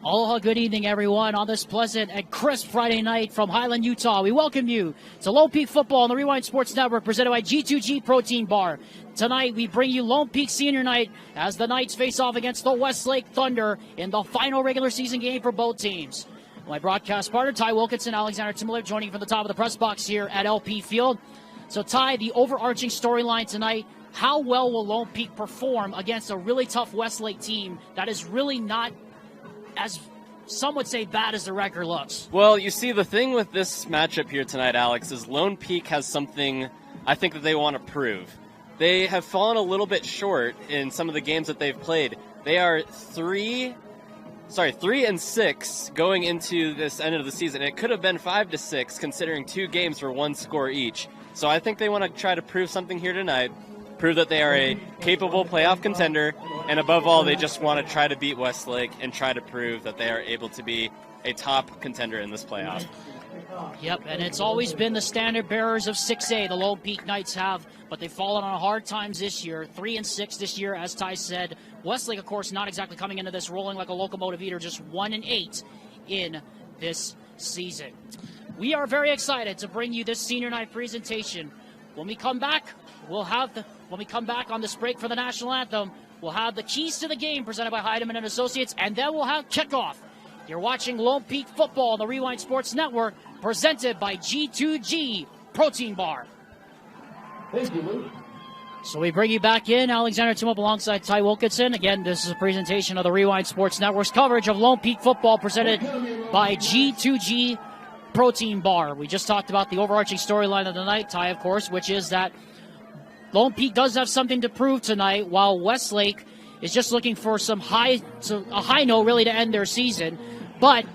Aloha, good evening, everyone, on this pleasant and crisp Friday night from Highland, Utah. We welcome you to Lone Peak Football on the Rewind Sports Network, presented by G2G Protein Bar. Tonight, we bring you Lone Peak Senior Night as the Knights face off against the Westlake Thunder in the final regular season game for both teams. My broadcast partner, Ty Wilkinson, Alexander Timberlake, joining from the top of the press box here at LP Field. So, Ty, the overarching storyline tonight, how well will Lone Peak perform against a really tough Westlake team that is really not as some would say bad as the record looks? Well, you see, the thing with this matchup here tonight, Alex, is Lone Peak has something I think that they want to prove. They have fallen a little bit short in some of the games that they've played. They are 3-6 going into this end of the season. It could have been 5-6 considering 2 games for 1 score each. So I think they want to try to prove something here tonight. Prove that they are a capable playoff contender, and above all, they just want to try to beat Westlake and try to prove that they are able to be a top contender in this playoff. Yep, and it's always been the standard bearers of 6A, the Lone Peak Knights have, but they've fallen on hard times this year. 3-6 this year, as Ty said. Westlake, of course, not exactly coming into this rolling like a locomotive either, just 1-8 in this season. We are very excited to bring you this senior night presentation. When we come back, when we come back on this break for the national anthem, we'll have the keys to the game presented by Heidemann and Associates, and then we'll have kickoff. You're watching Lone Peak Football on the Rewind Sports Network, presented by G2G Protein Bar. Thank you, Luke. So we bring you back in, Alexander Timop alongside Ty Wilkinson. Again, this is a presentation of the Rewind Sports Network's coverage of Lone Peak Football, presented by G2G Protein Bar. We just talked about the overarching storyline of the night, Ty, of course, which is that Lone Peak does have something to prove tonight, while Westlake is just looking for a high note really to end their season. But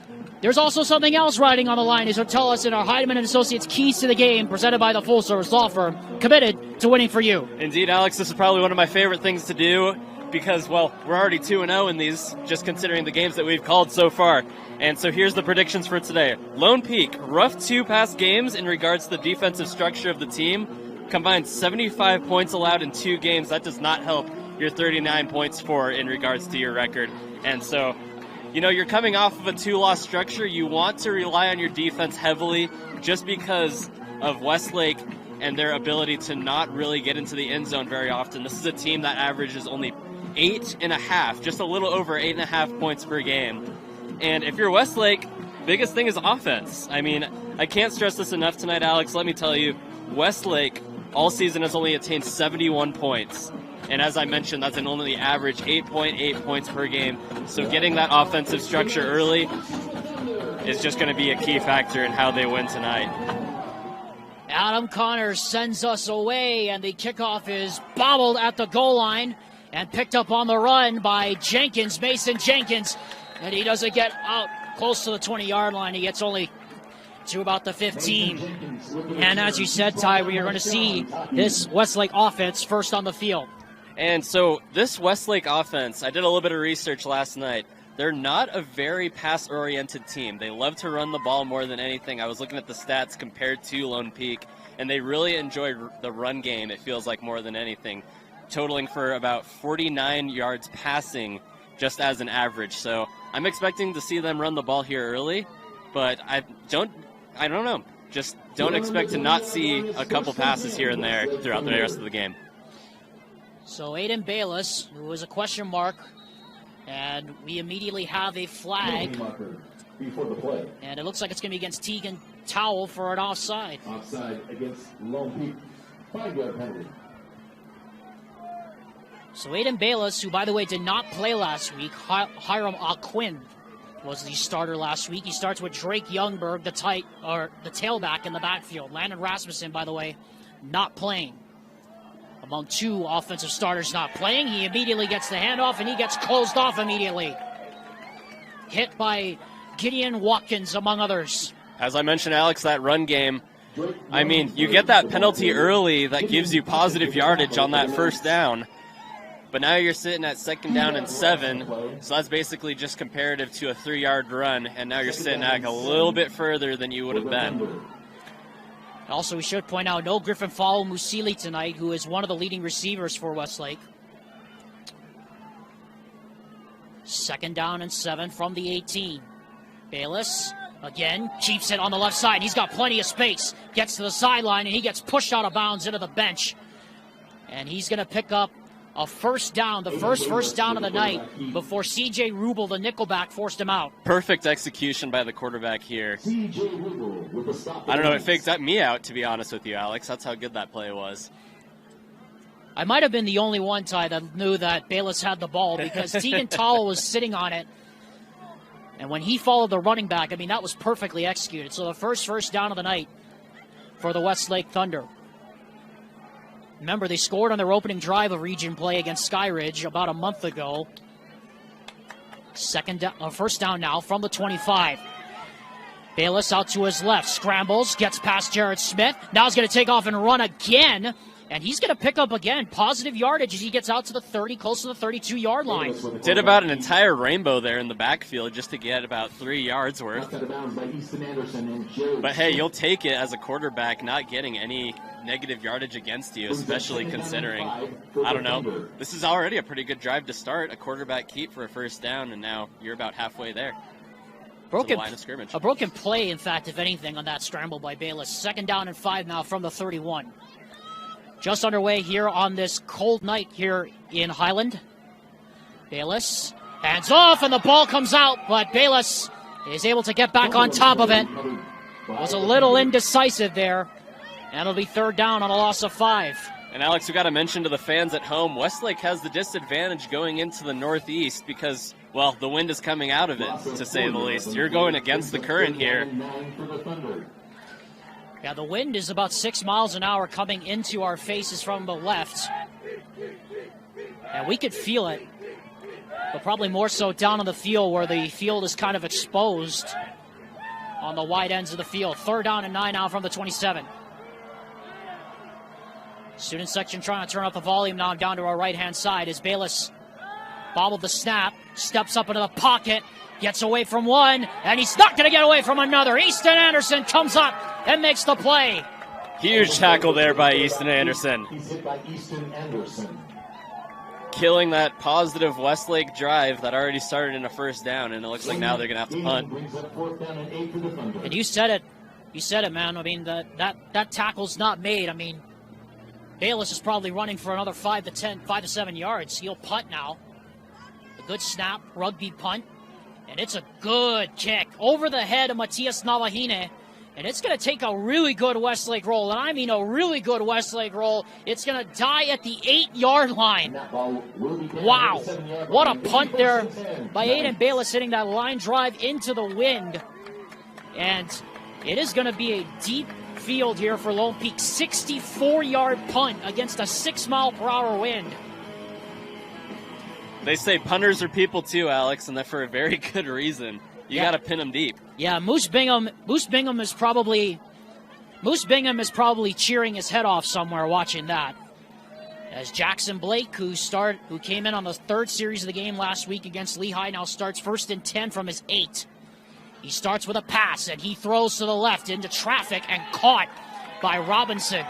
there's also something else riding on the line, as he'll tell us in our Heidemann and Associates Keys to the Game, presented by the Full Service Law Firm, committed to winning for you. Indeed, Alex, this is probably one of my favorite things to do because, well, we're already 2-0 in these, just considering the games that we've called so far. And so here's the predictions for today. Lone Peak, rough 2 past games in regards to the defensive structure of the team. Combined 75 points allowed in 2 games. That does not help your 39 points for in regards to your record. And so, you know, you're coming off of a 2-loss structure. You want to rely on your defense heavily just because of Westlake and their ability to not really get into the end zone very often. This is a team that averages only 8.5, just a little over 8.5 points per game. And if you're Westlake, biggest thing is offense. I mean, I can't stress this enough tonight, Alex. Let me tell you, Westlake all season has only attained 71 points. And as I mentioned, that's an only average 8.8 points per game. So getting that offensive structure early is just going to be a key factor in how they win tonight. Adam Connors sends us away, and the kickoff is bobbled at the goal line and picked up on the run by Jenkins, Mason Jenkins. And he doesn't get out close to the 20-yard line. He gets only to about the 15. And as you said, Ty, we are going to see this Westlake offense first on the field. And so this Westlake offense, I did a little bit of research last night. They're not a very pass-oriented team. They love to run the ball more than anything. I was looking at the stats compared to Lone Peak, and they really enjoy the run game, it feels like, more than anything, totaling for about 49 yards passing just as an average. So I'm expecting to see them run the ball here early, but I don't know. Just don't expect to not see a couple passes here and there throughout the rest of the game. So Aiden Bayless, who was a question mark, and we immediately have a flag. Before the play. And it looks like it's going to be against Tegan Towell for an offside. Offside against Lone Peak. 5-yard penalty. So Aiden Bayless, who, by the way, did not play last week, Hiram Aquin was the starter last week. He starts with Drake Youngberg, the tailback in the backfield. Landon Rasmussen, by the way, not playing. Among 2 offensive starters not playing, he immediately gets the handoff, and he gets closed off immediately. Hit by Gideon Watkins, among others. As I mentioned, Alex, that run game, I mean, you get that penalty early that gives you positive yardage on that first down. But now you're sitting at 2nd down and 7, so that's basically just comparative to a 3-yard run, and now you're sitting at a little bit further than you would have been. Also, we should point out, no Griffin Follow Musili tonight, who is one of the leading receivers for Westlake. 2nd down and 7 from the 18. Bayless, again, keeps it on the left side. He's got plenty of space. Gets to the sideline, and he gets pushed out of bounds into the bench. And he's going to pick up a 1st down, the first down of the night, before C.J. Rubel, the nickelback, forced him out. Perfect execution by the quarterback here. I don't know, it faked me out, to be honest with you, Alex. That's how good that play was. I might have been the only one, Ty, that knew that Bayless had the ball because Tegan Towell was sitting on it. And when he followed the running back, I mean, that was perfectly executed. So the first down of the night for the Westlake Thunder. Remember, they scored on their opening drive of region play against Skyridge about a month ago. 1st down now from the 25. Bayless out to his left, scrambles, gets past Jared Smith. Now he's going to take off and run again. And he's going to pick up, again, positive yardage as he gets out to the 30, close to the 32-yard line. Did about an entire rainbow there in the backfield just to get about 3 yards worth. But, hey, you'll take it as a quarterback not getting any negative yardage against you, especially considering, I don't know, this is already a pretty good drive to start, a quarterback keep for a 1st down, and now you're about halfway there. The line of scrimmage. A broken play, in fact, if anything, on that scramble by Bayless. 2nd down and 5 now from the 31. Just underway here on this cold night here in Highland. Bayless hands off, and the ball comes out, but Bayless is able to get back on top of it. Was a little indecisive there, and it'll be 3rd down on a loss of 5. And Alex, we got to mention to the fans at home, Westlake has the disadvantage going into the northeast because, well, the wind is coming out of it, to say the least. You're going against the current here. Yeah, the wind is about 6 miles an hour coming into our faces from the left. And we could feel it, but probably more so down on the field where the field is kind of exposed on the wide ends of the field. 3rd down and 9 now from the 27. Student section trying to turn up the volume now down to our right-hand side as Bayless bobbled the snap, steps up into the pocket, gets away from one, and he's not going to get away from another. Easton Anderson comes up and makes the play. Huge tackle there by Easton Anderson. He's hit by Easton Anderson. Killing that positive Westlake drive that already started in a 1st down, and it looks like now they're going to have to punt. And you said it. You said it, man. I mean, that tackle's not made. I mean, Bayless is probably running for another 5 to 7 yards. He'll punt now. A good snap, rugby punt. And it's a good kick over the head of Matias Navahine. And it's going to take a really good Westlake roll. And I mean a really good Westlake roll. It's going to die at the 8-yard line. Wow. What a punt there by Aiden Bayless, hitting that line drive into the wind. And it is going to be a deep field here for Lone Peak. 64-yard punt against a 6-mile-per-hour wind. They say punters are people too, Alex, and that for a very good reason. You got to pin them deep. Yeah, Moose Bingham is probably cheering his head off somewhere watching that. As Jackson Blake, who came in on the 3rd series of the game last week against Lehigh, now starts 1st and 10 from his 8. He starts with a pass, and he throws to the left into traffic and caught by Robinson.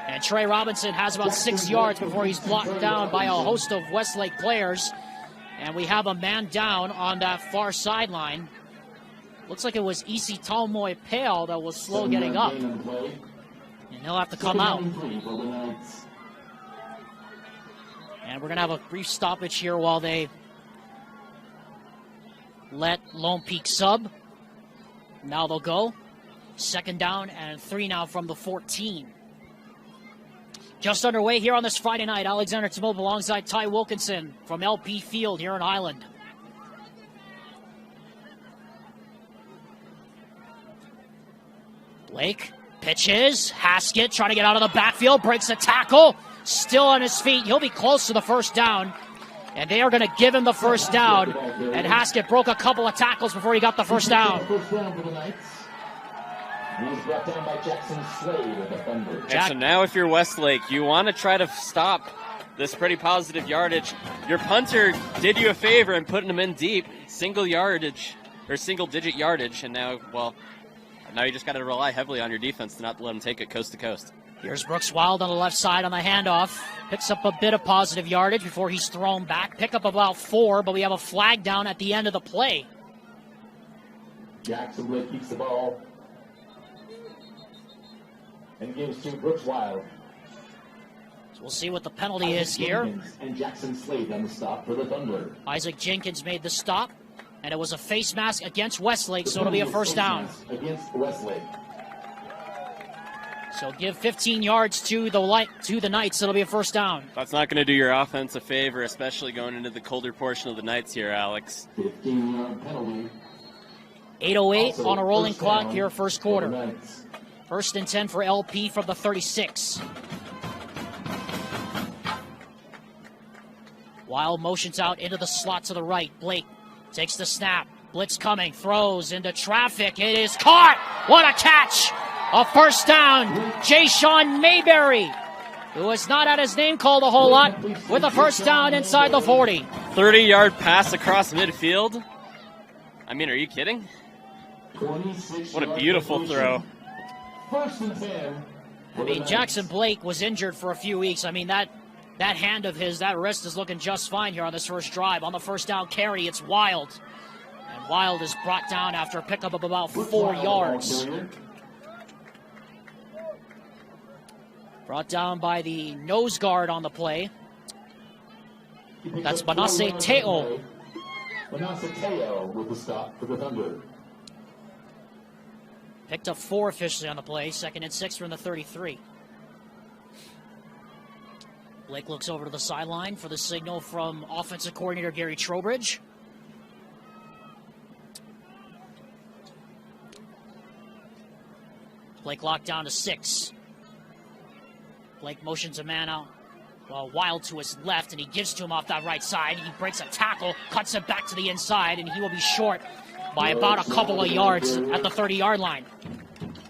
And Trey Robinson has about 6 yards before he's blocked down by a host of Westlake players. And we have a man down on that far sideline. Looks like it was Isi Talmoy Pale that was slow getting up. And he'll have to come out. And we're going to have a brief stoppage here while they let Lone Peak sub. Now they'll go. 2nd down and 3 now from the 14. Just underway here on this Friday night. Alexander Tamilp alongside Ty Wilkinson from LP Field here in Highland. Blake pitches. Haskett trying to get out of the backfield. Breaks a tackle. Still on his feet. He'll be close to the 1st down. And they are going to give him the 1st down. And Haskett broke a couple of tackles before he got the 1st down. He's brought down by Jackson Slade of the Thunder. And so now if you're Westlake, you want to try to stop this pretty positive yardage. Your punter did you a favor and putting him in deep, single digit yardage, and now you just got to rely heavily on your defense to not let him take it coast to coast. Here's Brooks Wild on the left side on the handoff. Picks up a bit of positive yardage before he's thrown back. Pick up about 4, but we have a flag down at the end of the play. Jackson Blake keeps the ball and gives to Brooks Wild. So we'll see what the penalty is here. And Jackson Slade on the stop for the Thunder. Isaac Jenkins made the stop, and it was a face mask against Westlake, so it'll be a first down. Against Westlake. So give 15 yards to the Knights. It'll be a first down. That's not going to do your offense a favor, especially going into the colder portion of the Knights here, Alex. 15-yard penalty. 8:08 on a rolling clock here, first quarter. Knights. First and 10 for LP from the 36. Wild motions out into the slot to the right. Blake takes the snap. Blitz coming, throws into traffic. It is caught. What a catch! A first down. Jay-Sean Mayberry, who has not had his name called a whole lot, with a first down inside the 40. 30-yard pass across midfield. I mean, are you kidding? What a beautiful throw. First and 10. I mean, Jackson Blake was injured for a few weeks. I mean, that hand of his, that wrist is looking just fine here on this first drive. On the first down carry, it's Wild. And Wild is brought down after a pickup of about 4 yards. Brought down by the nose guard on the play. That's Manasseh Teo. Manasseh Teo with the stop for the Thunder. Picked up 4 officially on the play. Second and 6 from the 33. Blake looks over to the sideline for the signal from offensive coordinator Gary Trowbridge. Blake locked down to 6. Blake motions a man out. Well, Wild to his left, and he gives to him off that right side. He breaks a tackle, cuts it back to the inside, and he will be short by about a couple of yards at the 30-yard line.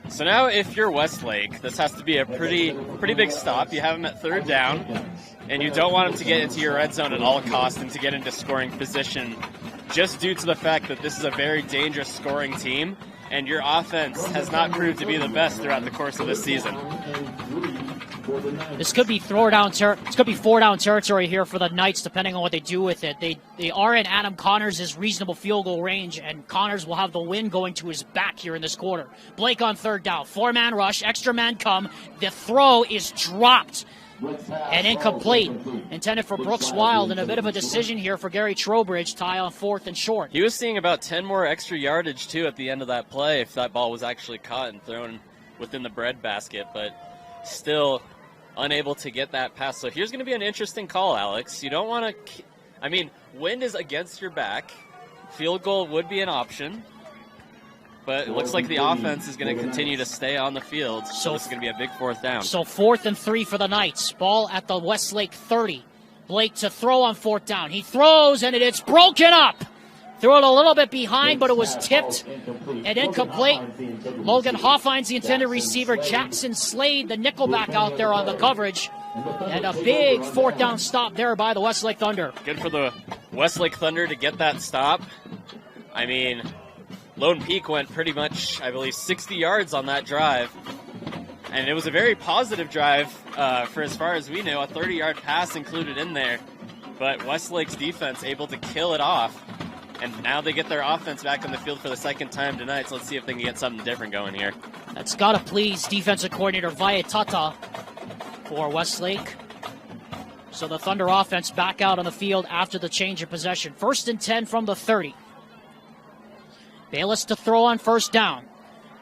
So now if you're Westlake, this has to be a pretty big stop. You have him at third down, and you don't want him to get into your red zone at all costs and to get into scoring position, just due to the fact that this is a very dangerous scoring team, and your offense has not proved to be the best throughout the course of this season. This could be four down territory here for the Knights, depending on what they do with it. They are in Adam Connors' reasonable field goal range, and Connors will have the wind going to his back here in this quarter. Blake on third down, 4-man rush, extra man come. The throw is dropped and incomplete. Intended for Brooks Wild, and a bit of a decision here for Gary Trowbridge. Tie on 4th and short. He was seeing about 10 more extra yardage too at the end of that play if that ball was actually caught and thrown within the breadbasket, but still unable to get that pass. So here's going to be an interesting call, Alex. You don't want to, I mean, wind is against your back. Field goal would be an option, but it looks like the offense is going to continue to stay on the field. So this is going to be a big 4th down. So 4th and 3 for the Knights. Ball at the Westlake 30. Blake to throw on 4th down. He throws, and it's broken up. Threw it a little bit behind, but it was tipped and incomplete. Logan Hoffines, the intended receiver. Jackson Slade, the nickelback, out there on the coverage. And a big 4th down stop there by the Westlake Thunder. Good for the Westlake Thunder to get that stop. I mean, Lone Peak went pretty much, I believe, 60 yards on that drive. And it was a very positive drive for as far as we know, a 30-yard pass included in there. But Westlake's defense able to kill it off. And now they get their offense back on the field for the second time tonight, so let's see if they can get something different going here. That's got to please defensive coordinator Viatata for Westlake. So the Thunder offense back out on the field after the change of possession. 1st and 10 from the 30. Bayless to throw on 1st down.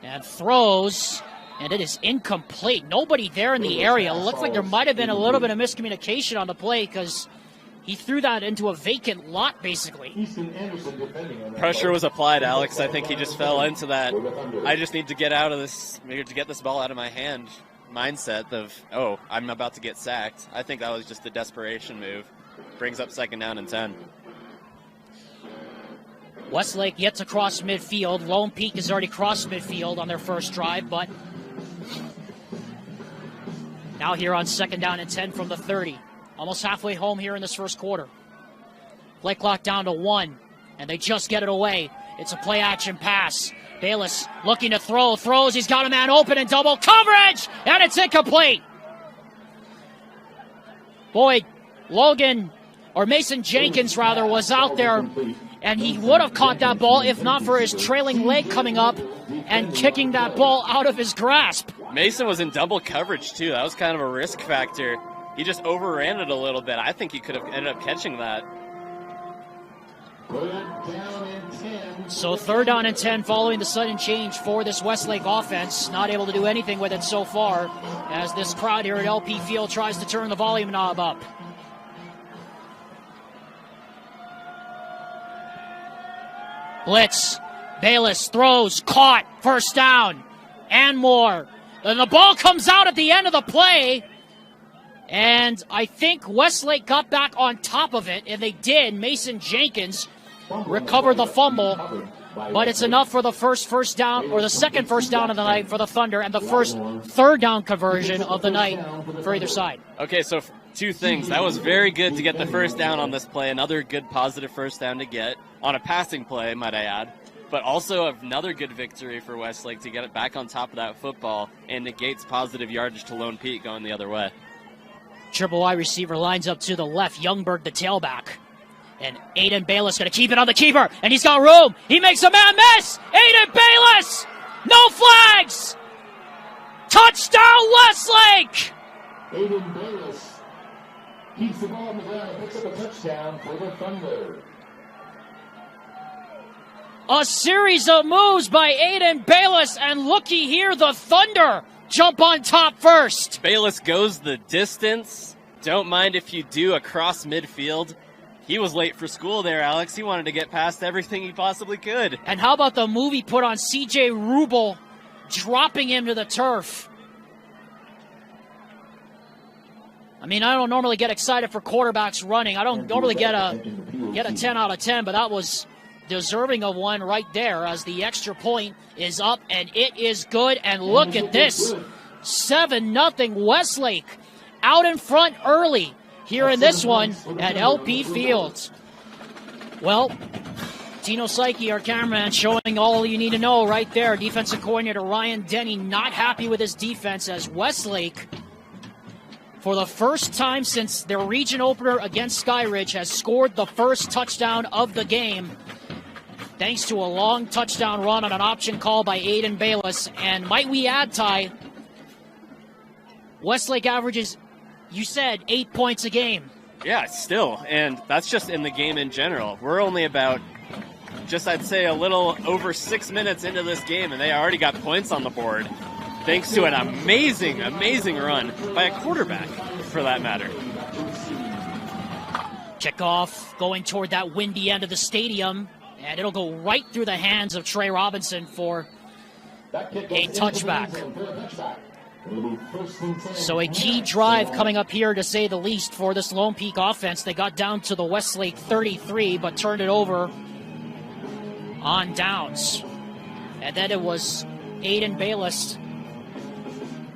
And throws, and it is incomplete. Nobody there in the area. It looks like there might have been a little bit of miscommunication on the play, because he threw that into a vacant lot, basically. Pressure was applied, Alex. I think he just fell into that, I just need to get out of this, maybe to get this ball out of my hand mindset of, oh, I'm about to get sacked. I think that was just a desperation move. Brings up 2nd down and 10. Westlake yet to cross midfield. Lone Peak has already crossed midfield on their first drive, but now here on 2nd down and 10 from the 30. Almost halfway home here in this first quarter. Blake clock down to 1, and they just get it away. It's a play-action pass. Bayless looking to throw, throws, he's got a man open in double coverage, and it's incomplete. Boy, Mason Jenkins rather, was out there, and he would have caught that ball if not for his trailing leg coming up and kicking that ball out of his grasp. Mason was in double coverage too. That was kind of a risk factor. He just overran it a little bit. I think he could have ended up catching that. So 3rd down and 10 following the sudden change for this Westlake offense. Not able to do anything with it so far as this crowd here at LP Field tries to turn the volume knob up. Blitz. Bayless throws, caught, 1st down, and more. And the ball comes out at the end of the play. And I think Westlake got back on top of it, and they did. Mason Jenkins recovered the fumble, but it's enough for the first down, or the second first down of the night for the Thunder, and the first 3rd down conversion of the night for either side. Okay, so 2 things. That was very good to get the 1st down on this play. Another good positive 1st down to get on a passing play, might I add. But also another good victory for Westlake to get it back on top of that football and negates positive yardage to Lone Peak going the other way. Triple Y receiver lines up to the left. Youngberg, the tailback. And Aiden Bayless going to keep it on the keeper. And he's got room. He makes a man miss. Aiden Bayless. No flags. Touchdown, Westlake. Aiden Bayless keeps the ball on the ground and picks up a touchdown for the Thunder. A series of moves by Aiden Bayless. And looky here, the Thunder jump on top first. Bayless goes the distance. Don't mind if you do across midfield. He was late for school there, Alex. He wanted to get past everything he possibly could. And how about the move he put on CJ Rubel, dropping him to the turf? I mean, I don't normally get excited for quarterbacks running. I don't normally get a 10 out of 10, but that was deserving of one right there as the extra point is up, and it is good. And look at this, 7-0 Westlake out in front early here in this one at LP Fields. Well, Tino Psyche, our cameraman, showing all you need to know right there. Defensive coordinator Ryan Denny not happy with his defense as Westlake, for the first time since their region opener against Skyridge, has scored the first touchdown of the game, thanks to a long touchdown run on an option call by Aiden Bayless. And might we add, Ty, Westlake averages, you said, 8 points a game. Yeah, still. And that's just in the game in general. We're only about, I'd say, a little over 6 minutes into this game, and they already got points on the board, thanks to an amazing, amazing run by a quarterback, for that matter. Kickoff going toward that windy end of the stadium, and it'll go right through the hands of Trey Robinson for a touchback. So a key drive coming up here, to say the least, for this Lone Peak offense. They got down to the Westlake 33, but turned it over on downs. And then it was Aiden Bayless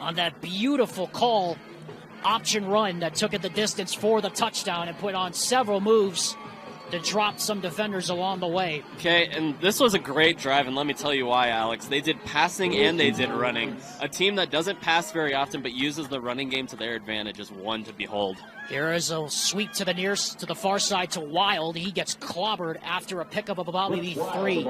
on that beautiful call, option run that took it the distance for the touchdown and put on several moves to drop some defenders along the way. Okay, and this was a great drive, and let me tell you why, Alex. They did passing and they did running. A team that doesn't pass very often but uses the running game to their advantage is one to behold. Here is a sweep to the far side to Wild. He gets clobbered after a pickup of about maybe 3.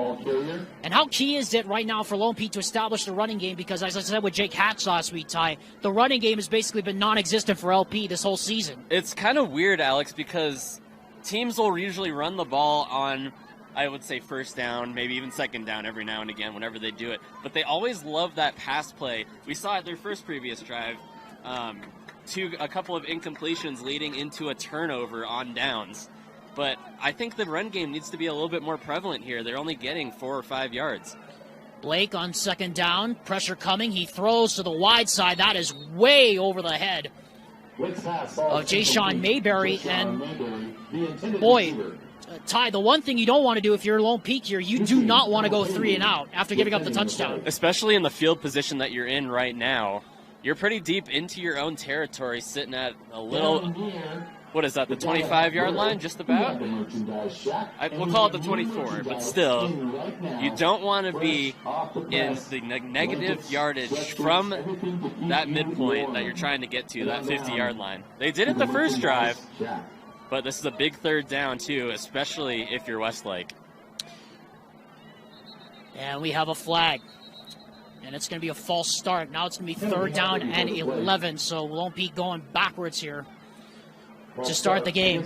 And how key is it right now for Lone Peak to establish the running game? Because as I said with Jake Hatch last week, Ty, the running game has basically been non-existent for LP this whole season. It's kind of weird, Alex, because teams will usually run the ball on, I would say, first down, maybe even second down every now and again whenever they do it. But they always love that pass play. We saw it their first previous drive, a couple of incompletions leading into a turnover on downs. But I think the run game needs to be a little bit more prevalent here. They're only getting 4 or 5 yards. Blake on second down, pressure coming. He throws to the wide side. That is way over the head of Jay-Sean Mayberry. And boy, Ty, the one thing you don't want to do if you're Lone Peak here, you do not want to go 3 and out after giving up the touchdown. Especially in the field position that you're in right now. You're pretty deep into your own territory, sitting at a little what is that, the 25-yard line, just about? We'll call it the 24, but still, you don't want to be in the negative yardage from that midpoint that you're trying to get to, that 50-yard line. They did it the first drive, but this is a big third down, too, especially if you're Westlake. And we have a flag. And it's going to be a false start. Now it's going to be 3rd down and 11, so Lone Peak going backwards here to start the game.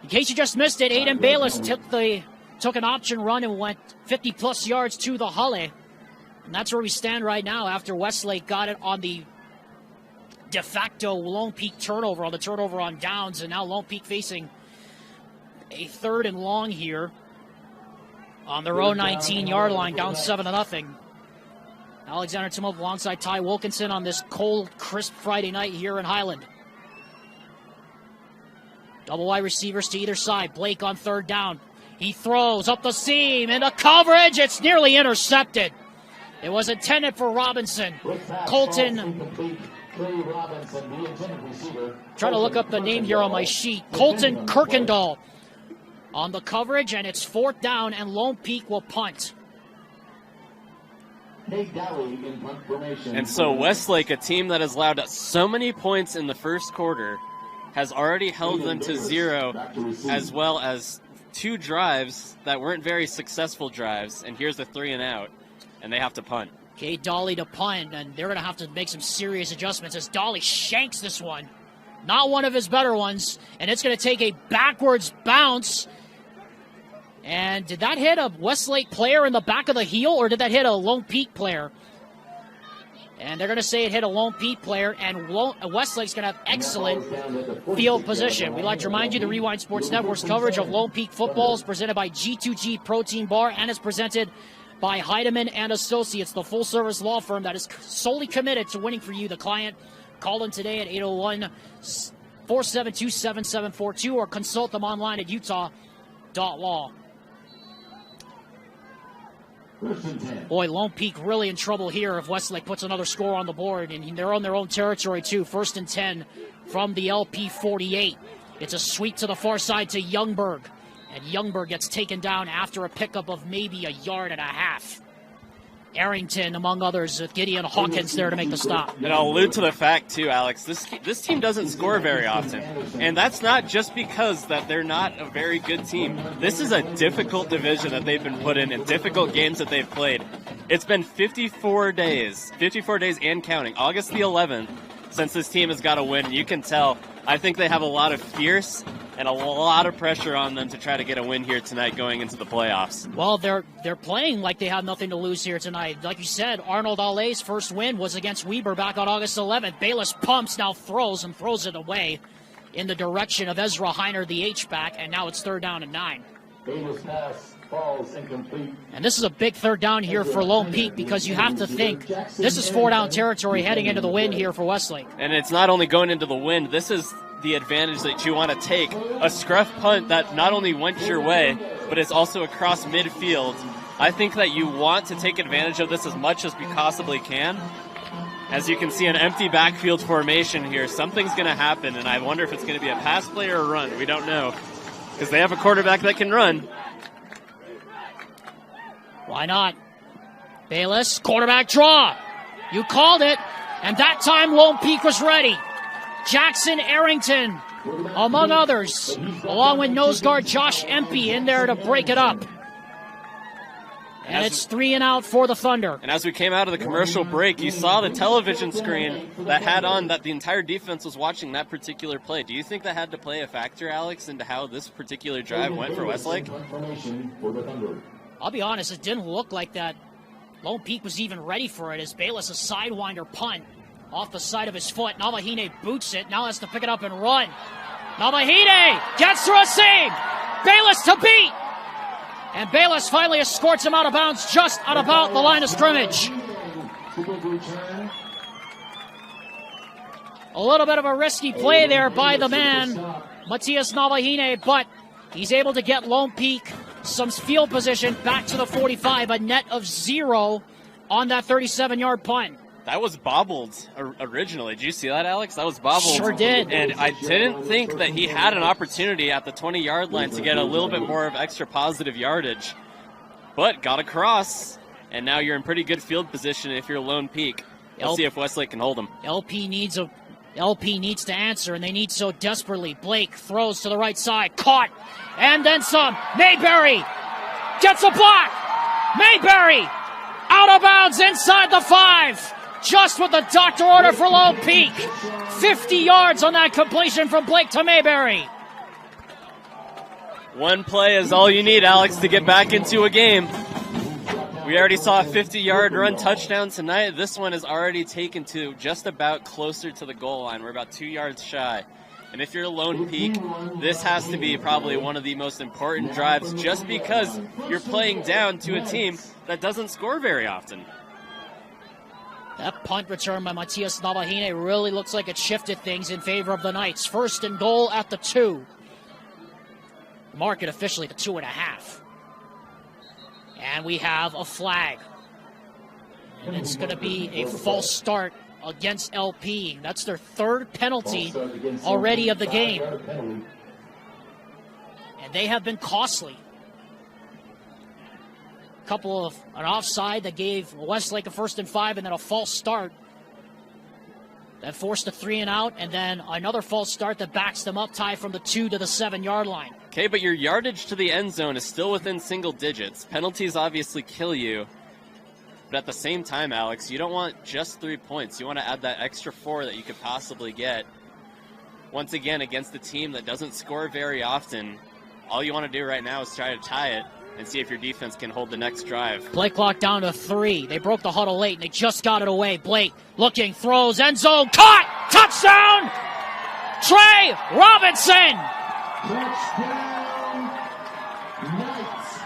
In case you just missed it, Aiden Bayless took an option run and went 50-plus yards to the Hulle. And that's where we stand right now after Westlake got it on the de facto Lone Peak turnover, on the turnover on downs. And now Lone Peak facing a 3rd and long here on their own 19-yard line, down 7-0. Alexander Timov alongside Ty Wilkinson on this cold, crisp Friday night here in Highland. Double wide receivers to either side. Blake on 3rd down. He throws up the seam into coverage. It's nearly intercepted. It was intended for Robinson. Colton. Trying to look up the name here on my sheet. Colton Kirkendall on the coverage, and it's 4th down, and Lone Peak will punt. And so Westlake, a team that has allowed so many points in the first quarter, has already held them to 0, as well as 2 drives that weren't very successful drives. And here's the 3 and out, and they have to punt. Cade Dolly to punt, and they're going to have to make some serious adjustments as Dolly shanks this one. Not one of his better ones, and it's going to take a backwards bounce. And did that hit a Westlake player in the back of the heel, or did that hit a Lone Peak player? And they're going to say it hit a Lone Peak player, and Westlake's going to have excellent field position. We'd like to remind you the Rewind Sports Network's coverage of Lone Peak football is presented by G2G Protein Bar, and is presented by Heidemann and Associates, the full-service law firm that is solely committed to winning for you, the client. Call them today at 801-472-7742 or consult them online at utah.law. Boy, Lone Peak really in trouble here if Westlake puts another score on the board, and they're on their own territory too. 1st and 10 from the LP 48. It's a sweep to the far side to Youngberg, and Youngberg gets taken down after a pickup of maybe 1.5 yards. Arrington, among others, with Gideon Hawkins there to make the stop. And I'll allude to the fact, too, Alex, this team doesn't score very often. And that's not just because that they're not a very good team. This is a difficult division that they've been put in and difficult games that they've played. It's been 54 days and counting, August the 11th, since this team has got a win. You can tell, I think they have a lot of fierce and a lot of pressure on them to try to get a win here tonight going into the playoffs. Well, they're playing like they have nothing to lose here tonight. Like you said, Arnold Alle's first win was against Weber back on August 11th. Bayless pumps, now throws it away in the direction of Ezra Heiner, the H-back, and now it's 3rd down and 9. Bayless pass falls incomplete. And this is a big 3rd down here for Lone Peak, because you have to think this is 4-down territory heading into the wind here for Westlake. And it's not only going into the wind, this is the advantage that you want to take. A scruff punt that not only went your way, but is also across midfield. I think that you want to take advantage of this as much as we possibly can. As you can see, an empty backfield formation here. Something's going to happen, and I wonder if it's going to be a pass play or a run. We don't know, because they have a quarterback that can run. Why not? Bayless, quarterback draw. You called it, and that time Lone Peak was ready. Jackson Arrington, among others, along with nose guard Josh Empey in there to break it up. And it's 3 and out for the Thunder. And as we came out of the commercial break, you saw the television screen that had on that the entire defense was watching that particular play. Do you think that had to play a factor, Alex, into how this particular drive went for Westlake? I'll be honest, it didn't look like that Lone Peak was even ready for it, as Bayless a sidewinder punt off the side of his foot. Navahine boots it, now has to pick it up and run. Navahine gets through a seam. Bayless to beat. And Bayless finally escorts him out of bounds just at about the line of scrimmage. A little bit of a risky play there by the man, Matias Navahine, but he's able to get Lone Peak some field position back to the 45, a net of 0 on that 37-yard punt. That was bobbled originally. Did you see that, Alex? That was bobbled. Sure did. And I didn't think that he had an opportunity at the 20-yard line to get a little bit more of extra positive yardage. But got across, and now you're in pretty good field position if you're Lone Peak. Let's see if Westlake can hold him. LP needs to answer, and they need so desperately. Blake throws to the right side. Caught. And then some. Mayberry gets a block. Mayberry out of bounds inside the 5. Just with the doctor order for Lone Peak. 50 yards on that completion from Blake to Mayberry. One play is all you need, Alex, to get back into a game. We already saw a 50-yard run touchdown tonight. This one is already taken to just about closer to the goal line. We're about 2 yards shy. And if you're Lone Peak, this has to be probably one of the most important drives just because you're playing down to a team that doesn't score very often. That punt return by Matias Navahine really looks like it shifted things in favor of the Knights. First and goal at the 2. Mark it officially to 2.5. And we have a flag. And it's going to be a false start against LP. That's their 3rd penalty already of the game. And they have been costly. Couple of an offside that gave Westlake a 1st and 5, and then a false start that forced a 3 and out, and then another false start that backs them up, Ty, from the 2 to the 7-yard line. Okay, but your yardage to the end zone is still within single digits. Penalties obviously kill you, but at the same time, Alex, you don't want just 3 points. You want to add that extra 4 that you could possibly get. Once again, against a team that doesn't score very often, all you want to do right now is try to tie it and see if your defense can hold the next drive. Blake clock down to 3. They broke the huddle late, and they just got it away. Blake looking, throws, end zone, caught! Touchdown! Trey Robinson! Touchdown, Knights.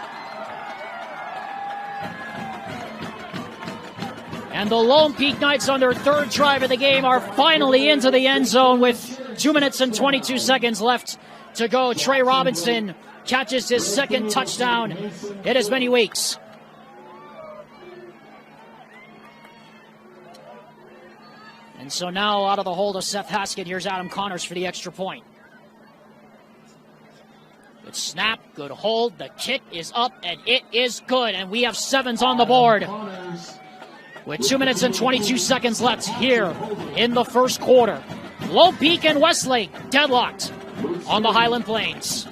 And the Lone Peak Knights on their 3rd drive of the game are finally into the end zone with 2 minutes and 22 seconds left to go. Trey Robinson catches his 2nd touchdown in as many weeks. And so now out of the hold of Seth Haskett, here's Adam Connors for the extra point. Good snap, good hold, the kick is up, and it is good. And we have 7s on the board with 2 minutes and 22 seconds left here in the 1st quarter. Lone Peak and Westlake deadlocked on the Highland Plains.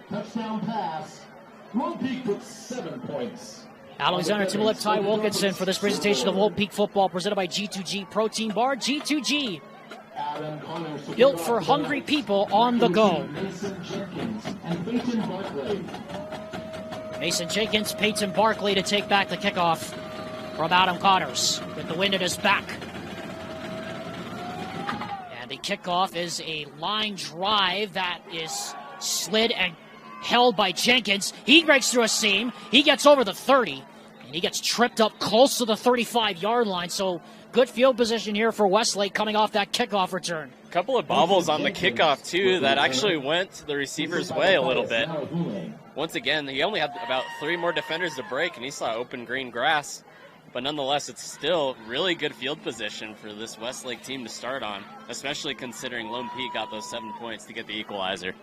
Touchdown pass. Lone Peak with 7 points. Alexander Timolip, Ty Wilkinson for this presentation of Lone Peak football presented by G2G Protein Bar. G2G, built for hungry people on the go. Mason Jenkins, Peyton Barkley to take back the kickoff from Adam Connors with the wind at his back. And the kickoff is a line drive that is slid and held by Jenkins. He breaks through a seam. He gets over the 30, and he gets tripped up close to the 35-yard line. So good field position here for Westlake coming off that kickoff return. A couple of bobbles on the kickoff, too, that actually went the receiver's way a little bit. Once again, he only had about 3 more defenders to break, and he saw open green grass. But nonetheless, it's still really good field position for this Westlake team to start on, especially considering Lone Peak got those 7 points to get the equalizer.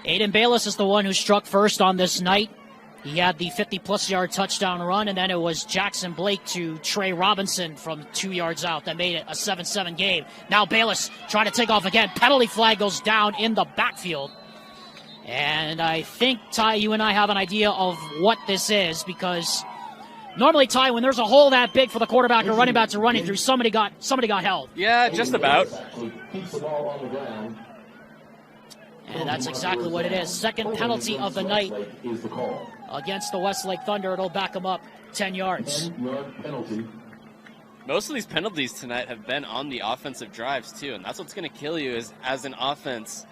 Aiden Bayless is the one who struck first on this night. He had the 50-plus yard touchdown run, and then it was Jackson Blake to Trey Robinson from 2 yards out that made it a 7-7 game. Now Bayless trying to take off again. Penalty flag goes down in the backfield. And I think, Ty, you and I have an idea of what this is, because normally, Ty, when there's a hole that big for the quarterback or running back to run it through, somebody got held. Yeah, just about. Keeps the ball on the ground. And that's exactly what it is. 2nd penalty of the night against the Westlake Thunder. It'll back them up 10 yards. 10-yard penalty. Most of these penalties tonight have been on the offensive drives, too, and that's what's going to kill you is as an offense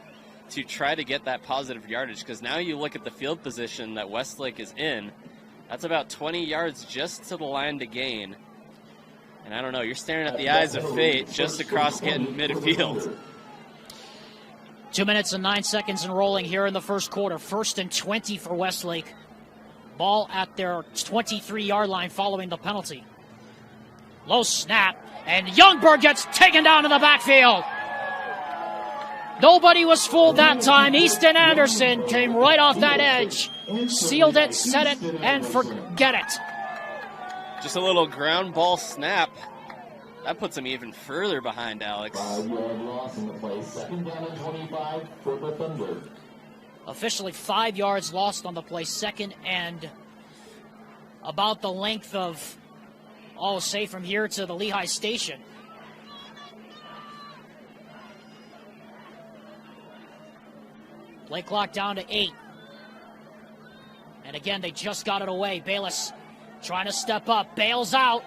to try to get that positive yardage, because now you look at the field position that Westlake is in, that's about 20 yards just to the line to gain. And I don't know, you're staring at the eyes of fate just across getting midfield. 2 minutes and 9 seconds and rolling here in the first quarter. 1st and 20 for Westlake. Ball at their 23-yard line following the penalty. Low snap, and Youngberg gets taken down in the backfield. Nobody was fooled that time. Easton Anderson came right off that edge, sealed it, set it, and forget it. Just a little ground ball snap. That puts him even further behind, Alex. 5-yard loss in the play. 2nd down and 25 for the Thunder. Officially 5 yards lost on the play. 2nd and about the length of, say from here to the Lehigh Station. Play clock down to 8. And again, they just got it away. Bayless trying to step up, bails out,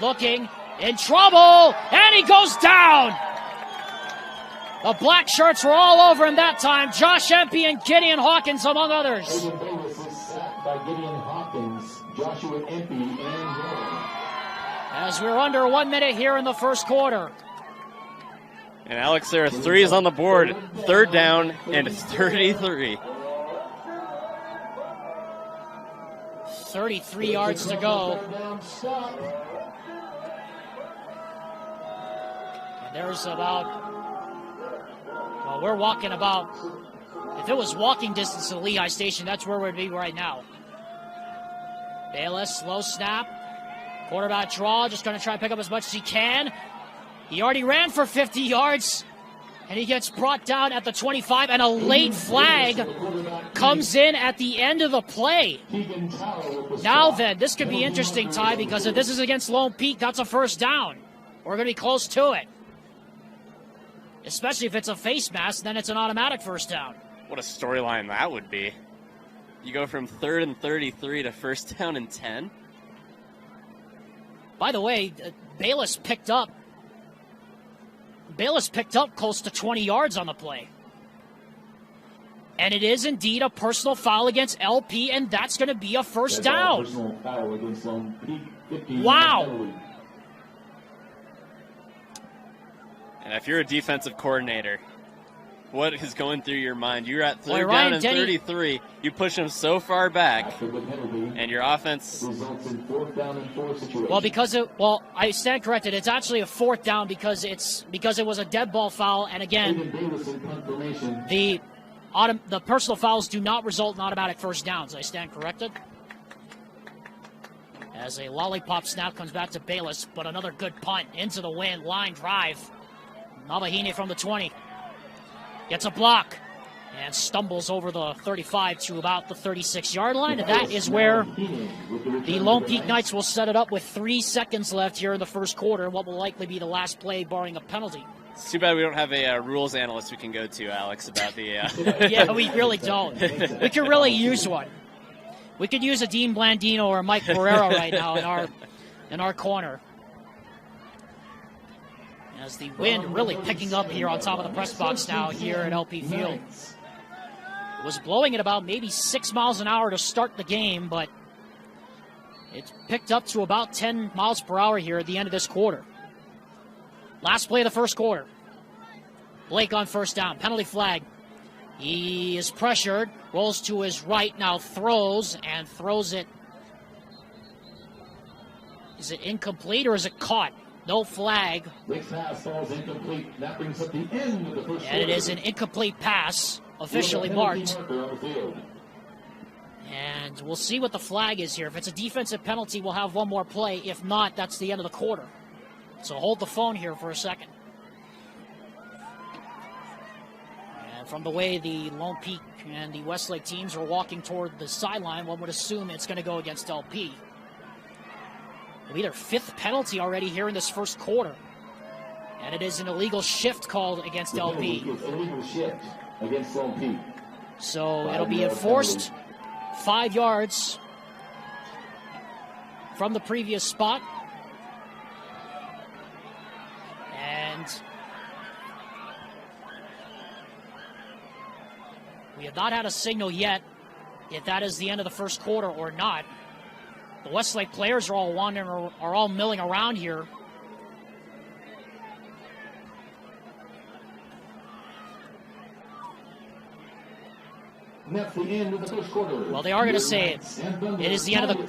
looking, in trouble, and he goes down. The black shirts were all over him that time. Josh Empey and Gideon Hawkins, among others. Aiden Bayless is sacked by Gideon Hawkins, Joshua Empey, and Miller. As we're under 1 minute here in the first quarter. And Alex, there are 3s on the board. 3rd down and 33. 33 yards to go. And there's we're walking about, if it was walking distance to the Lehigh Station, that's where we'd be right now. Bayless, slow snap. Quarterback draw, just going to try and pick up as much as he can. He already ran for 50 yards, and he gets brought down at the 25, and a late flag comes in at the end of the play. Now then, this could be interesting, Ty, because if this is against Lone Peak, that's a 1st down. We're going to be close to it. Especially if it's a face mask, then it's an automatic 1st down. What a storyline that would be. You go from 3rd and 33 to 1st down and 10. By the way, Bayless picked up close to 20 yards on the play. And it is indeed a personal foul against LP, and that's going to be a 1st down. Personal foul against Lone Peak. Wow. And if you're a defensive coordinator, what is going through your mind? You're at 3rd Ryan down and Denny, 33. You push them so far back, and your offense results in 4th down and 4 situation. I stand corrected. It's actually a 4th down because it was a dead ball foul, and again, the personal fouls do not result in automatic 1st downs. I stand corrected. As a lollipop snap comes back to Bayless, but another good punt into the wind, line drive. Navahini from the 20. Gets a block and stumbles over the 35 to about the 36-yard line. And that is where the Lone Peak Knights will set it up with 3 seconds left here in the first quarter. What will likely be the last play, barring a penalty. It's too bad we don't have a rules analyst we can go to, Alex, about the... Yeah, we really don't. We could really use one. We could use a Dean Blandino or Mike Barrera right now in our corner. As the wind really picking up here on top of the press box now here at LP Field. It was blowing at about maybe 6 miles an hour to start the game, but it's picked up to about 10 miles per hour here at the end of this quarter. Last play of the first quarter. Blake on 1st down. Penalty flag. He is pressured. Rolls to his right. Now throws it. Is it incomplete or is it caught? No flag. Blake's pass falls incomplete. That brings up the end of the first And it is an incomplete pass, officially marked. And we'll see what the flag is here. If it's a defensive penalty, we'll have one more play. If not, that's the end of the quarter. So hold the phone here for a second. And from the way the Lone Peak and the Westlake teams are walking toward the sideline, one would assume it's going to go against LP. It'll be their 5th penalty already here in this first quarter. And it is an illegal shift called against LP. Illegal shift against Lone Peak. So it'll be enforced 5 yards. from the previous spot. And we have not had a signal yet if that is the end of the first quarter or not. The Westlake players are all wandering, are all milling around here. That's the end of the first quarter. Well, they are going to say it. It is the end of the.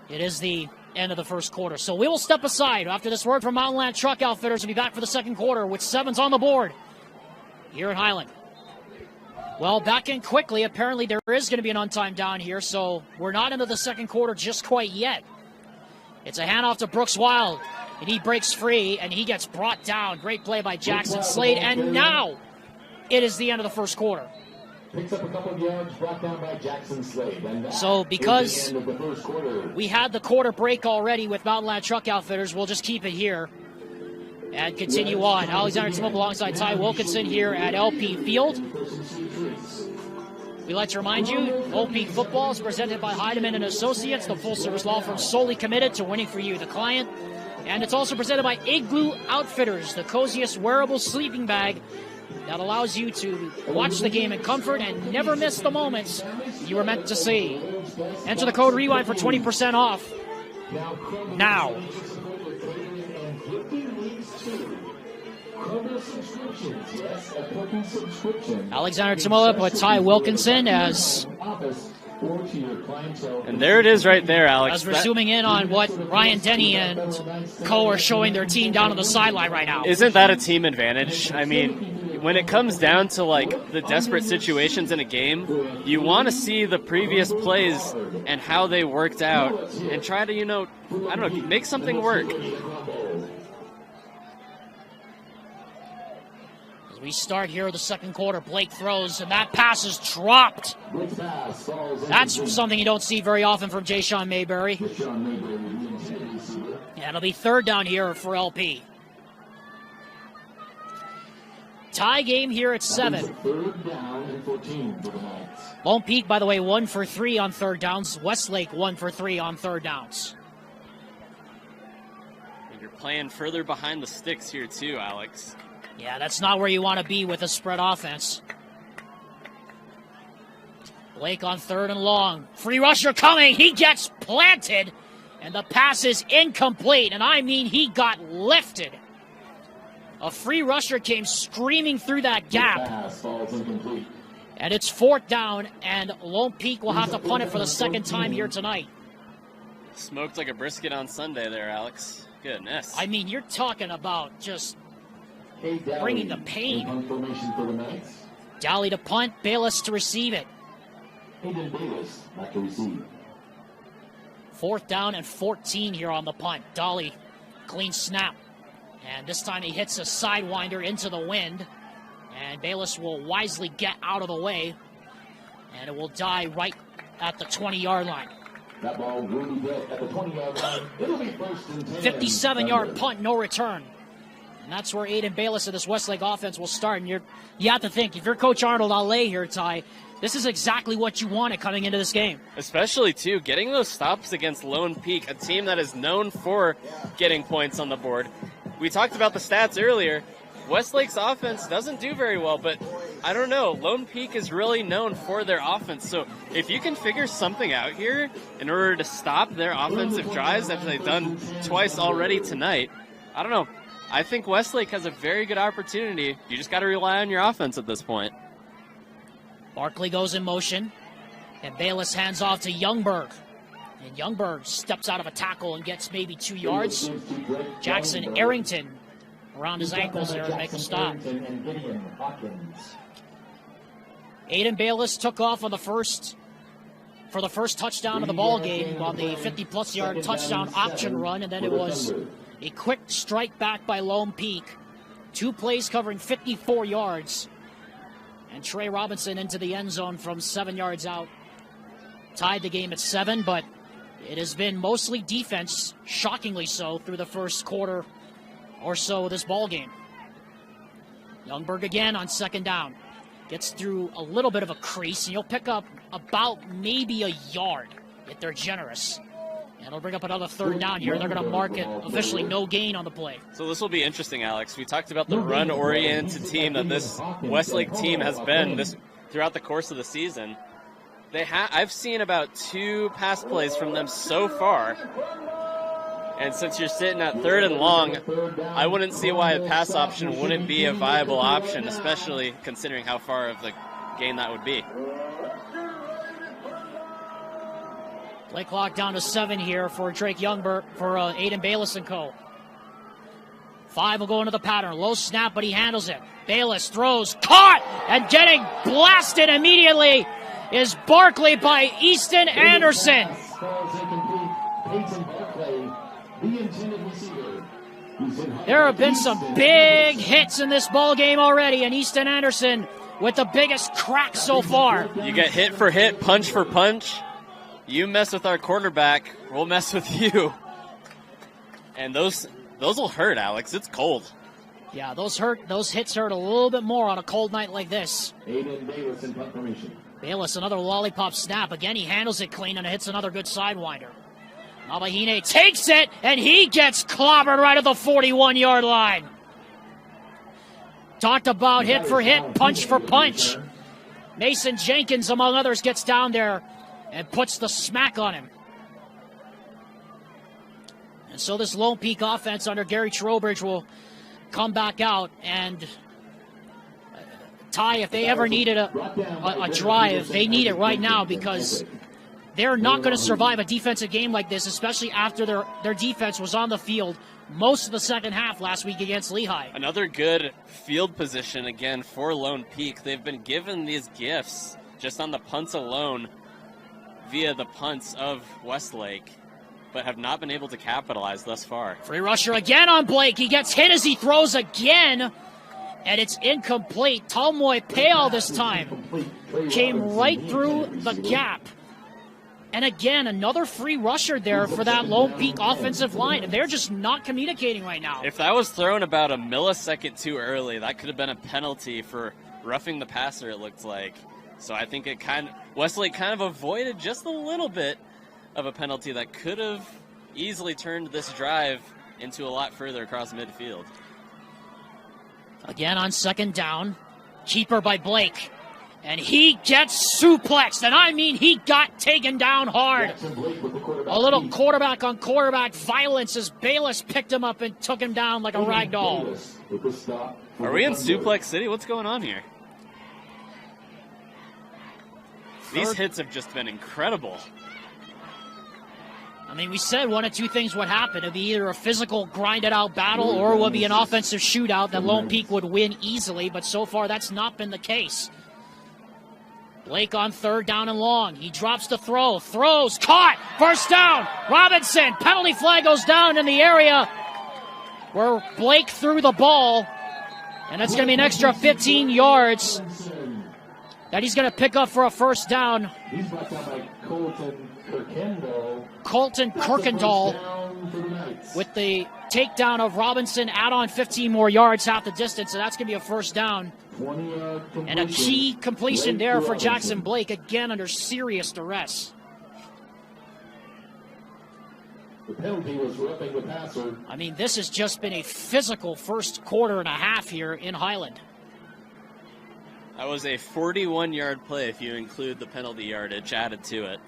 It is the end of the first quarter. So we will step aside after this word from Mountain Land Truck Outfitters. We'll be back for the second quarter with 7s on the board here at Highland. Well, back in quickly. Apparently there is going to be an untimed down here, so we're not into the second quarter just quite yet. It's a handoff to Brooks Wild, and he breaks free, and he gets brought down. Great play by Jackson Slade, and now it is the end of the first quarter. Picks up a couple of yards, brought down by Jackson Slade. So because we had the quarter break already with Mountain Land Truck Outfitters, we'll just keep it here and continue on. Alexander Timop alongside Ty Wilkinson here at LP Field. We'd like to remind you, Old Peak Football is presented by Heidemann & Associates, the full-service law firm solely committed to winning for you, the client. And it's also presented by Igloo Outfitters, the coziest wearable sleeping bag that allows you to watch the game in comfort and never miss the moments you were meant to see. Enter the code REWIND for 20% off now. Alexander Timolip with Ty Wilkinson as... And there it is right there, Alex. As we're zooming in on what Ryan Denny and co are showing their team down on the sideline right now. Isn't that a team advantage? I mean, when it comes down to like the desperate situations in a game, you want to see the previous plays and how they worked out and try to, I don't know, make something work. We start here the second quarter. Blake throws, and that pass is dropped. That's something you don't see very often from Jay-Sean Mayberry. And it'll be third down here for LP. Tie game here at 7. Lone Peak, by the way, 1 for 3 on third downs. Westlake 1 for 3 on third downs. And you're playing further behind the sticks here too, Alex. Yeah, that's not where you want to be with a spread offense. Blake on third and long. Free rusher coming. He gets planted, and the pass is incomplete. And I mean, he got lifted. A free rusher came screaming through that gap. And it's fourth down, and Lone Peak will have to punt it for the second time here tonight. Smoked like a brisket on Sunday there, Alex. Goodness. I mean, you're talking about just bringing the pain. Dally to punt, Bayless to receive it. Fourth down and 14 here on the punt. Dolly, clean snap. And this time he hits a sidewinder into the wind. And Bayless will wisely get out of the way. And it will die right at the 20-yard line. That ball will be dead at the 20-yard line. It'll be first and 10. 57-yard punt, no return. And that's where Aiden Bayless of this Westlake offense will start. And you have to think, if you're Coach Arnold Allais here, Ty, this is exactly what you wanted coming into this game. Especially, too, getting those stops against Lone Peak, a team that is known for getting points on the board. We talked about the stats earlier. Westlake's offense doesn't do very well, but I don't know. Lone Peak is really known for their offense. So if you can figure something out here in order to stop their offensive drives, as they've done twice already tonight, I don't know. I think Westlake has a very good opportunity. You just got to rely on your offense at this point. Barkley goes in motion, and Bayless hands off to Youngberg. And Youngberg steps out of a tackle and gets maybe 2 yards. Jackson Arrington around his ankles there to make a stop. Aiden Bayless took off on for the first touchdown of the ball game on the 50-plus yard touchdown option run, and then it was a quick strike back by Lone Peak. 2 plays covering 54 yards. And Trey Robinson into the end zone from 7 yards out. Tied the game at 7, but it has been mostly defense, shockingly so, through the first quarter or so of this ball game. Youngberg again on second down. Gets through a little bit of a crease, and you'll pick up about maybe a yard if they're generous. And it'll bring up another third down here. They're going to mark it officially no gain on the play. So this will be interesting, Alex. We talked about the run-oriented team that this Westlake team has been throughout the course of the season. I've seen about 2 pass plays from them so far. And since you're sitting at 3rd and long, I wouldn't see why a pass option wouldn't be a viable option, especially considering how far of the gain that would be. Play clock down to 7 here for Drake Youngberg, for Aiden Bayless and co. 5 will go into the pattern. Low snap, but he handles it. Bayless throws, caught, and getting blasted immediately is Barkley by Easton Anderson. There have been some big hits in this ball game already, and Easton Anderson with the biggest crack so far. You get hit for hit, punch for punch. You mess with our quarterback, we'll mess with you. And those will hurt, Alex. It's cold. Yeah, those hits hurt a little bit more on a cold night like this. Aiden Bayless in punt formation. Bayless, another lollipop snap. Again, he handles it clean and hits another good sidewinder. Nabahine takes it, and he gets clobbered right at the 41-yard line. Talked about hit for hit, punch for punch. Mason Jenkins, among others, gets down there and puts the smack on him. And so this Lone Peak offense under Gary Trowbridge will come back out. And Ty, if they ever needed a drive, they need it right now, because they're not going to survive a defensive game like this, especially after their defense was on the field most of the second half last week against Lehigh. Another good field position again for Lone Peak. They've been given these gifts just on the punts alone via the punts of Westlake, but have not been able to capitalize thus far. Free rusher again on Blake. He gets hit as he throws again, and it's incomplete. Talmoy Pale this time came right through the gap. And again, another free rusher there for that Lone Peak offensive line, and they're just not communicating right now. If that was thrown about a millisecond too early, that could have been a penalty for roughing the passer, it looked like. So I think Westlake kind of avoided just a little bit of a penalty that could have easily turned this drive into a lot further across midfield. Again on second down, keeper by Blake. And he gets suplexed, and I mean he got taken down hard. A little quarterback on quarterback violence as Bayless picked him up and took him down like a rag doll. Are we in Suplex City? What's going on here? These hits have just been incredible. I mean, we said one of two things would happen. It'd be either a physical, grinded-out battle, or it would be an offensive shootout that Lone Peak would win easily, but so far that's not been the case. Blake on third down and long. He drops the throw. Throws. Caught. First down. Robinson. Penalty flag goes down in the area where Blake threw the ball. And that's going to be an extra 15 yards that he's going to pick up for a first down. He's brought down by Colton Kirkendall with the takedown of Robinson. Add on 15 more yards, half the distance, so that's going to be a first down. And a key completion there for Jackson Blake, again under serious duress. The penalty was roughing the passer. I mean, this has just been a physical first quarter and a half here in Highland. That was a 41-yard play if you include the penalty yardage added to it.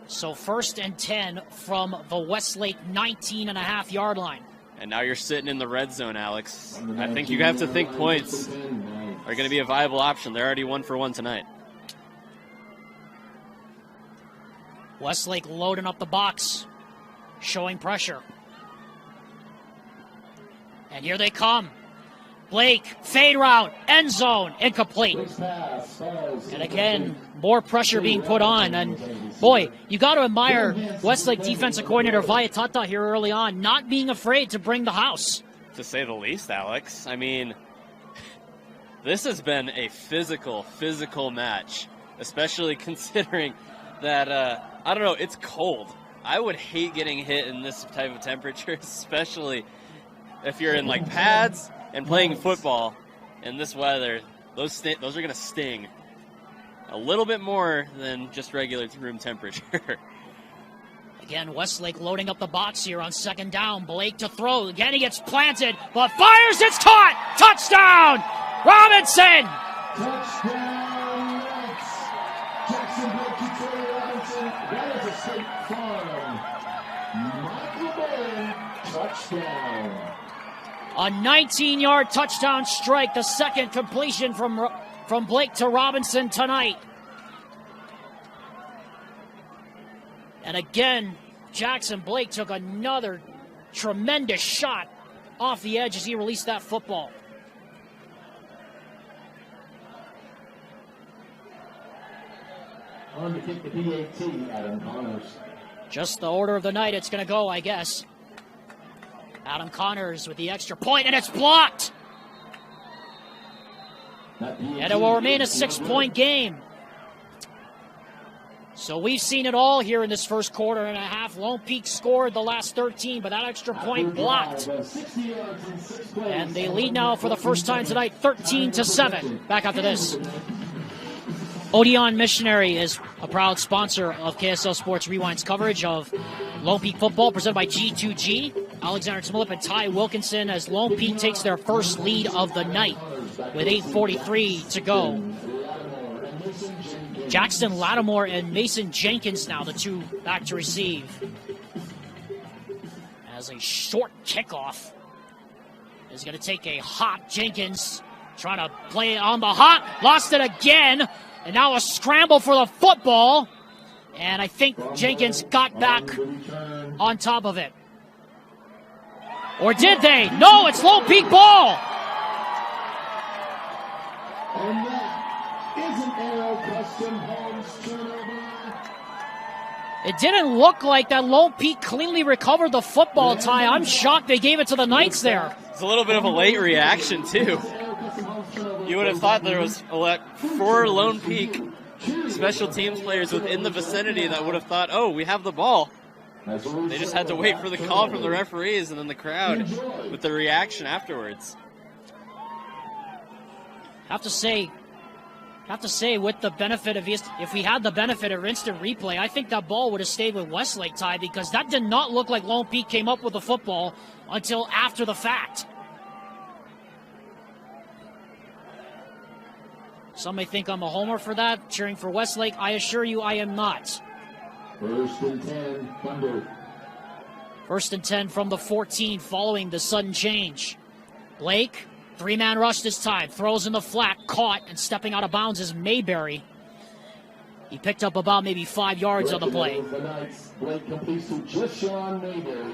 So 1st and 10 from the Westlake 19.5-yard line. And now you're sitting in the red zone, Alex. I think you have to think points are going to be a viable option. They're already 1 for 1 tonight. Westlake loading up the box, showing pressure. And here they come. Blake, fade route, end zone, incomplete. And again, more pressure being put on. And boy, you got to admire Westlake defensive coordinator Viatata here early on, not being afraid to bring the house. To say the least, Alex. I mean, this has been a physical match, especially considering that, I don't know, it's cold. I would hate getting hit in this type of temperature, especially if you're in like pads and playing football in this weather. Those are going to sting a little bit more than just regular room temperature. Again, Westlake loading up the box here on second down. Blake to throw. Again, he gets planted, but fires. It's caught. Touchdown, Robinson. Touchdown, Knights. Jackson Blake to Trey Robinson. That is a State Farm. Michael Bowen, touchdown. A 19-yard touchdown strike, the second completion from Blake to Robinson tonight. And again, Jackson Blake took another tremendous shot off the edge as he released that football. On to kick the PAT, Adam Connors. Just the order of the night it's going to go, I guess. Adam Connors with the extra point, and it's blocked. And it will remain a 6-point game. So we've seen it all here in this first quarter and a half. Lone Peak scored the last 13, but that extra point blocked. And they lead now for the first time tonight, 13-7. Back after this. Odeon Missionary is a proud sponsor of KSL Sports Rewind's coverage of Lone Peak football, presented by G2G. Alexander Smolip and Ty Wilkinson as Lone Peak takes their first lead of the night with 8:43 to go. Jackson Lattimore and Mason Jenkins now the two back to receive. As a short kickoff is going to take a hop. Jenkins trying to play it on the hop. Lost it again. And now a scramble for the football. And I think Jenkins got back on top of it. Or did they? No, it's Lone Peak ball. And that is an Arrow Custom Homes turnover. It didn't look like that Lone Peak cleanly recovered the football, Ty. I'm shocked they gave it to the Knights there. It's a little bit of a late reaction, too. You would have thought there was 4 Lone Peak special teams players within the vicinity that would have thought, oh, we have the ball. They just had to wait for the call from the referees and then the crowd with the reaction afterwards. Have to say, with the benefit of if we had the benefit of instant replay, I think that ball would have stayed with Westlake, Ty, because that did not look like Lone Peak came up with the football until after the fact. Some may think I'm a homer for that, cheering for Westlake. I assure you I am not. 1st and 10, Thunder. 1st and 10 from the 14 following the sudden change. Blake, 3-man rush this time. Throws in the flat, caught, and stepping out of bounds is Mayberry. He picked up about maybe 5 yards on the play. Blake completes to just Sean Mayberry.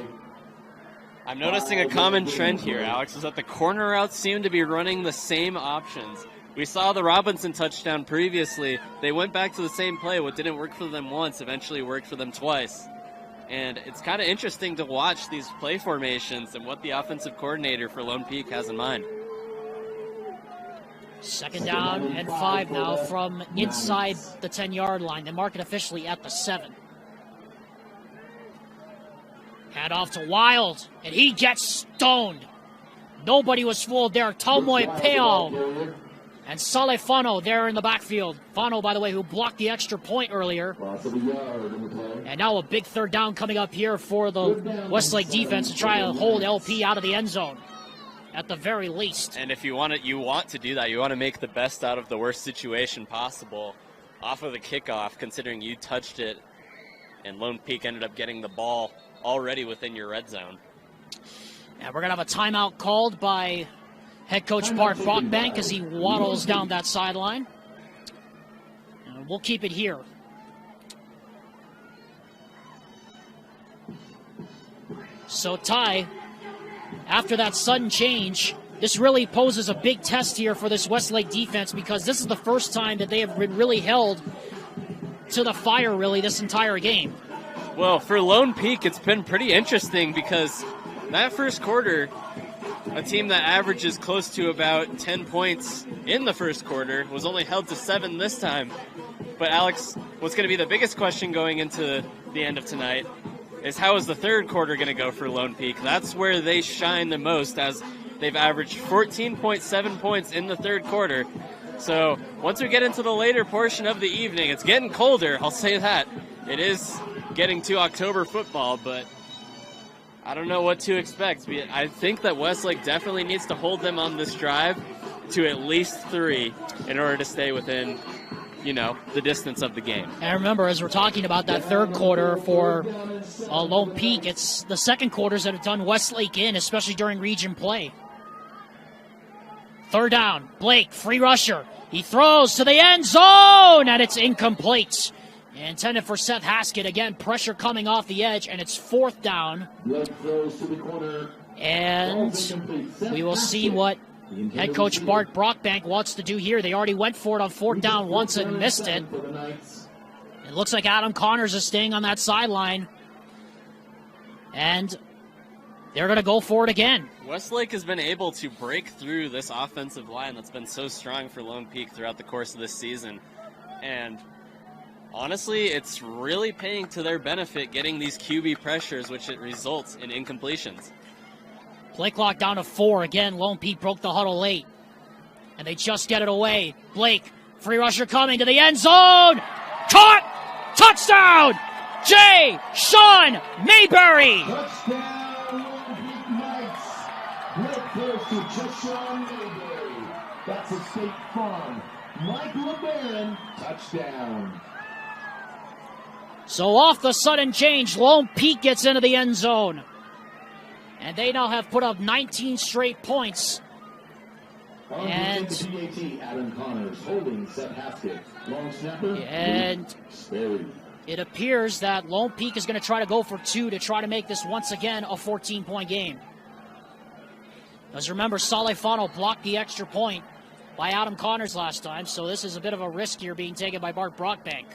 I'm noticing a common trend here, Alex, is that the corner routes seem to be running the same options. We saw the Robinson touchdown previously. They went back to the same play. What didn't work for them once eventually worked for them twice. And it's kind of interesting to watch these play formations and what the offensive coordinator for Lone Peak has in mind. 2nd down and 5 now from inside the 10-yard line. They mark it officially at the 7. Hand off to Wild, and he gets stoned. Nobody was fooled there. Talmoy Peo and Saleh Fano there in the backfield. Fano, by the way, who blocked the extra point earlier. And now a big 3rd down coming up here for the Westlake defense to try to hold LP out of the end zone, at the very least. And if you want to do that. You want to make the best out of the worst situation possible off of the kickoff, considering you touched it and Lone Peak ended up getting the ball already within your red zone. And we're going to have a timeout called by head coach Bart Brockbank as he waddles down that sideline. And we'll keep it here. So, Ty, after that sudden change, this really poses a big test here for this Westlake defense, because this is the first time that they have been really held to the fire, really, this entire game. Well, for Lone Peak, it's been pretty interesting because that first quarter, a team that averages close to about 10 points in the first quarter was only held to 7 this time. But Alex, what's going to be the biggest question going into the end of tonight is how is the third quarter going to go for Lone Peak? That's where they shine the most, as they've averaged 14.7 points in the third quarter. So once we get into the later portion of the evening, it's getting colder, I'll say that. It is getting to October football, but I don't know what to expect. I think that Westlake definitely needs to hold them on this drive to at least 3 in order to stay within, the distance of the game. And remember, as we're talking about that third quarter for Lone Peak, it's the second quarters that have done Westlake in, especially during region play. Third down, Blake, free rusher. He throws to the end zone, and it's incomplete. Intended for Seth Haskett. Again, pressure coming off the edge, and it's fourth down. And we will see what head coach Bart Brockbank wants to do here. They already went for it on fourth down once and missed it. It looks like Adam Connors is staying on that sideline. And they're going to go for it again. Westlake has been able to break through this offensive line that's been so strong for Lone Peak throughout the course of this season. And honestly, it's really paying to their benefit getting these QB pressures, which it results in incompletions. Play clock down to 4. Again, Lone Peak broke the huddle late. And they just get it away. Blake, free rusher coming to the end zone. Caught! Touchdown! J. Sean Mayberry! Touchdown, Lone Peak Knights. Blake goes to just Sean Mayberry. That's a State Farm. Mike LeBaron, touchdown. So off the sudden change, Lone Peak gets into the end zone. And they now have put up 19 straight points. And Adam Connors holding Seth Haskett. Long snapper. And it appears that Lone Peak is going to try to go for 2 to try to make this once again a 14-point game. As remember, Salefano blocked the extra point by Adam Connors last time, so this is a bit of a risk here being taken by Bart Brockbank.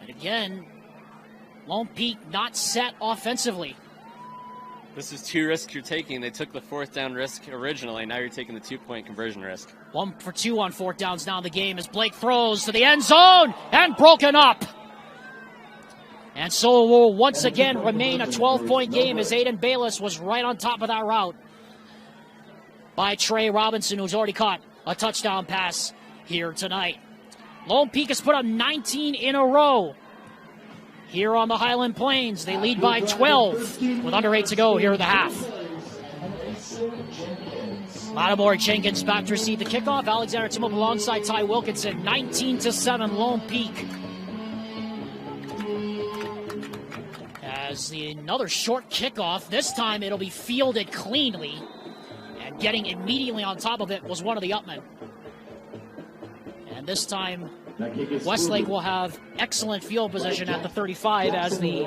And again, Lone Peak not set offensively. This is 2 risks you're taking. They took the fourth down risk originally. Now you're taking the 2-point conversion risk. 1 for 2 on fourth downs now in the game as Blake throws to the end zone and broken up. And so it will once again remain a 12-point game as Aiden Bayless was right on top of that route by Trey Robinson, who's already caught a touchdown pass here tonight. Lone Peak has put up 19 in a row here on the Highland Plains. They lead by 12 with under 8 to go here in the half. Lattimore Jenkins back to receive the kickoff. Alexander Timop alongside Ty Wilkinson. 19-7 Lone Peak. As another short kickoff. This time it'll be fielded cleanly. And getting immediately on top of it was one of the Upmen. And this time Westlake will have excellent field position at the 35 as the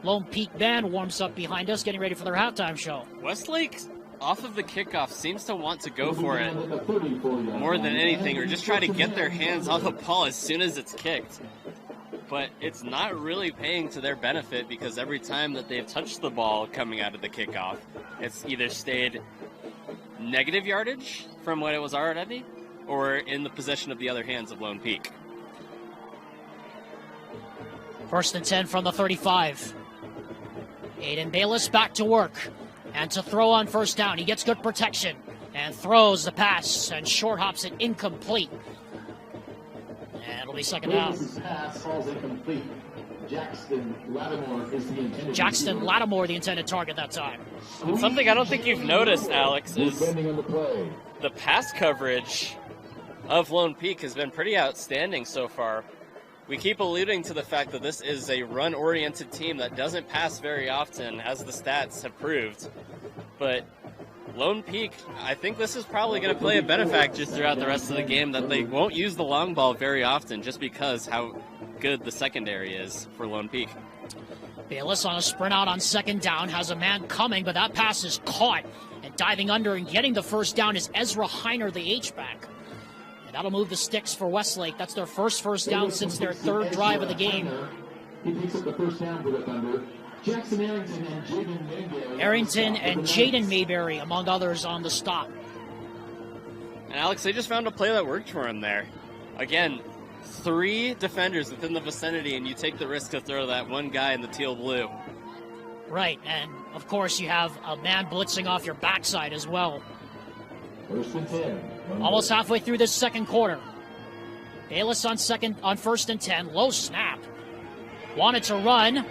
Lone Peak band warms up behind us, getting ready for their halftime show. Westlake, off of the kickoff, seems to want to go for it more than anything, or just try to get their hands on the ball as soon as it's kicked. But it's not really paying to their benefit because every time that they've touched the ball coming out of the kickoff, it's either stayed negative yardage from what it was already, or in the possession of the other hands of Lone Peak. 1st and 10 from the 35. Aiden Bayless back to work. And to throw on first down. He gets good protection. And throws the pass. And short hops it incomplete. And it'll be second down. Pass falls incomplete. Jackson Lattimore, the intended target that time. Something I don't think you've noticed, Alex, is the pass coverage of Lone Peak has been pretty outstanding so far. We keep alluding to the fact that this is a run-oriented team that doesn't pass very often, as the stats have proved. But Lone Peak, I think this is probably going to play a benefactor throughout the rest of the game, that they won't use the long ball very often just because how good the secondary is for Lone Peak. Bayless on a sprint out on second down, has a man coming, but that pass is caught. And diving under and getting the first down is Ezra Heiner, the H-back. And that'll move the sticks for Westlake. That's their first down since their third drive of the game. He picks up the first down for the Thunder. Jackson Arrington and Jaden Mayberry, among others, on the stop. And Alex, they just found a play that worked for him there. Again, 3 defenders within the vicinity, and you take the risk to throw that one guy in the teal blue. Right, and of course you have a man blitzing off your backside as well. 1st and 10. Almost halfway through this second quarter. Bayless on first and 10. Low snap. Wanted to run.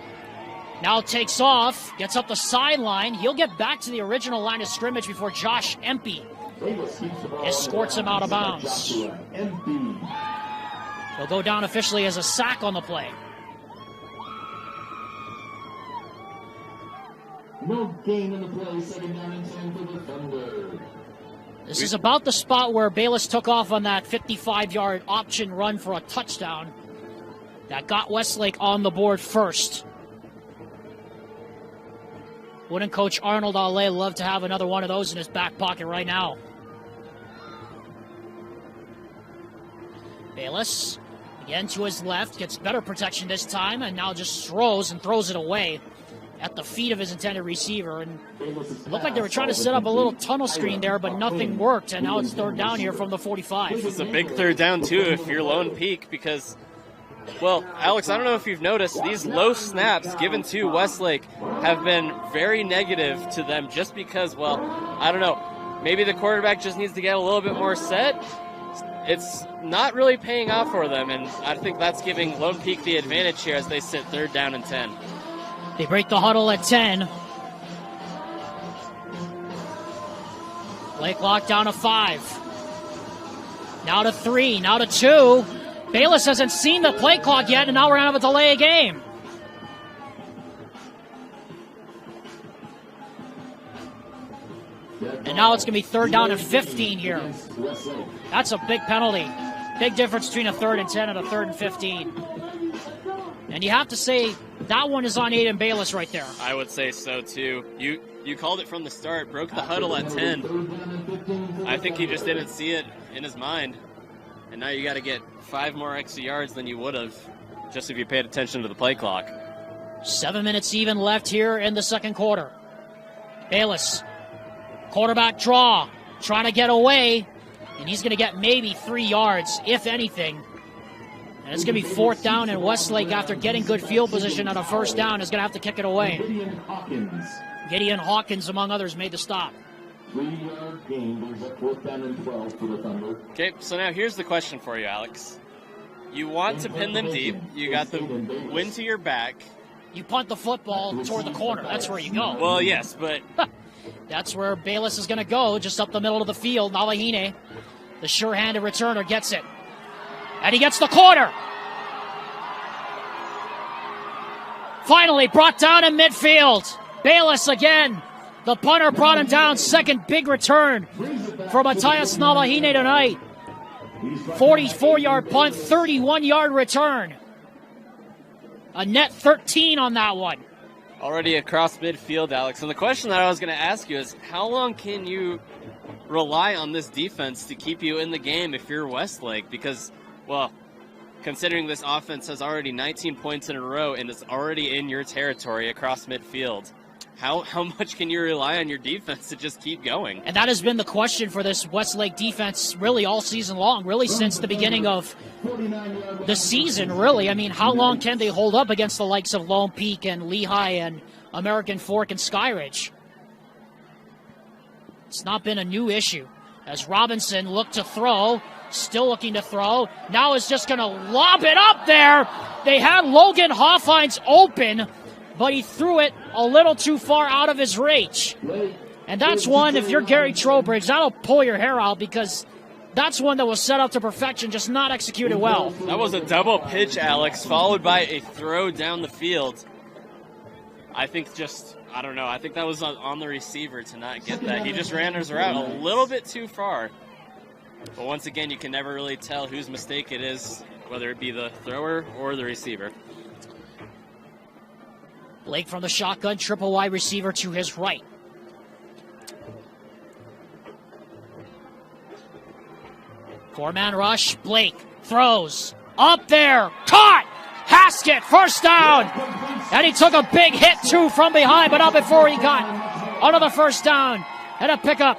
Now takes off. Gets up the sideline. He'll get back to the original line of scrimmage before Josh Empey escorts him out of bounds. He'll go down officially as a sack on the play. No gain in the play, 2nd down and 10 for the Thunder. This is about the spot where Bayless took off on that 55-yard option run for a touchdown that got Westlake on the board first. Wouldn't Coach Arnold Ale love to have another one of those in his back pocket right now? Bayless, again to his left, gets better protection this time, and now just throws it away at the feet of his intended receiver. And it looked like they were trying to set up a little tunnel screen there, but nothing worked, and now it's 3rd down here from the 45. It's a big 3rd down, too, if you're Lone Peak, because, well, Alex, I don't know if you've noticed, these low snaps given to Westlake have been very negative to them just because, well, I don't know, maybe the quarterback just needs to get a little bit more set. It's not really paying off for them, and I think that's giving Lone Peak the advantage here as they sit 3rd down and 10. They break the huddle at 10. Play clock down to 5. Now to 3, now to 2. Bayless hasn't seen the play clock yet, and now we're going to have a delay of game. And now it's going to be 3rd down and 15 here. That's a big penalty. Big difference between a 3rd and 10 and a 3rd and 15. And you have to say that one is on Aiden Bayless right there. I would say so, too. You called it from the start, broke the huddle at 10. I think he just didn't see it in his mind. And now you got to get 5 more extra yards than you would have just if you paid attention to the play clock. 7 minutes even left here in the 2nd quarter. Bayless, quarterback draw, trying to get away, and he's going to get maybe 3 yards, if anything. And it's going to be 4th down, and Westlake, after getting good field position on a 1st down, is going to have to kick it away. Gideon Hawkins, among others, made the stop. 3-yard gain, brings up 4th down and 12 for the Thunder. Okay, so now here's the question for you, Alex. You want to pin them deep. You got the wind to your back. You punt the football toward the corner. That's where you go. Well, yes, but... That's where Bayless is going to go, just up the middle of the field. Nalahine, the sure-handed returner, gets it. And he gets the corner. Finally brought down in midfield. Bayless again. The punter brought him down. 2nd big return for Matthias Nalahine tonight. 44-yard punt, 31-yard return. A net 13 on that one. Already across midfield, Alex. And the question that I was going to ask you is, how long can you rely on this defense to keep you in the game if you're Westlake? Because, well, considering this offense has already 19 points in a row and it's already in your territory across midfield, how much can you rely on your defense to just keep going? And that has been the question for this Westlake defense really all season long, really since the beginning of the season, really. I mean, how long can they hold up against the likes of Lone Peak and Lehigh and American Fork and Skyridge? It's not been a new issue. As Robinson looked to throw, still looking to throw, now is just going to lob it up there. They had Logan Hoffines open, but he threw it a little too far out of his reach. And that's one, if you're Gary Trowbridge, that'll pull your hair out because that's one that was set up to perfection, just not executed well. That was a double pitch, Alex, followed by a throw down the field. I think I don't know, I think that was on the receiver to not get that. He just ran his route a little bit too far. But once again, you can never really tell whose mistake it is, whether it be the thrower or the receiver. Blake from the shotgun, triple wide receiver to his right. Four-man rush, Blake throws, up there, caught! Haskett, 1st down! And he took a big hit, too, from behind, but not before he got another 1st down. And a pickup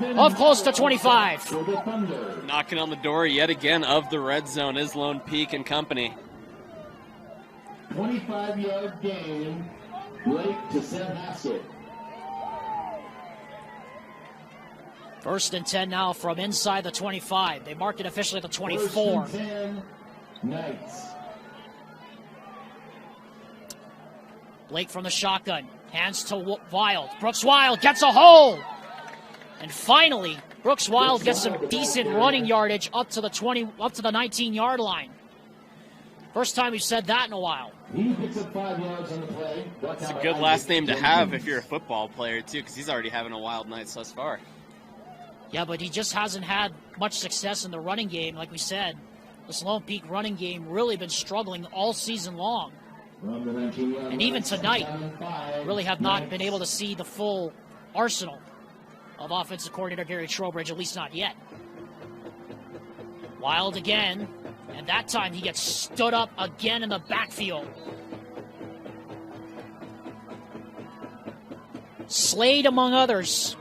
of close to 25. Knocking on the door yet again of the red zone is Lone Peak and company. 25-yard gain, Blake to Sam Haskett. First and 10 now from inside the 25. They marked it officially at the 24. First and 10, Knights. Blake from the shotgun. Hands to Wild. Brooks Wild gets a hole. And finally, Brooks Wild gets some decent running yardage up to the 19-yard line. First time we've said that in a while. He picks up 5 yards on the play. It's a good last name to have if you're a football player, too, because he's already having a wild night thus far. Yeah, but he just hasn't had much success in the running game. Like we said, this Lone Peak running game really been struggling all season long. And even tonight, really have not been able to see the full arsenal of offensive coordinator Gary Trowbridge, at least not yet. Wild again, and that time he gets stood up again in the backfield. Slade, among others,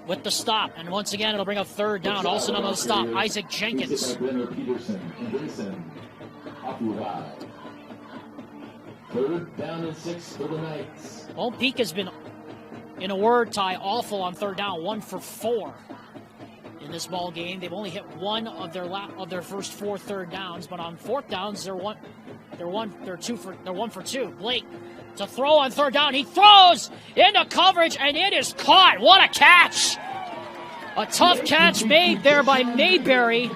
with the stop, and once again it'll bring up third down. Also another stop, Isaac Jenkins. Third down and 6 for the Knights. Lone Peak has been, in a word, Ty, awful on third down. 1 for 4 in this ball game. They've only hit one of their first 4 third downs, but on fourth downs they're 1 for 2. Blake to throw on third down. He throws into coverage, and it is caught. What a catch! A tough catch made there by Mayberry.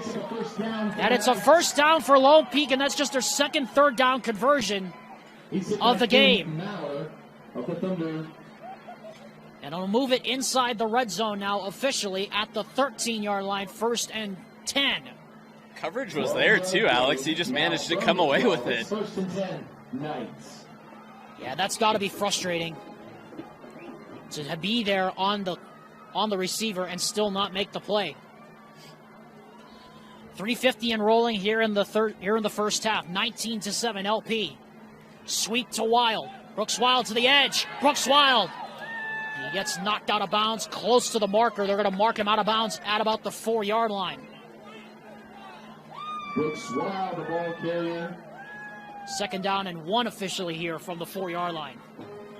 And it's a first down for Lone Peak, and that's just their second third down conversion of the game. And it'll move it inside the red zone now officially at the 13-yard line, 1st and 10. Coverage was there too, Alex. He just managed to come away with it. First and 10, Knights. Yeah, that's got to be frustrating to be there on the receiver and still not make the play. 3:50 and rolling here in the first half. 19-7 LP. Sweep to Wild. Brooks Wild to the edge. Brooks Wild. He gets knocked out of bounds close to the marker. They're going to mark him out of bounds at about the 4-yard line. Brooks Wild, the ball carrier. 2nd down and 1 officially here from the 4-yard line.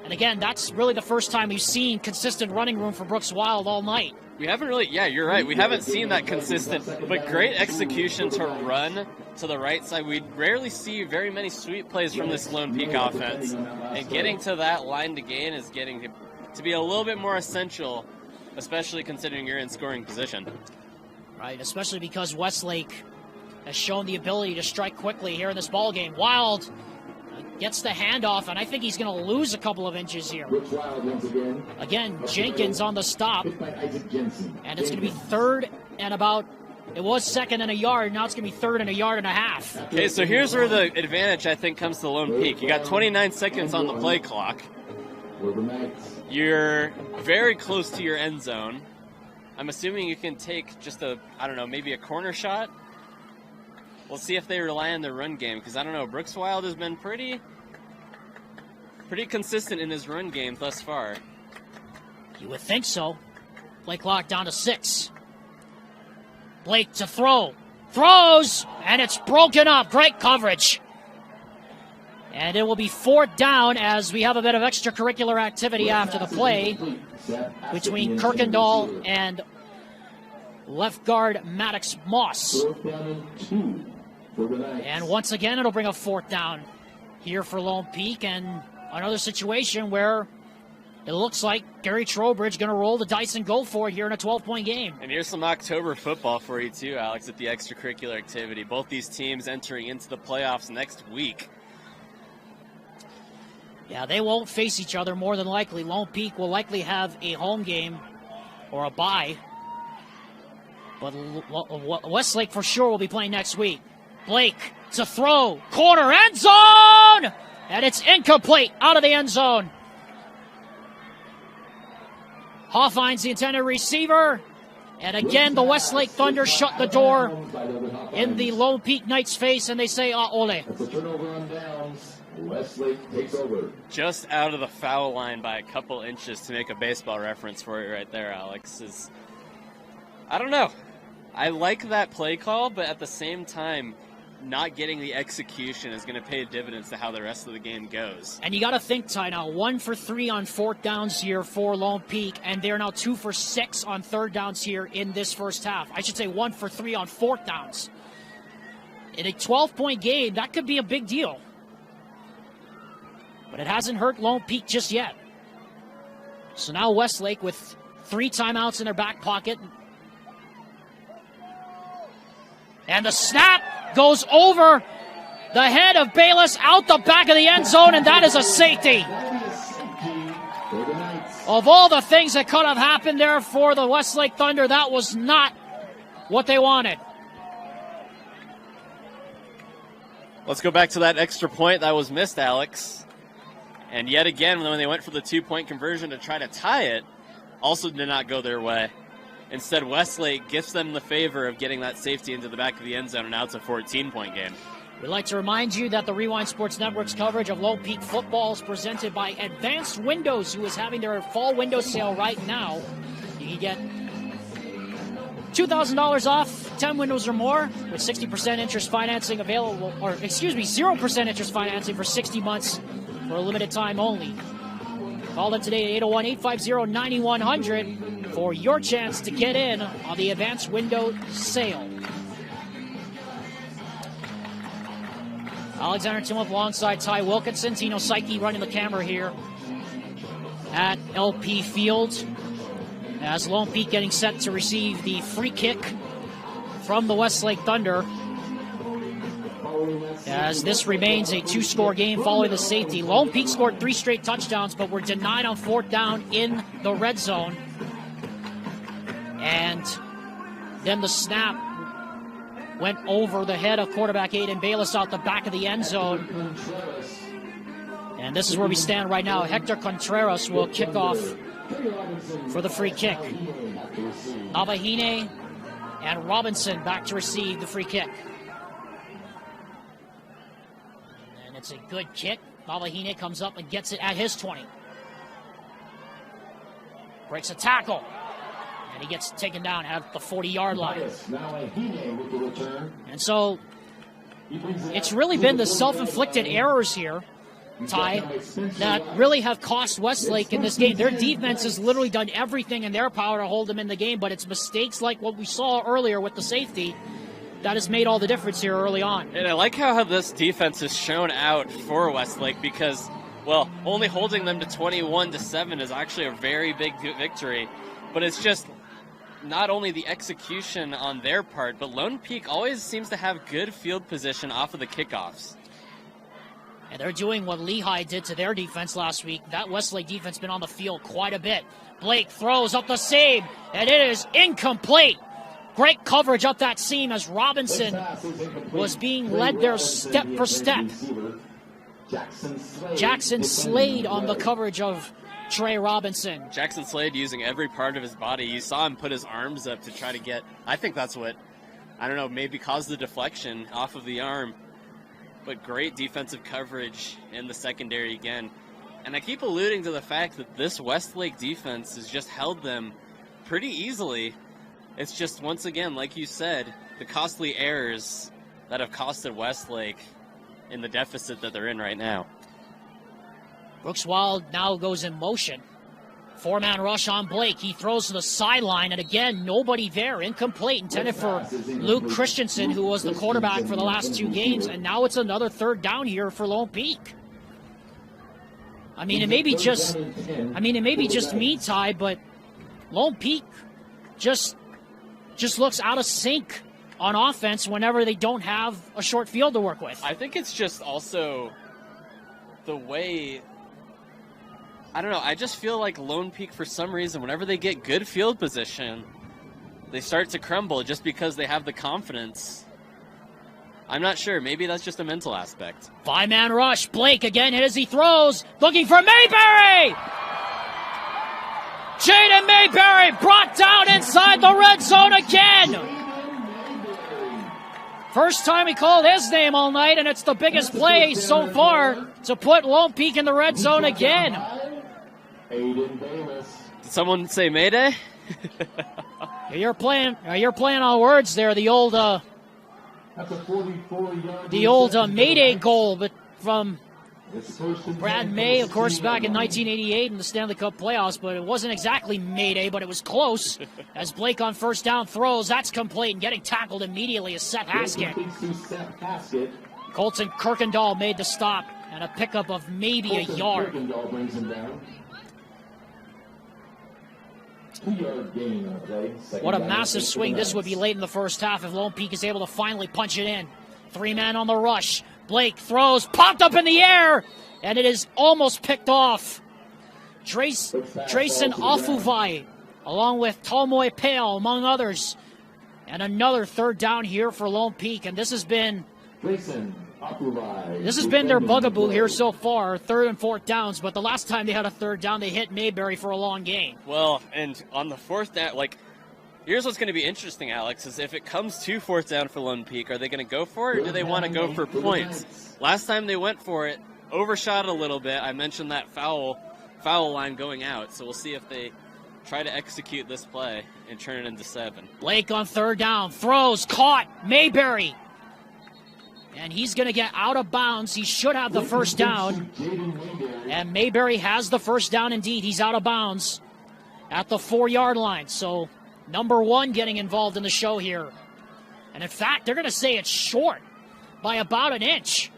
And again, that's really the first time we've seen consistent running room for Brooks Wild all night. We haven't really, yeah, you're right. We haven't seen that consistent, but great execution to run to the right side. We rarely see very many sweep plays from this Lone Peak offense. And getting to that line to gain is getting to be a little bit more essential, especially considering you're in scoring position. Right, especially because Westlake has shown the ability to strike quickly here in this ball game. Wild gets the handoff, and I think he's going to lose a couple of inches here. Brooks Wild once again. Again, Jenkins on the stop. And it's going to be 3rd and about, it was 2nd and a yard, now it's going to be 3rd and a yard and a half. Okay, so here's where the advantage, I think, comes to Lone Peak. You got 29 seconds on the play clock. You're very close to your end zone. I'm assuming you can take just maybe a corner shot. We'll see if they rely on their run game, because I don't know, Brooks Wild has been pretty consistent in his run game thus far. You would think so. Play clock down to 6. Blake to throw. Throws, and it's broken up. Great coverage. And it will be 4th down as we have a bit of extracurricular activity after the play between Kirkendall and left guard Maddox Moss. And once again, it'll bring a 4th down here for Lone Peak, and another situation where it looks like Gary Trowbridge going to roll the dice and go for it here in a 12-point game. And here's some October football for you too, Alex, at the extracurricular activity. Both these teams entering into the playoffs next week. Yeah, they won't face each other more than likely. Lone Peak will likely have a home game or a bye. But Westlake for sure will be playing next week. Blake to throw. Corner end zone! And it's incomplete out of the end zone. Hoffein's the intended receiver. And again, the Westlake Thunder shut the door in the Lone Peak Knights' face, and they say, ole. That's a turnover on downs. Westlake takes over. Just out of the foul line by a couple inches, to make a baseball reference for you right there, Alex. I don't know. I like that play call, but at the same time, not getting the execution is going to pay dividends to how the rest of the game goes. And you got to think, Ty, now 1 for 3 on 4th downs here for Lone Peak, and they're now 2 for 6 on 3rd downs here in this first half. I should say 1 for 3 on 4th downs. In a 12-point game, that could be a big deal. But it hasn't hurt Lone Peak just yet. So now Westlake with 3 timeouts in their back pocket. And the snap goes over the head of Bayless out the back of the end zone, and that is a safety. Of all the things that could have happened there for the Westlake Thunder, that was not what they wanted. Let's go back to that extra point that was missed, Alex. And yet again, when they went for the 2-point conversion to try to tie it, also did not go their way. Instead, Westlake gifts them the favor of getting that safety into the back of the end zone, and now it's a 14-point game. We'd like to remind you that the Rewind Sports Network's coverage of Lone Peak football is presented by Advanced Windows, who is having their fall window sale right now. You can get $2,000 off 10 windows or more with 60% interest financing available, or 0% interest financing for 60 months for a limited time only. Call them today at 801-850-9100 for your chance to get in on the Advanced Window sale. Alexander Timlip alongside Ty Wilkinson. Tino Psyche running the camera here at LP Field. As Lone Peak getting set to receive the free kick from the Westlake Thunder. As this remains a 2-score game following the safety. Lone Peak scored 3 straight touchdowns, but were denied on 4th down in the red zone. And then the snap went over the head of quarterback Aiden Bayless out the back of the end zone. And this is where we stand right now. Hector Contreras will kick off for the free kick. Navahine and Robinson back to receive the free kick. And it's a good kick. Navahine comes up and gets it at his 20. Breaks a tackle. And he gets taken down at the 40-yard line. And so it's really been the self-inflicted errors here, Ty, that really have cost Westlake in this game. Their defense has literally done everything in their power to hold them in the game, but it's mistakes like what we saw earlier with the safety that has made all the difference here early on. And I like how this defense is shown out for Westlake because, well, only holding them to 21-7 is actually a very big victory, but it's just not only the execution on their part, but Lone Peak always seems to have good field position off of the kickoffs. And they're doing what Lehigh did to their defense last week. That Westlake defense been on the field quite a bit. Blake throws up the seam, and it is incomplete. Great coverage up that seam as Robinson was being led there step for step. Jackson Slade on the coverage of Trey Robinson. Jackson Slade using every part of his body. You saw him put his arms up to try to get, I think that's what, I don't know, maybe caused the deflection off of the arm. But great defensive coverage in the secondary again. And I keep alluding to the fact that this Westlake defense has just held them pretty easily. It's just, once again, like you said, the costly errors that have costed Westlake in the deficit that they're in right now. Brooks Wild now goes in motion. 4-man rush on Blake. He throws to the sideline, and again, nobody there. Incomplete, intended for Luke Christensen, who was the quarterback for the last 2 games, and now it's another 3rd down here for Lone Peak. I mean, it may be just me, Ty, but Lone Peak just looks out of sync on offense whenever they don't have a short field to work with. I think it's just also the way, I don't know, I just feel like Lone Peak, for some reason, whenever they get good field position, they start to crumble just because they have the confidence. I'm not sure. Maybe that's just a mental aspect. 5-man rush. Blake again as he throws. Looking for Mayberry! Jaden Mayberry brought down inside the red zone again! First time he called his name all night, and it's the biggest play so far to put Lone Peak in the red zone again. Did someone say Mayday? You're playing on words there. The old That's a 44-yard. The old Mayday goal, but from Brad May, of course, back in 1988 in the Stanley Cup playoffs, but it wasn't exactly Mayday, but it was close. As Blake on first down throws, that's complete, and getting tackled immediately is Seth Haskett. Colton Kirkendall made the stop, and a pickup of maybe a yard. Kirkendall brings him down. 2-yard gain on the play. What a massive swing this would be late in the first half if Lone Peak is able to finally punch it in. 3-man on the rush. Blake throws, popped up in the air, and it is almost picked off. Drayson Afuvai, along with Tomoe Pale, among others. And another third down here for Lone Peak, and this has been their bugaboo here so far, third and fourth downs, but the last time they had a third down, they hit Mayberry for a long gain. Well, and on the fourth down, here's what's going to be interesting, Alex, is if it comes to fourth down for Lone Peak, are they going to go for it, or do they want to go for points? Last time they went for it, overshot a little bit. I mentioned that foul line going out, so we'll see if they try to execute this play and turn it into 7. Blake on third down, throws, caught, Mayberry. And he's going to get out of bounds. He should have the first down. And Mayberry has the first down indeed. He's out of bounds at the 4-yard line. So number 1 getting involved in the show here. And in fact, they're going to say it's short by about an inch.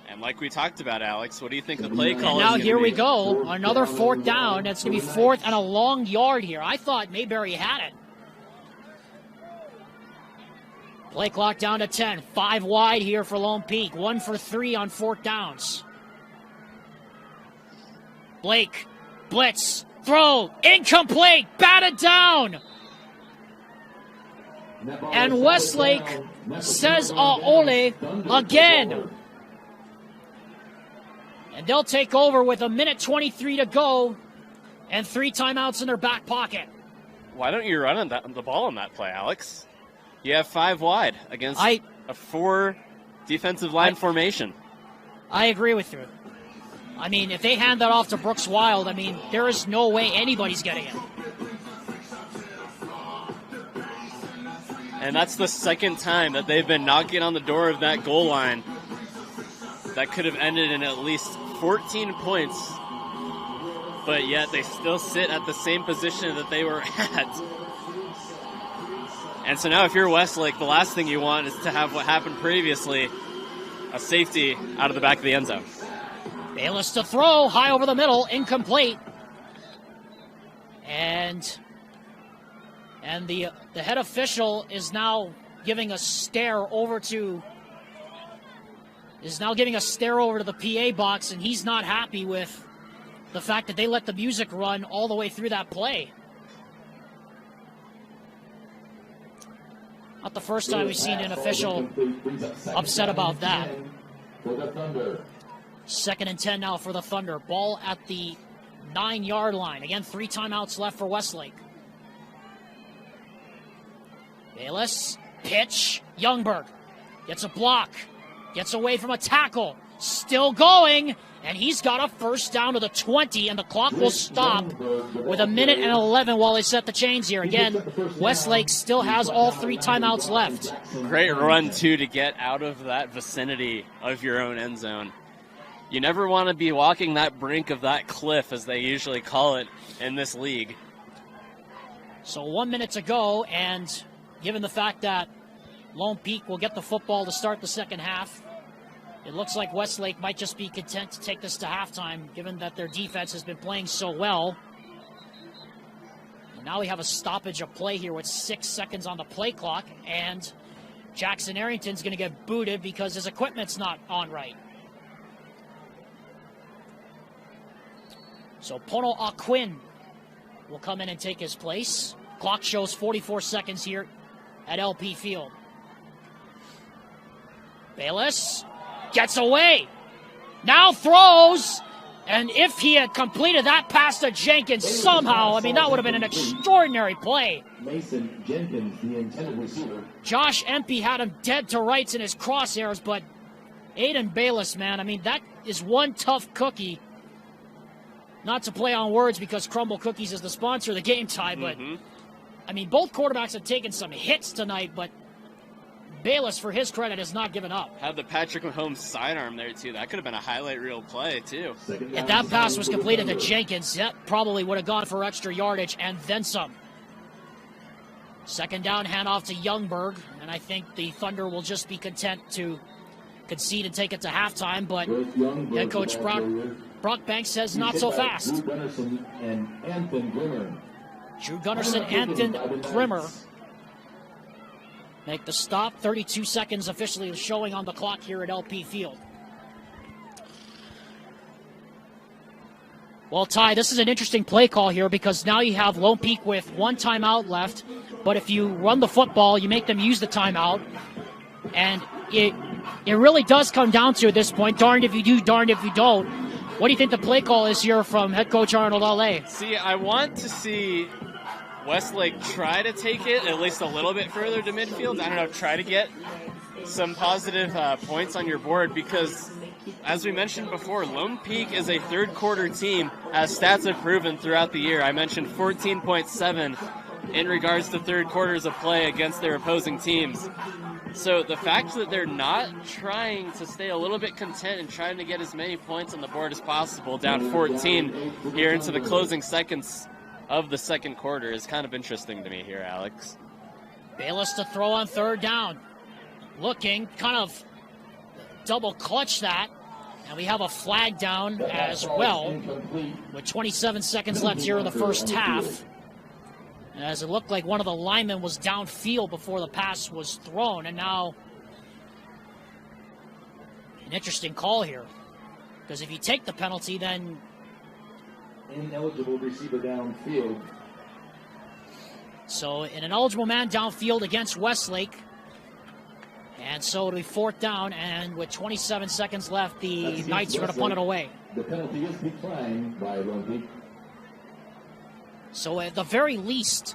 And like we talked about, Alex, what do you think the play call is? Now here we go. Another fourth down. It's going to be fourth and a long yard here. I thought Mayberry had it. Play clock down to 10. 5 wide here for Lone Peak. 1 for 3 on fourth downs. Blake, blitz, throw, incomplete, batted down. And Westlake says ole again. And they'll take over with 1:23 to go and 3 timeouts in their back pocket. Why don't you run the ball on that play, Alex? You have 5 wide against a 4 defensive line formation. I agree with you. I mean, if they hand that off to Brooks Wild, I mean, there is no way anybody's getting it. And that's the second time that they've been knocking on the door of that goal line. That could have ended in at least 14 points. But yet they still sit at the same position that they were at. And so now if you're Westlake, the last thing you want is to have what happened previously, a safety out of the back of the end zone. Bayless to throw, high over the middle, incomplete. And the head official is now giving a stare over to the PA box, and he's not happy with the fact that they let the music run all the way through that play. Not the first time we've seen an official upset about that. 2nd and 10 now for the Thunder. Ball at the 9-yard line. Again, 3 timeouts left for Westlake. Bayless, pitch, Youngberg gets a block, gets away from a tackle, still going, and he's got a first down to the 20, and the clock will stop with 1:11 while they set the chains here. Again, Westlake still has all 3 timeouts left. Great run, too, to get out of that vicinity of your own end zone. You never want to be walking that brink of that cliff, as they usually call it in this league. So 1 minute to go, and given the fact that Lone Peak will get the football to start the second half, it looks like Westlake might just be content to take this to halftime, given that their defense has been playing so well. And now we have a stoppage of play here with 6 seconds on the play clock, and Jackson Arrington's going to get booted because his equipment's not on right. So Pono Aquin will come in and take his place. Clock shows 44 seconds here at LP Field. Bayless gets away. Now throws. And if he had completed that pass to Jenkins somehow, I mean, that would have been an extraordinary play. Mason Jenkins, the intended receiver. Josh Empey had him dead to rights in his crosshairs, but Aiden Bayless, man, I mean, that is one tough cookie. Not to play on words because Crumble Cookies is the sponsor of the Game Time, but, I mean, both quarterbacks have taken some hits tonight, but Bayless, for his credit, has not given up. Had the Patrick Mahomes sidearm there, too. That could have been a highlight reel play, too. If that pass was completed to Jenkins, that probably would have gone for extra yardage and then some. Second down, handoff to Youngberg, and I think the Thunder will just be content to concede and take it to halftime, but head coach Brock Banks says not so fast. Drew Gunnarsson and Anton Grimmer make the stop. 32 seconds officially showing on the clock here at LP Field. Well, Ty, this is an interesting play call here because now you have Lone Peak with one timeout left, but if you run the football, you make them use the timeout, and it really does come down to, at this point, darned if you do, darned if you don't. What do you think the play call is here from head coach Arnold L.A.? See, I want to see Westlake try to take it at least a little bit further to midfield. I don't know, try to get some positive points on your board because, as we mentioned before, Lone Peak is a third quarter team, as stats have proven throughout the year. I mentioned 14.7 in regards to third quarters of play against their opposing teams. So the fact that they're not trying to stay a little bit content and trying to get as many points on the board as possible, down 14 here into the closing seconds of the second quarter, is kind of interesting to me here, Alex. Bayless to throw on third down. Looking, kind of double clutch that. And we have a flag down as well with 27 seconds left here in the first half, as it looked like one of the linemen was downfield before the pass was thrown. And now an interesting call here, because if you take the penalty, then ineligible receiver downfield. So an ineligible man downfield against Westlake. And so it'll be fourth down, and with 27 seconds left, the Knights are going to punt it away. The penalty is declined by Lone Peak. So at the very least,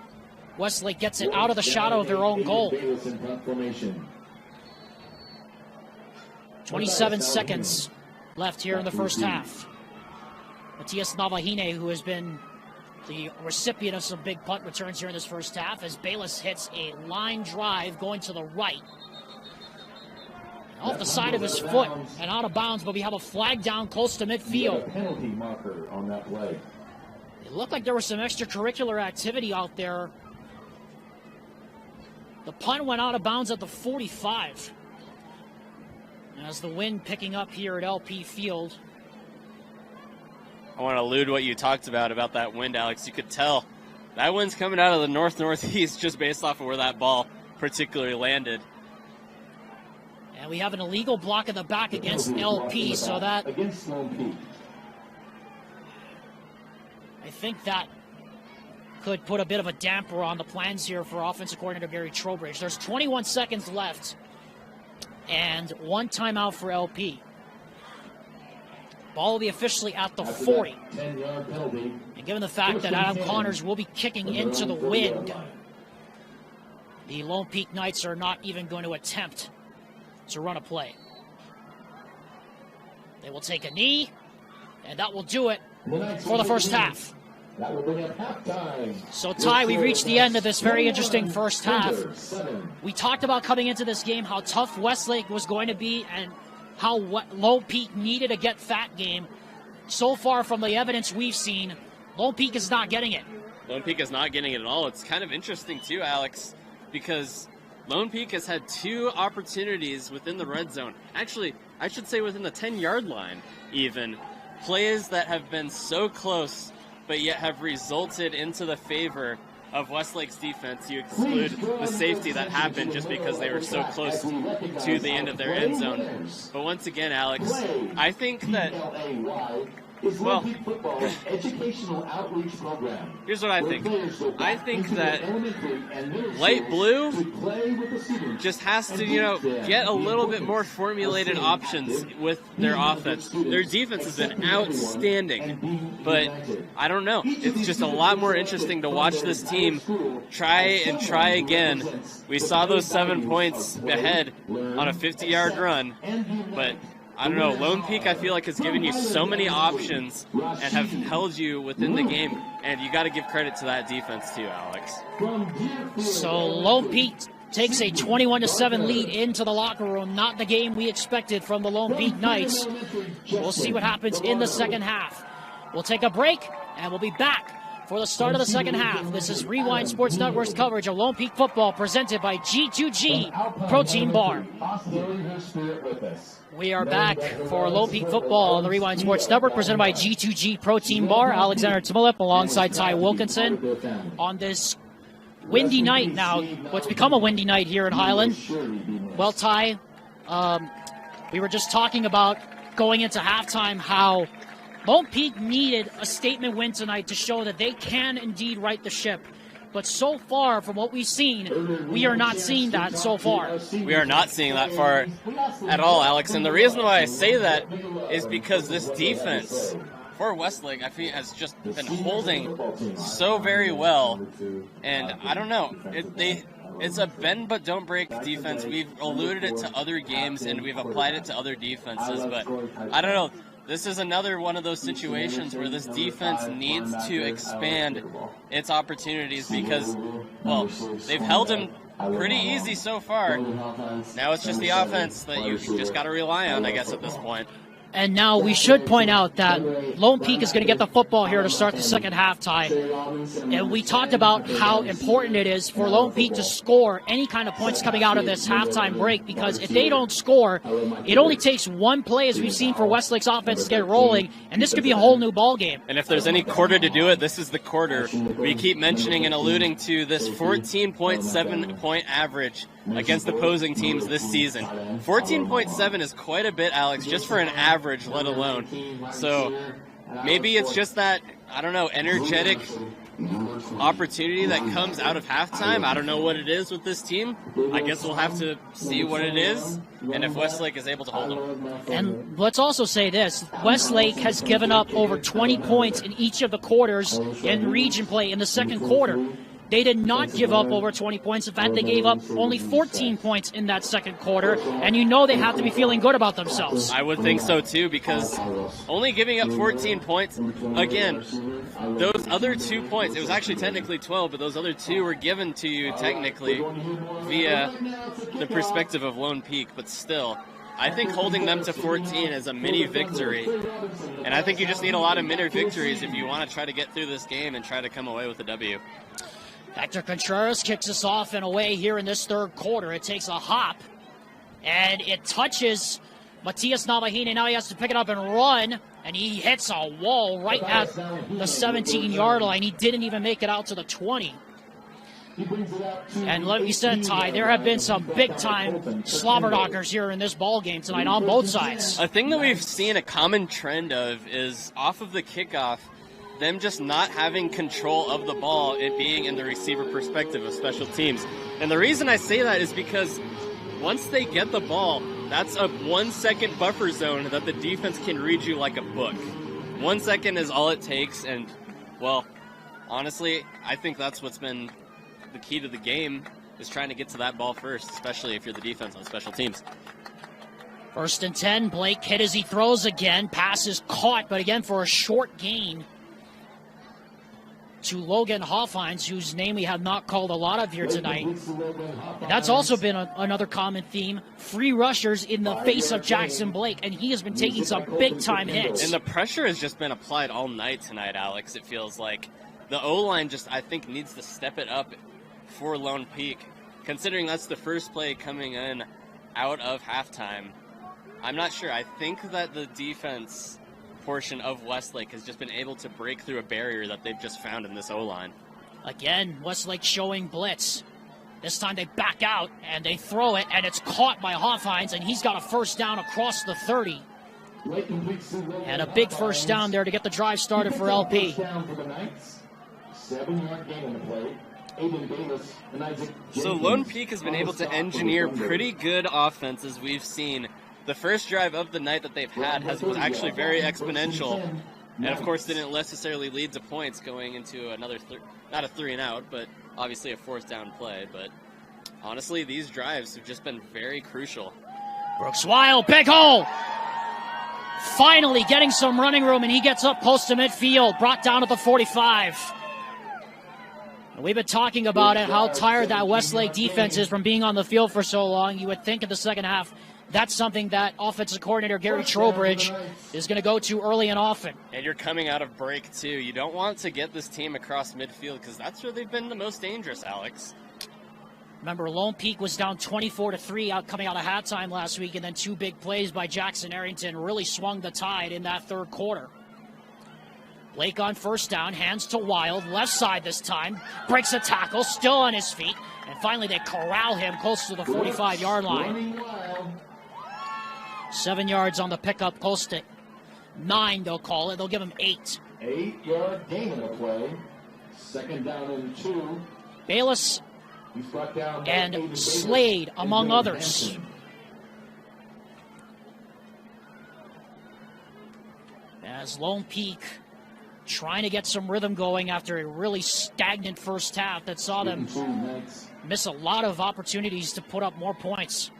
Westlake gets it out of the shadow of their own goal. 27 seconds left here in the first half. Matias Navahine, who has been the recipient of some big punt returns here in this first half, as Bayless hits a line drive going to the right. Off the side of his foot and out of bounds, but we have a flag down close to midfield. Penalty marker on that play. It looked like there was some extracurricular activity out there. The punt went out of bounds at the 45. As the wind picking up here at LP Field. I want to allude what you talked about that wind, Alex. You could tell that wind's coming out of the north-northeast just based off of where that ball particularly landed. And we have an illegal block in the back against LP, so that against Lone Peak. I think that could put a bit of a damper on the plans here for offensive coordinator Gary Trowbridge. There's 21 seconds left and one timeout for LP. Ball will be officially at the 40. 10-yard penalty. And given the fact that Adam Connors will be kicking into the wind, the Lone Peak Knights are not even going to attempt to run a play. They will take a knee, and that will do it for the first half. That will bring up halftime. So, Ty, we've reached the end of this very interesting first half. We talked about coming into this game how tough Westlake was going to be and how Lone Peak needed a get-fat game. So far, from the evidence we've seen, Lone Peak is not getting it. Lone Peak is not getting it at all. It's kind of interesting, too, Alex, because Lone Peak has had two opportunities within the red zone. Actually, I should say within the 10-yard line, even. Plays that have been so close, but yet have resulted into the favor of Westlake's defense. You exclude the safety that happened just because they were so close to the end of their end zone. But once again, Alex, I think that, well, educational outreach program. Here's what I think. I think that light blue just has to, get a little bit more formulated options with their offense. Their defense has been outstanding, but I don't know. It's just a lot more interesting to watch this team try and try again. We saw those 7 points ahead on a 50-yard run, but I don't know, Lone Peak I feel like has given you so many options and have held you within the game, and you got to give credit to that defense too, Alex. So Lone Peak takes a 21-7 lead into the locker room. Not the game we expected from the Lone Peak Knights. We'll see what happens in the second half. We'll take a break, and we'll be back for the start of the second half. This is Rewind Sports Network's coverage of Lone Peak football presented by G2G Protein Bar. We are back for Lone Peak football on the Rewind Sports Network presented by G2G Protein Bar. Alexander Timolip alongside Ty Wilkinson on this windy night now. What's become a windy night here in Highland. Well, Ty, we were just talking about going into halftime how Lone Peak needed a statement win tonight to show that they can indeed right the ship. But so far, from what we've seen, we are not seeing that so far. We are not seeing that far at all, Alex. And the reason why I say that is because this defense for Westlake, I think, has just been holding so very well. And I don't know, it's a bend but don't break defense. We've alluded it to other games and we've applied it to other defenses, but I don't know. This is another one of those situations where this defense needs to expand its opportunities because, well, they've held him pretty easy so far. Now it's just the offense that you just got to rely on, I guess, at this point. And now we should point out that Lone Peak is going to get the football here to start the second half, Ty. And we talked about how important it is for Lone Peak to score any kind of points coming out of this halftime break, because if they don't score, it only takes one play, as we've seen for Westlake's offense, to get rolling, and this could be a whole new ball game. And if there's any quarter to do it, this is the quarter. We keep mentioning and alluding to this 14.7 point average against opposing teams this season. 14.7 is quite a bit, Alex, just for an average, let alone. So maybe it's just that, I don't know, energetic opportunity that comes out of halftime. I don't know what it is with this team. I guess we'll have to see what it is and if Westlake is able to hold them. And let's also say this. Westlake has given up over 20 points in each of the quarters in region play in the second quarter. They did not give up over 20 points. In fact, they gave up only 14 points in that second quarter, and you know they have to be feeling good about themselves. I would think so, too, because only giving up 14 points, again, those other 2 points, it was actually technically 12, but those other 2 were given to you technically via the perspective of Lone Peak, but still, I think holding them to 14 is a mini victory, and I think you just need a lot of mini victories if you want to try to get through this game and try to come away with a W. Hector Contreras kicks us off and away here in this third quarter. It takes a hop, and it touches Matias Navahine. Now he has to pick it up and run, and he hits a wall right at the 17-yard line. He didn't even make it out to the 20. And like we said, Ty, there have been some big-time slobber knockers here in this ball game tonight on both sides. A thing that we've seen a common trend of is off of the kickoff, them just not having control of the ball, it being in the receiver perspective of special teams. And the reason I say that is because once they get the ball, that's a 1 second buffer zone that the defense can read you like a book. 1 second is all it takes, and, well, honestly, I think that's what's been the key to the game, is trying to get to that ball first, especially if you're the defense on special teams. 1st and 10, Blake hit as he throws again. Pass is caught, but again for a short gain to Logan Hoffines, whose name we have not called a lot of here tonight. And that's also been another common theme. Free rushers in the face of Jackson Blake, and he has been taking some big-time hits. And the pressure has just been applied all night tonight, Alex. It feels like the O-line just, I think, needs to step it up for Lone Peak, considering that's the first play coming in out of halftime. I'm not sure. I think that the defense portion of Westlake has just been able to break through a barrier that they've just found in this O-line. Again, Westlake showing blitz. This time they back out and they throw it, and it's caught by Hoffines, and he's got a first down across the 30. And a big first down there to get the drive started for LP. 7-yard gain in the play. So Lone Peak has been able to engineer pretty good offenses we've seen. The first drive of the night that they've had was actually very exponential, and of course didn't necessarily lead to points going into another, not a 3-and-out, but obviously a 4th down play. But honestly, these drives have just been very crucial. Brooks Weil, big hole! Finally getting some running room, and he gets up close to midfield, brought down at the 45. We've been talking about it, how tired that Westlake defense is from being on the field for so long. You would think in the second half that's something that offensive coordinator Gary Trowbridge is going to go to early and often. And you're coming out of break, too. You don't want to get this team across midfield because that's where they've been the most dangerous, Alex. Remember, Lone Peak was down 24-3 coming out of halftime last week, and then 2 big plays by Jackson Arrington really swung the tide in that third quarter. Blake on first down, hands to Wild, left side this time, breaks a tackle, still on his feet, and finally they corral him close to the 45-yard line. 7 yards on the pickup, close to 9 they'll call it. They'll give him 8. 8-yard gain in the play. Second down and 2. Bayless and Slade, among others. As Lone Peak trying to get some rhythm going after a really stagnant first half that saw them miss a lot of opportunities to put up more points.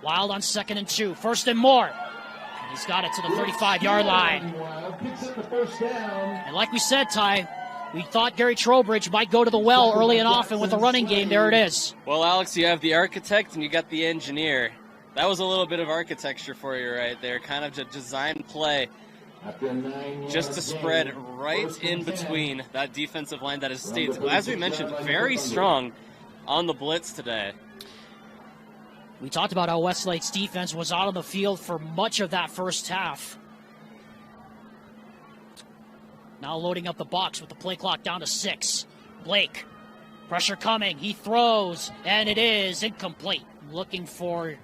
Wild on 2nd and 2. 1st and more. He's got it to the 35-yard line. And like we said, Ty, we thought Gary Trowbridge might go to the well early and often with the running game. There it is. Well, Alex, you have the architect and you got the engineer. That was a little bit of architecture for you right there. Kind of a design play just to spread right in between that defensive line that has stayed, as we mentioned, very strong on the blitz today. We talked about how Westlake's defense was out on the field for much of that first half. Now loading up the box with the play clock down to 6. Blake, pressure coming, he throws, and it is incomplete. Looking for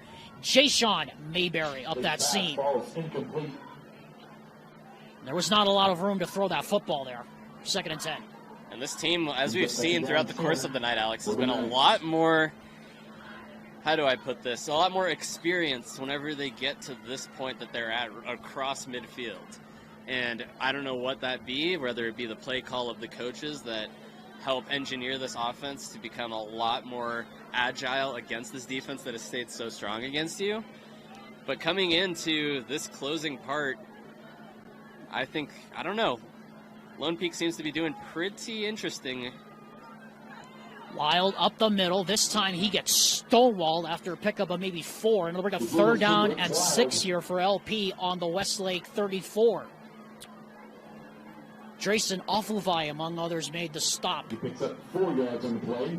Jayshawn Mayberry up that seam. There was not a lot of room to throw that football there. 2nd and 10. And this team, as we've seen throughout the course of the night, Alex, has been a lot more, how do I put this, a lot more experienced whenever they get to this point that they're at across midfield. And I don't know what that be, whether it be the play call of the coaches that help engineer this offense to become a lot more agile against this defense that has stayed so strong against you. But coming into this closing part, I don't know, Lone Peak seems to be doing pretty interesting. Wild up the middle. This time he gets stonewalled after a pickup of maybe 4. And it'll bring a 3rd down and 6 here for LP on the Westlake 34. Drayson Ofuvai, among others, made the stop. He picks up 4 yards on the play.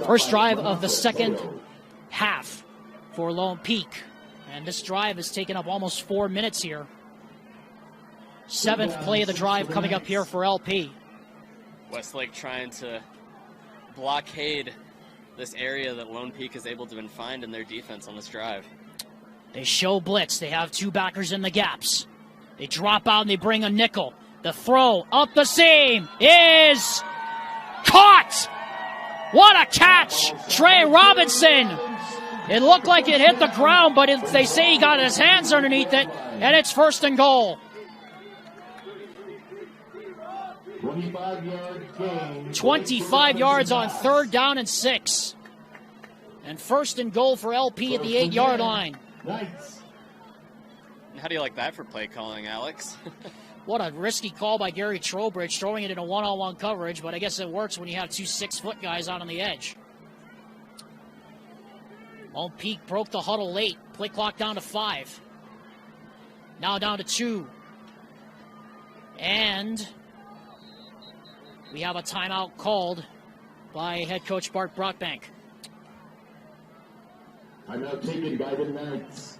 First drive of the second half for Lone Peak. And this drive has taken up almost 4 minutes here. 7th play of the drive coming up here for LP. Westlake trying to blockade this area that Lone Peak is able to find in their defense on this drive. They show blitz. They have 2 backers in the gaps. They drop out and they bring a nickel. The throw up the seam is caught. What a catch. Trey Robinson. It looked like it hit the ground, but they say he got his hands underneath it, and it's 1st and goal. 25 yards on 3rd down and 6. And 1st and goal for LP at the 8-yard line. How do you like that for play calling, Alex? What a risky call by Gary Trowbridge, throwing it in a one-on-one coverage, but I guess it works when you have 2 6-foot guys out on the edge. Lone Peak broke the huddle late. Play clock down to 5. Now down to 2. And we have a timeout called by head coach Bart Brockbank. Timeout taken by the Knights.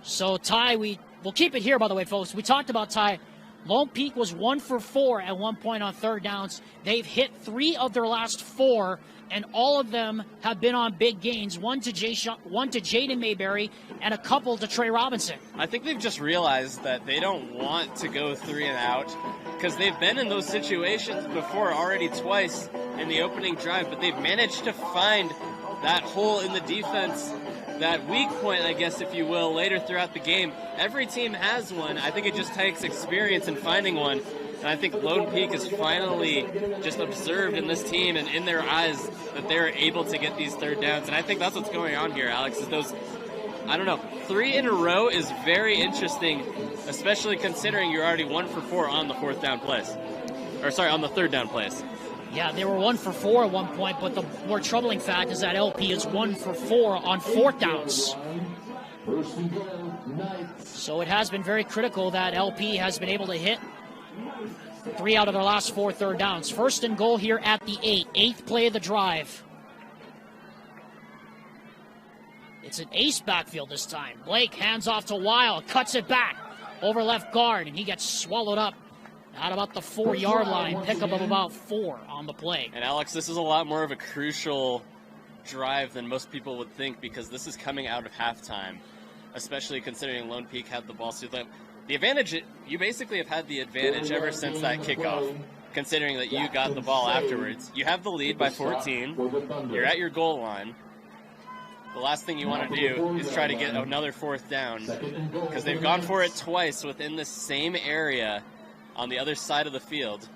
So, Ty, we'll keep it here, by the way, folks. We talked about Ty. Lone Peak was 1 for 4 at one point on 3rd downs. They've hit 3 of their last 4, and all of them have been on big gains. One to Jaden Mayberry, and a couple to Trey Robinson. I think they've just realized that they don't want to go 3 and out because they've been in those situations before already twice in the opening drive, but they've managed to find that hole in the defense, that weak point, I guess, if you will, later throughout the game. Every team has one. I think it just takes experience in finding one. And I think Lone Peak is finally just observed in this team and in their eyes that they're able to get these 3rd downs. And I think that's what's going on here, Alex, is those, I don't know, 3 in a row is very interesting, especially considering you're already 1 for 4 on the 4th down plays. on the third down plays. Yeah, they were 1 for 4 at one point, but the more troubling fact is that LP is 1 for 4 on 4th downs. So it has been very critical that LP has been able to hit 3 out of their last 4 third downs. First and goal here at the 8th play of the drive. It's an ace backfield this time. Blake hands off to Wild, cuts it back over left guard, and he gets swallowed up at about the 4-yard line. Pickup of about 4 on the play. And Alex, this is a lot more of a crucial drive than most people would think, because this is coming out of halftime, especially considering Lone Peak had the ball. So the advantage, you basically have had the advantage ever since that kickoff, considering that you got the ball afterwards. You have the lead by 14. You're at your goal line. The last thing you want to do is try to get another 4th down, because they've gone for it twice within the same area on the other side of the field.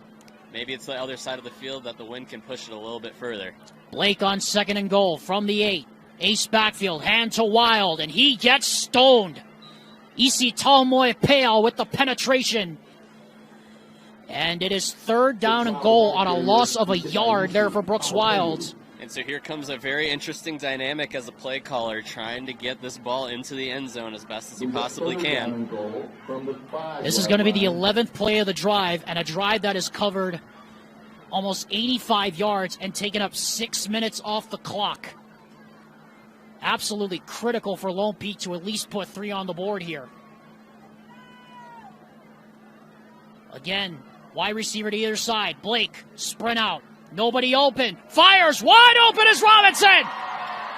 Maybe it's the other side of the field that the wind can push it a little bit further. Blake on 2nd and goal from the 8. Ace backfield, hand to Wild, and he gets stoned. Isi Talmoy Peal with the penetration. And it is 3rd down and goal on a loss of a yard there for Brooks Wild. And so here comes a very interesting dynamic as a play caller, trying to get this ball into the end zone as best as he possibly can. This is going to be the 11th play of the drive, and a drive that has covered almost 85 yards and taken up 6 minutes off the clock. Absolutely critical for Lone Peak to at least put 3 on the board here. Again, wide receiver to either side. Blake, sprint out. Nobody open. Fires. Wide open is Robinson.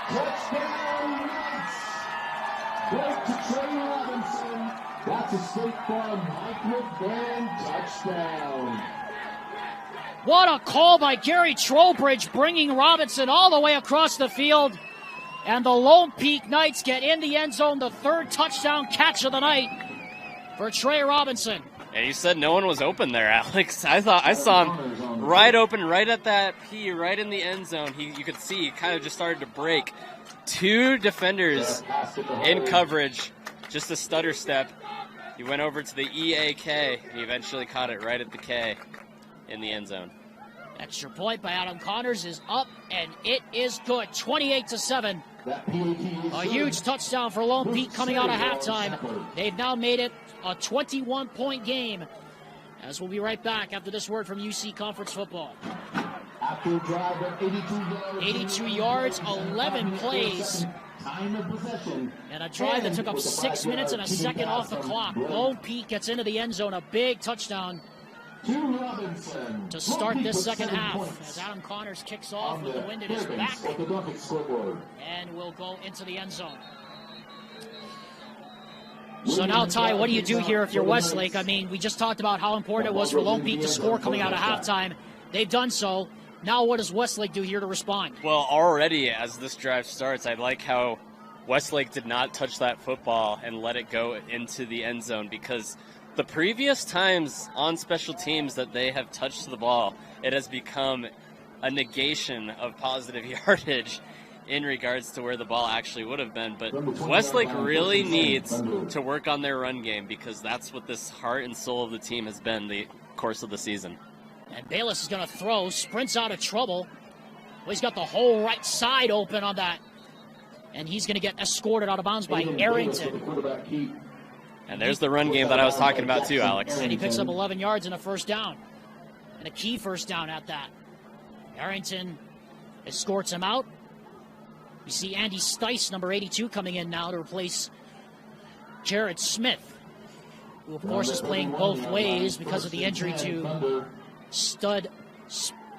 Touchdown, Knights. Blake to Trey Robinson. That's a State Farm Mike McBain touchdown. What a call by Gary Trowbridge, bringing Robinson all the way across the field. And the Lone Peak Knights get in the end zone, the 3rd touchdown catch of the night for Trey Robinson. And you said no one was open there, Alex. I thought I saw him right open, right at that P, right in the end zone. You could see he kind of just started to break. 2 defenders in coverage, just a stutter step. He went over to the EAK, and he eventually caught it right at the K in the end zone. Extra point by Adam Connors is up, and it is good. 28-7. A huge touchdown for Lone Peak coming out of halftime. They've now made it a 21-point game. As we'll be right back after this word from UC Conference Football. After a drive of 82 yards, 11 plays, time of possession, and a drive that took up 6 minutes and a second off the clock. Lone Peak gets into the end zone, a big touchdown to start this second half, as Adam Connors kicks off with the wind at his back and will go into the end zone. So now, Ty, what do you do here if you're Westlake? I mean, we just talked about how important it was for Lone Peak to score coming out of halftime. They've done so. Now what does Westlake do here to respond? Well, already as this drive starts, I like how Westlake did not touch that football and let it go into the end zone, because the previous times on special teams that they have touched the ball, it has become a negation of positive yardage in regards to where the ball actually would have been. But Westlake really needs to work on their run game, because that's what this heart and soul of the team has been the course of the season. And Bayless is going to throw, sprints out of trouble. Well, he's got the whole right side open on that. And he's going to get escorted out of bounds by Arrington. And there's the run game that I was talking about too, Alex. And he picks up 11 yards and a first down. And a key first down at that. Arrington escorts him out. You see Andy Stice, number 82, coming in now to replace Jared Smith, who, of course, is playing both ways because of the injury to stud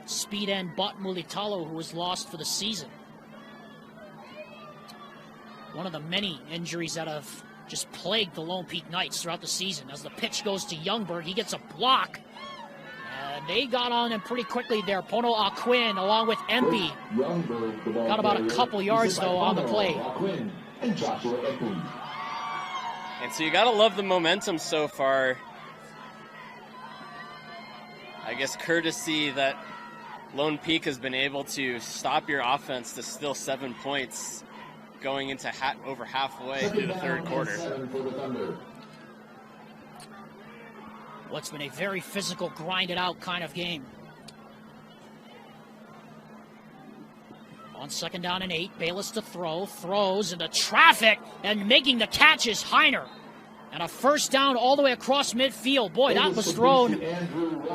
speed end Bot Mulitalo, who was lost for the season. One of the many injuries that have just plagued the Lone Peak Knights throughout the season. As the pitch goes to Youngberg, he gets a block. And they got on him pretty quickly there. Pono Aquin along with Empey. Got about a couple yards, though, on the play. And so you got to love the momentum so far. I guess courtesy that Lone Peak has been able to stop your offense to still 7 points going into over halfway through the third quarter. what's been a very physical, grinded-out kind of game. On 2nd down and 8, Bayless to throw, throws into traffic, and making the catch is Heiner. And a first down all the way across midfield. Boy, that was thrown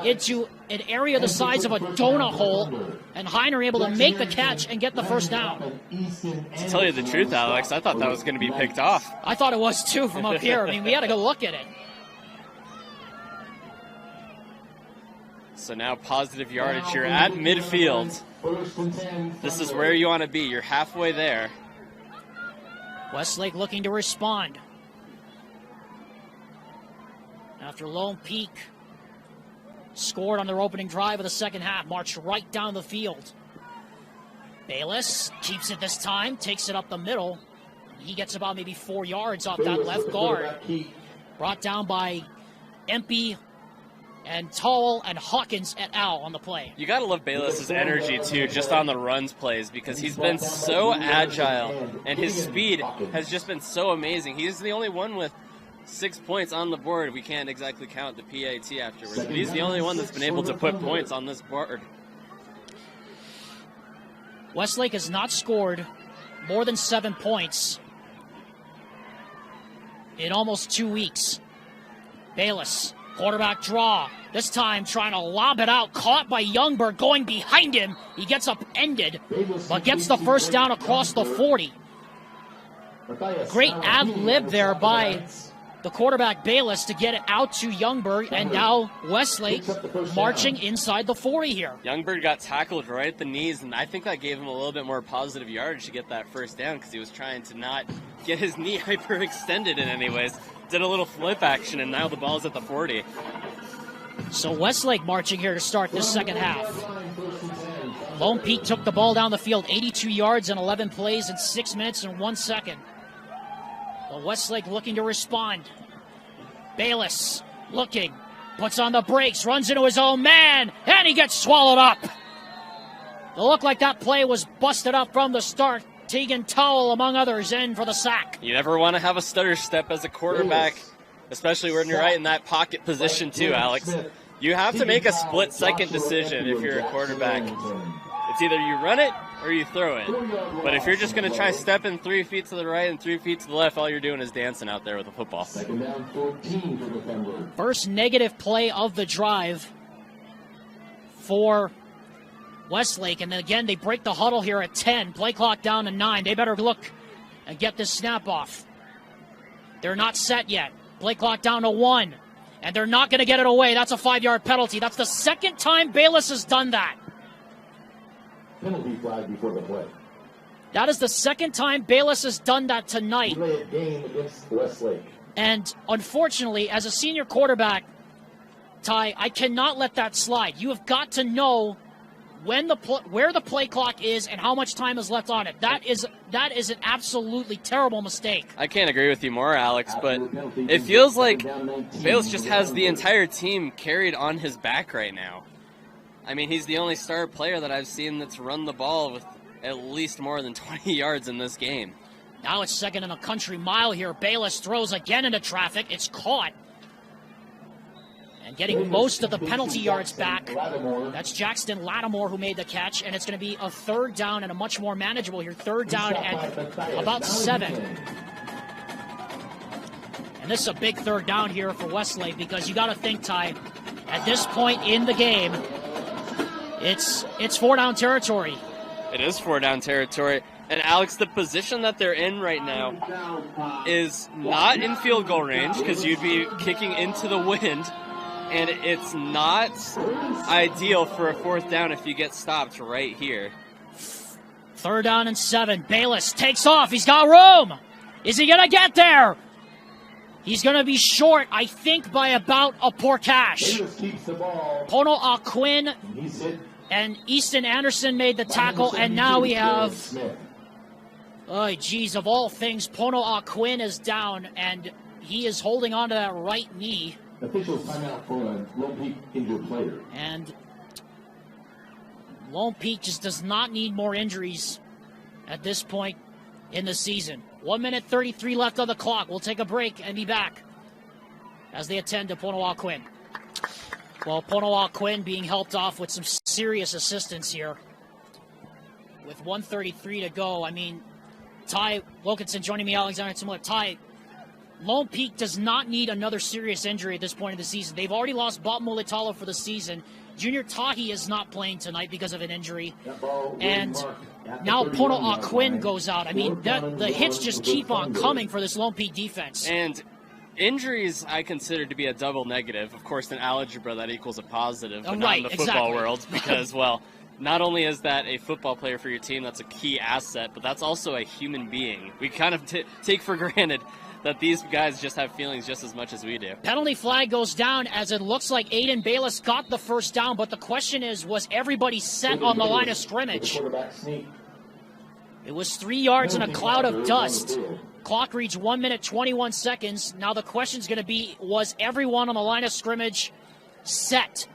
into an area the size of a donut hole, and Heiner able to make the catch and get the first down. To tell you the truth, Alex, I thought that was going to be picked off. I thought it was too from up here. I mean, we had to go look at it. So now positive yardage here at midfield. This is where you want to be. You're halfway there. Westlake looking to respond. After Lone Peak scored on their opening drive of the second half, marched right down the field. Bayless keeps it this time, takes it up the middle. He gets about maybe 4 yards off that left guard. Brought down by Empey and Towell and Hawkins et al. On the play. You got to love Bayless's energy, too, just on the runs plays, because he's been so agile, and his speed has just been so amazing. He's the only one with 6 points on the board. We can't exactly count the PAT afterwards, but he's the only one that's been able to put points on this board. Westlake has not scored more than 7 points in almost 2 weeks. Bayless, quarterback draw. This time trying to lob it out, caught by Youngberg going behind him. He gets upended, but gets the first down across the 40. Great ad-lib there by the quarterback Bayless to get it out to Youngberg, and now Westlake marching inside the 40 here. Youngberg got tackled right at the knees, and I think that gave him a little bit more positive yardage to get that first down, because he was trying to not get his knee hyperextended in any ways. Did a little flip action, and now the ball's at the 40. So Westlake marching here to start this second half. Lone Peak took the ball down the field, 82 yards and 11 plays in 6 minutes and 1 second. But Westlake looking to respond. Bayless looking, puts on the brakes, runs into his own man, and he gets swallowed up. It looked like that play was busted up from the start. Tegan Towell, among others, in for the sack. You never want to have a stutter step as a quarterback, especially when you're right in that pocket position too, Alex. You have to make a split-second decision if you're a quarterback. It's either you run it or you throw it. But if you're just going to try stepping 3 feet to the right and 3 feet to the left, all you're doing is dancing out there with a football. First negative play of the drive for Westlake, and then again they break the huddle here at 10. Play clock down to 9. They better look and get this snap off. They're not set yet. Play clock down to 1, and they're not going to get it away. That's a 5-yard penalty. That's the second time Bayless has done that. Penalty flag before the play. That is the second time Bayless has done that tonight. Play a game against Westlake. And unfortunately, as a senior quarterback, Ty, I cannot let that slide. You have got to know when where the play clock is and how much time is left on it. That is an absolutely terrible mistake. I can't agree with you more, Alex, but it feels like Bayless just has the entire team carried on his back right now. I mean, he's the only star player that I've seen that's run the ball with at least more than 20 yards in this game. Now it's second and a country mile here. Bayless throws again into traffic. It's caught. And getting most of the penalty yards back. That's Jackson Lattimore who made the catch, and it's going to be a third down and a much more manageable here. Third down at about 7. And this is a big third down here for Westlake, because you got to think, Ty, at this point in the game, it's 4-down territory. It is 4-down territory. And Alex, the position that they're in right now is not in field goal range, because you'd be kicking into the wind. And it's not ideal for a 4th down if you get stopped right here. 3rd down and 7. Bayless takes off. He's got room. Is he going to get there? He's going to be short, I think, by about a Porcash. Pono Aquin and Easton Anderson made the tackle, and now we have, oh, geez, of all things, Pono Aquin is down, and he is holding on to that right knee. Officials timeout for a Lone Peak injured player. And Lone Peak just does not need more injuries at this point in the season. 1 minute 33 left on the clock. We'll take a break and be back as they attend to Pono Aquin. Well, Ponoa Quinn being helped off with some serious assistance here. With 1:33 to go, I mean, Ty Wilkinson joining me, Alexander Timler. Ty, Lone Peak does not need another serious injury at this point of the season. They've already lost Bob Mulitalo for the season. Junior Tahi is not playing tonight because of an injury. And now Ponoa Quinn goes out. I mean, the hits just keep on coming for this Lone Peak defense. And injuries I consider to be a double negative. Of course, in algebra, that equals a positive, but not in the football world because, well, not only is that a football player for your team, that's a key asset, but that's also a human being. We kind of take for granted that these guys just have feelings just as much as we do. Penalty flag goes down as it looks like Aiden Bayless got the first down, but the question is, was everybody set on the line of scrimmage? It was 3 yards in a cloud of dust. Clock reads 1 minute, 21 seconds. Now the question's going to be, was everyone on the line of scrimmage set?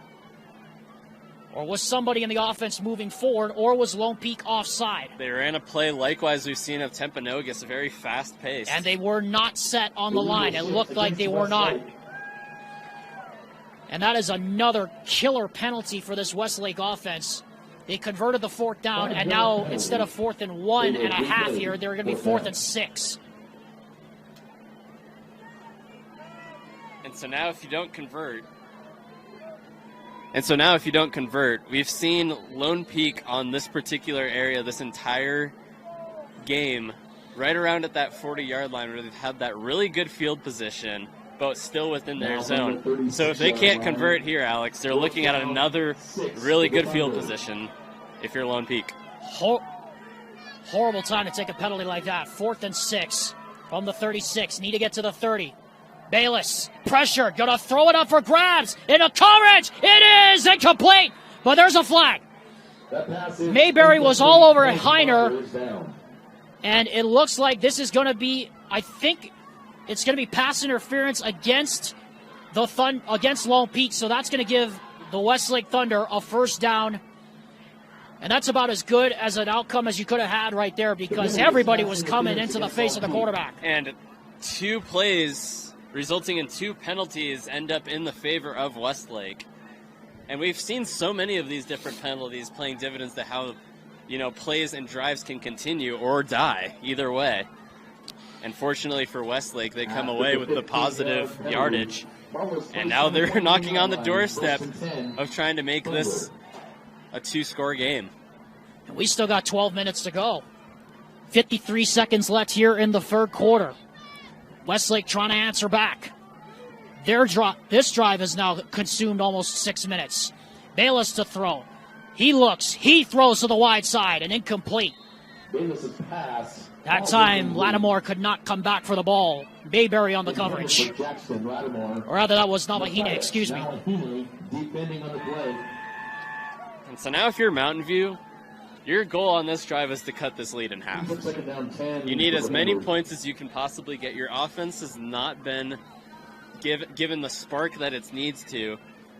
Or was somebody in the offense moving forward, or was Lone Peak offside? They ran a play likewise we've seen of Timpanogos, very fast-paced. And they were not set on the line. It looked like they were not. And that is another killer penalty for this Westlake offense. They converted the 4th down, and now instead of 4th and 1.5 here, they're going to be 4th and 6. And so now if you don't convert, we've seen Lone Peak on this particular area this entire game, right around at that 40-yard line where they've had that really good field position, but still within their zone. So if they can't convert here, Alex, they're looking at another really good field position if you're Lone Peak. Horrible time to take a penalty like that. 4th and 6 from the 36. Need to get to the 30. Bayless, pressure, gonna throw it up for grabs, into coverage, it is incomplete, but there's a flag. Mayberry was all over Heiner, and it looks like this is gonna be, I think it's gonna be pass interference against against Lone Peak, so that's gonna give the Westlake Thunder a first down, and that's about as good as an outcome as you could have had right there because everybody was coming into the face of the quarterback. And 2 plays resulting in 2 penalties end up in the favor of Westlake. And we've seen so many of these different penalties playing dividends to how, plays and drives can continue or die, either way. And fortunately for Westlake, they come away with the positive yardage. And now they're knocking on the doorstep of trying to make this a 2-score game. We still got 12 minutes to go. 53 seconds left here in the 3rd quarter. Westlake trying to answer back. This drive has now consumed almost 6 minutes. Bayless to throw. He looks. He throws to the wide side and incomplete. That time, Lattimore could not come back for the ball. Mayberry on the coverage. Or rather, that was Navahine, excuse me. And so now if you're Mountain View, your goal on this drive is to cut this lead in half. You need as many points as you can possibly get. Your offense has not been given the spark that it needs to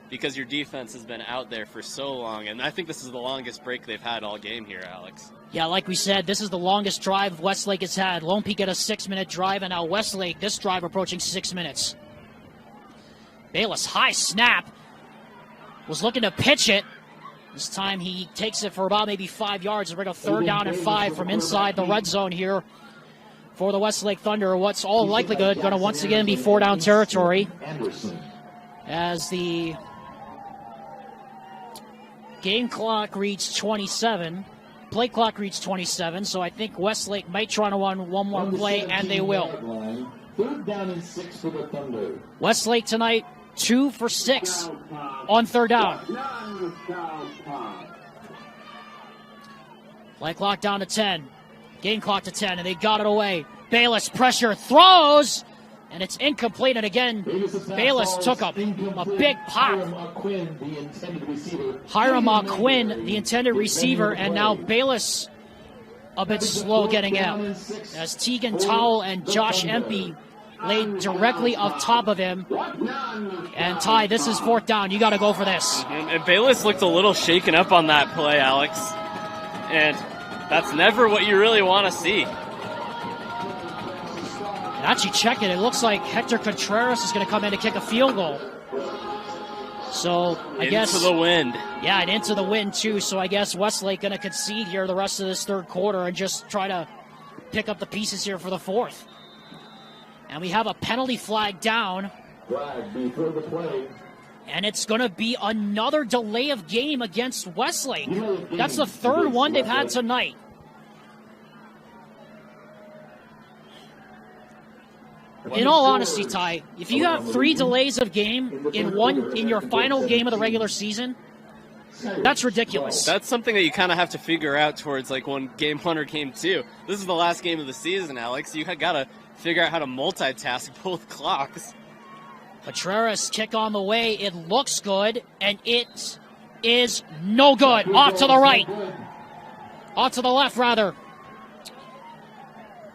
because your defense has been out there for so long. And I think this is the longest break they've had all game here, Alex. Yeah, like we said, this is the longest drive Westlake has had. Lone Peak had a 6-minute drive, and now Westlake, this drive approaching 6 minutes. Bayless, high snap. Was looking to pitch it. This time he takes it for about maybe 5 yards. We're going to 3rd down and 5 from inside the red zone here for the Westlake Thunder. What's all likelihood going to once again be 4-down territory as the game clock reads 27. Play clock reads 27, so I think Westlake might try to run one more play, and they will. 3rd down and 6 for the Thunder. Westlake tonight, 2 for 6 on 3rd down. Play clock down to 10. Game clock to 10, and they got it away. Bayless pressure, throws, and it's incomplete. And again, Bayless took a big pop. Hiram Quinn, the intended receiver, and now Bayless a bit slow getting out as Tegan Towell and Josh Empey laid directly up top of him. And Ty, this is 4th down. You got to go for this. And Bayless looked a little shaken up on that play, Alex. And that's never what you really want to see. And actually check it. It looks like Hector Contreras is going to come in to kick a field goal. So I guess into the wind. Yeah, and into the wind too. So I guess Westlake going to concede here the rest of this third quarter and just try to pick up the pieces here for the fourth. And we have a penalty flag down. Flag before the play. And it's going to be another delay of game against Westlake. That's the third one they've had tonight. In all honesty, Ty, if you have 3 delays of game in your final game of the regular season, that's ridiculous. That's something that you kind of have to figure out towards like game 1 or game 2. This is the last game of the season, Alex. You got to figure out how to multitask both clocks. Contreras kick on the way. It looks good, and it is no good. Off to the right. Off to the left, rather.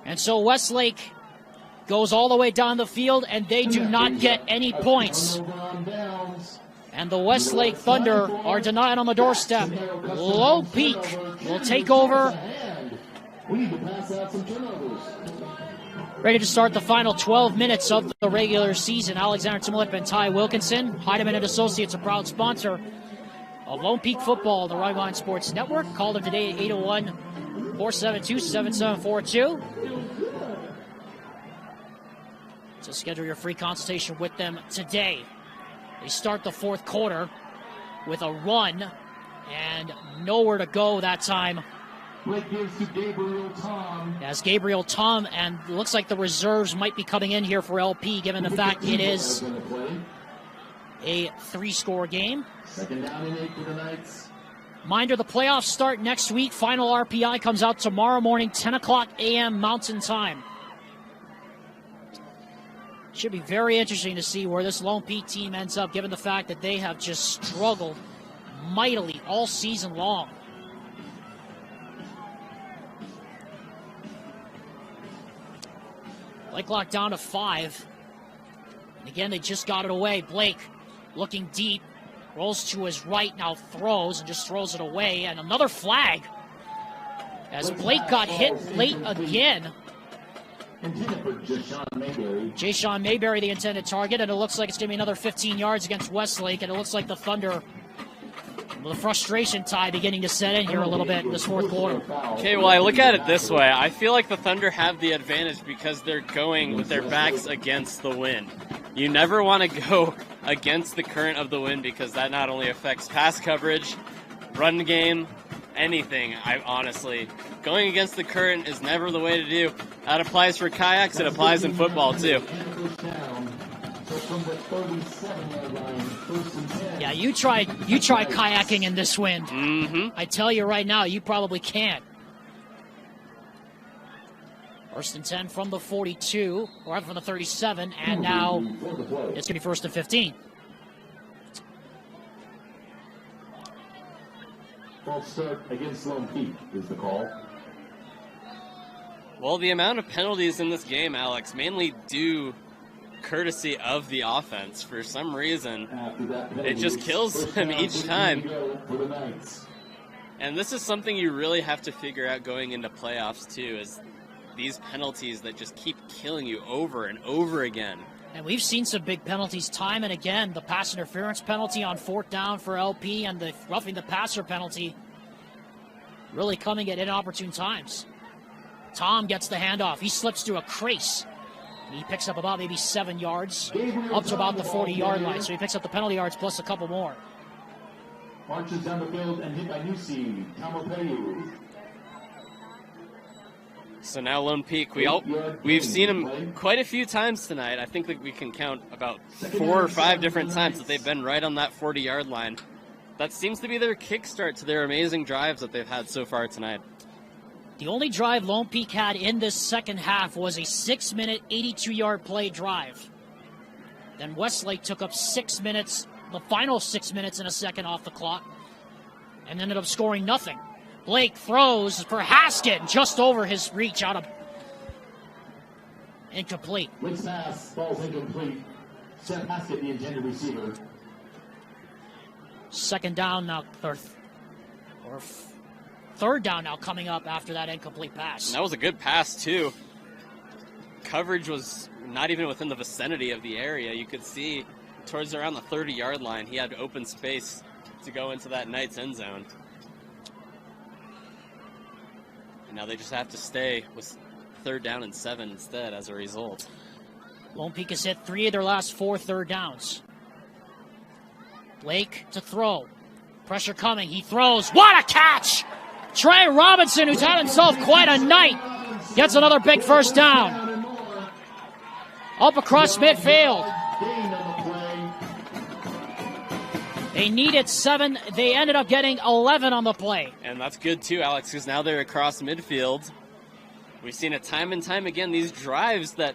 And so Westlake goes all the way down the field, and they do not get any points. And the Westlake Thunder are denied on the doorstep. Lone Peak will take over. Ready to start the final 12 minutes of the regular season. Alexander Timolip and Ty Wilkinson. Heidemann and Associates, a proud sponsor of Lone Peak Football, the Rhine Sports Network. Call them today at 801-472-7742. So schedule your free consultation with them today. They start the fourth quarter with a run and nowhere to go that time. Gives to Gabriel Tom. As Gabriel Tom, and it looks like the reserves might be coming in here for LP, given the fact it is a 3-score game. Second down and 8 for the Knights. Reminder, the playoffs start next week. Final RPI comes out tomorrow morning, 10 o'clock a.m. Mountain Time. Should be very interesting to see where this Lone Peak team ends up, given the fact that they have just struggled mightily all season long. Blake locked down to 5. And again, they just got it away. Blake looking deep, rolls to his right, now throws and just throws it away. And another flag as Blake got hit late again. Jashawn Mayberry, the intended target, and it looks like it's going to be another 15 yards against Westlake, and it looks like the Thunder, with a frustration tie beginning to set in here a little bit in this fourth quarter. Okay, well, I look at it this way. I feel like the Thunder have the advantage because they're going with their backs against the wind. You never want to go against the current of the wind because that not only affects pass coverage, run game, anything. Honestly, going against the current is never the way to do. That applies for kayaks. It applies in football too. Yeah, you try kayaking in this wind. Mm-hmm. I tell you right now, you probably can't. First and 10 from the 42, or from the 37, and now it's going to be first and 15. False start against Lone Peak is the call. Well, the amount of penalties in this game, Alex, mainly due courtesy of the offense. For some reason, it just kills them each time. And this is something you really have to figure out going into playoffs, too, is these penalties that just keep killing you over and over again. And we've seen some big penalties time and again. The pass interference penalty on 4th down for LP and the roughing the passer penalty really coming at inopportune times. Tom gets the handoff. He slips through a crease. He picks up about maybe 7 yards, up to about the 40-yard line. So he picks up the penalty yards plus a couple more. Marches down the field and hit by Nusi Tamapeyu. So now Lone Peak, we've seen them quite a few times tonight. I think that we can count about 4 or 5 different times that they've been right on that 40-yard line. That seems to be their kickstart to their amazing drives that they've had so far tonight. The only drive Lone Peak had in this second half was a 6-minute, 82-yard play drive. Then Westlake took up 6 minutes, the final 6 minutes and a second off the clock, and ended up scoring nothing. Blake throws for Haskin, just over his reach, out of incomplete. Blake's pass, ball's incomplete. Seth Haskett, the intended receiver. Second down now, third down now coming up after that incomplete pass. And that was a good pass, too. Coverage was not even within the vicinity of the area. You could see towards around the 30-yard line, he had open space to go into that Knights end zone. And now they just have to stay with 3rd down and 7 instead as a result. Lone Peak has hit 3 of their last 4 third downs. Blake to throw. Pressure coming. He throws. What a catch! Trey Robinson, who's had himself quite a night, gets another big first down. Up across midfield. They needed 7. They ended up getting 11 on the play. And that's good too, Alex, because now they're across midfield. We've seen it time and time again, these drives that,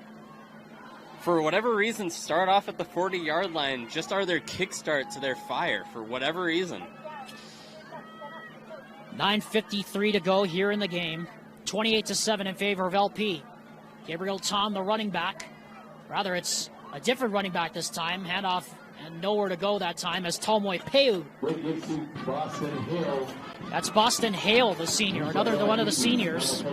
for whatever reason, start off at the 40-yard line, just are their kickstart to their fire, for whatever reason. 9:53 to go here in the game. 28-7 in favor of LP. Gabriel Tom, the running back. Rather, it's a different running back this time. Handoff and nowhere to go that time as Talmoy Peu. That's Boston Hale, the senior, one of the seniors.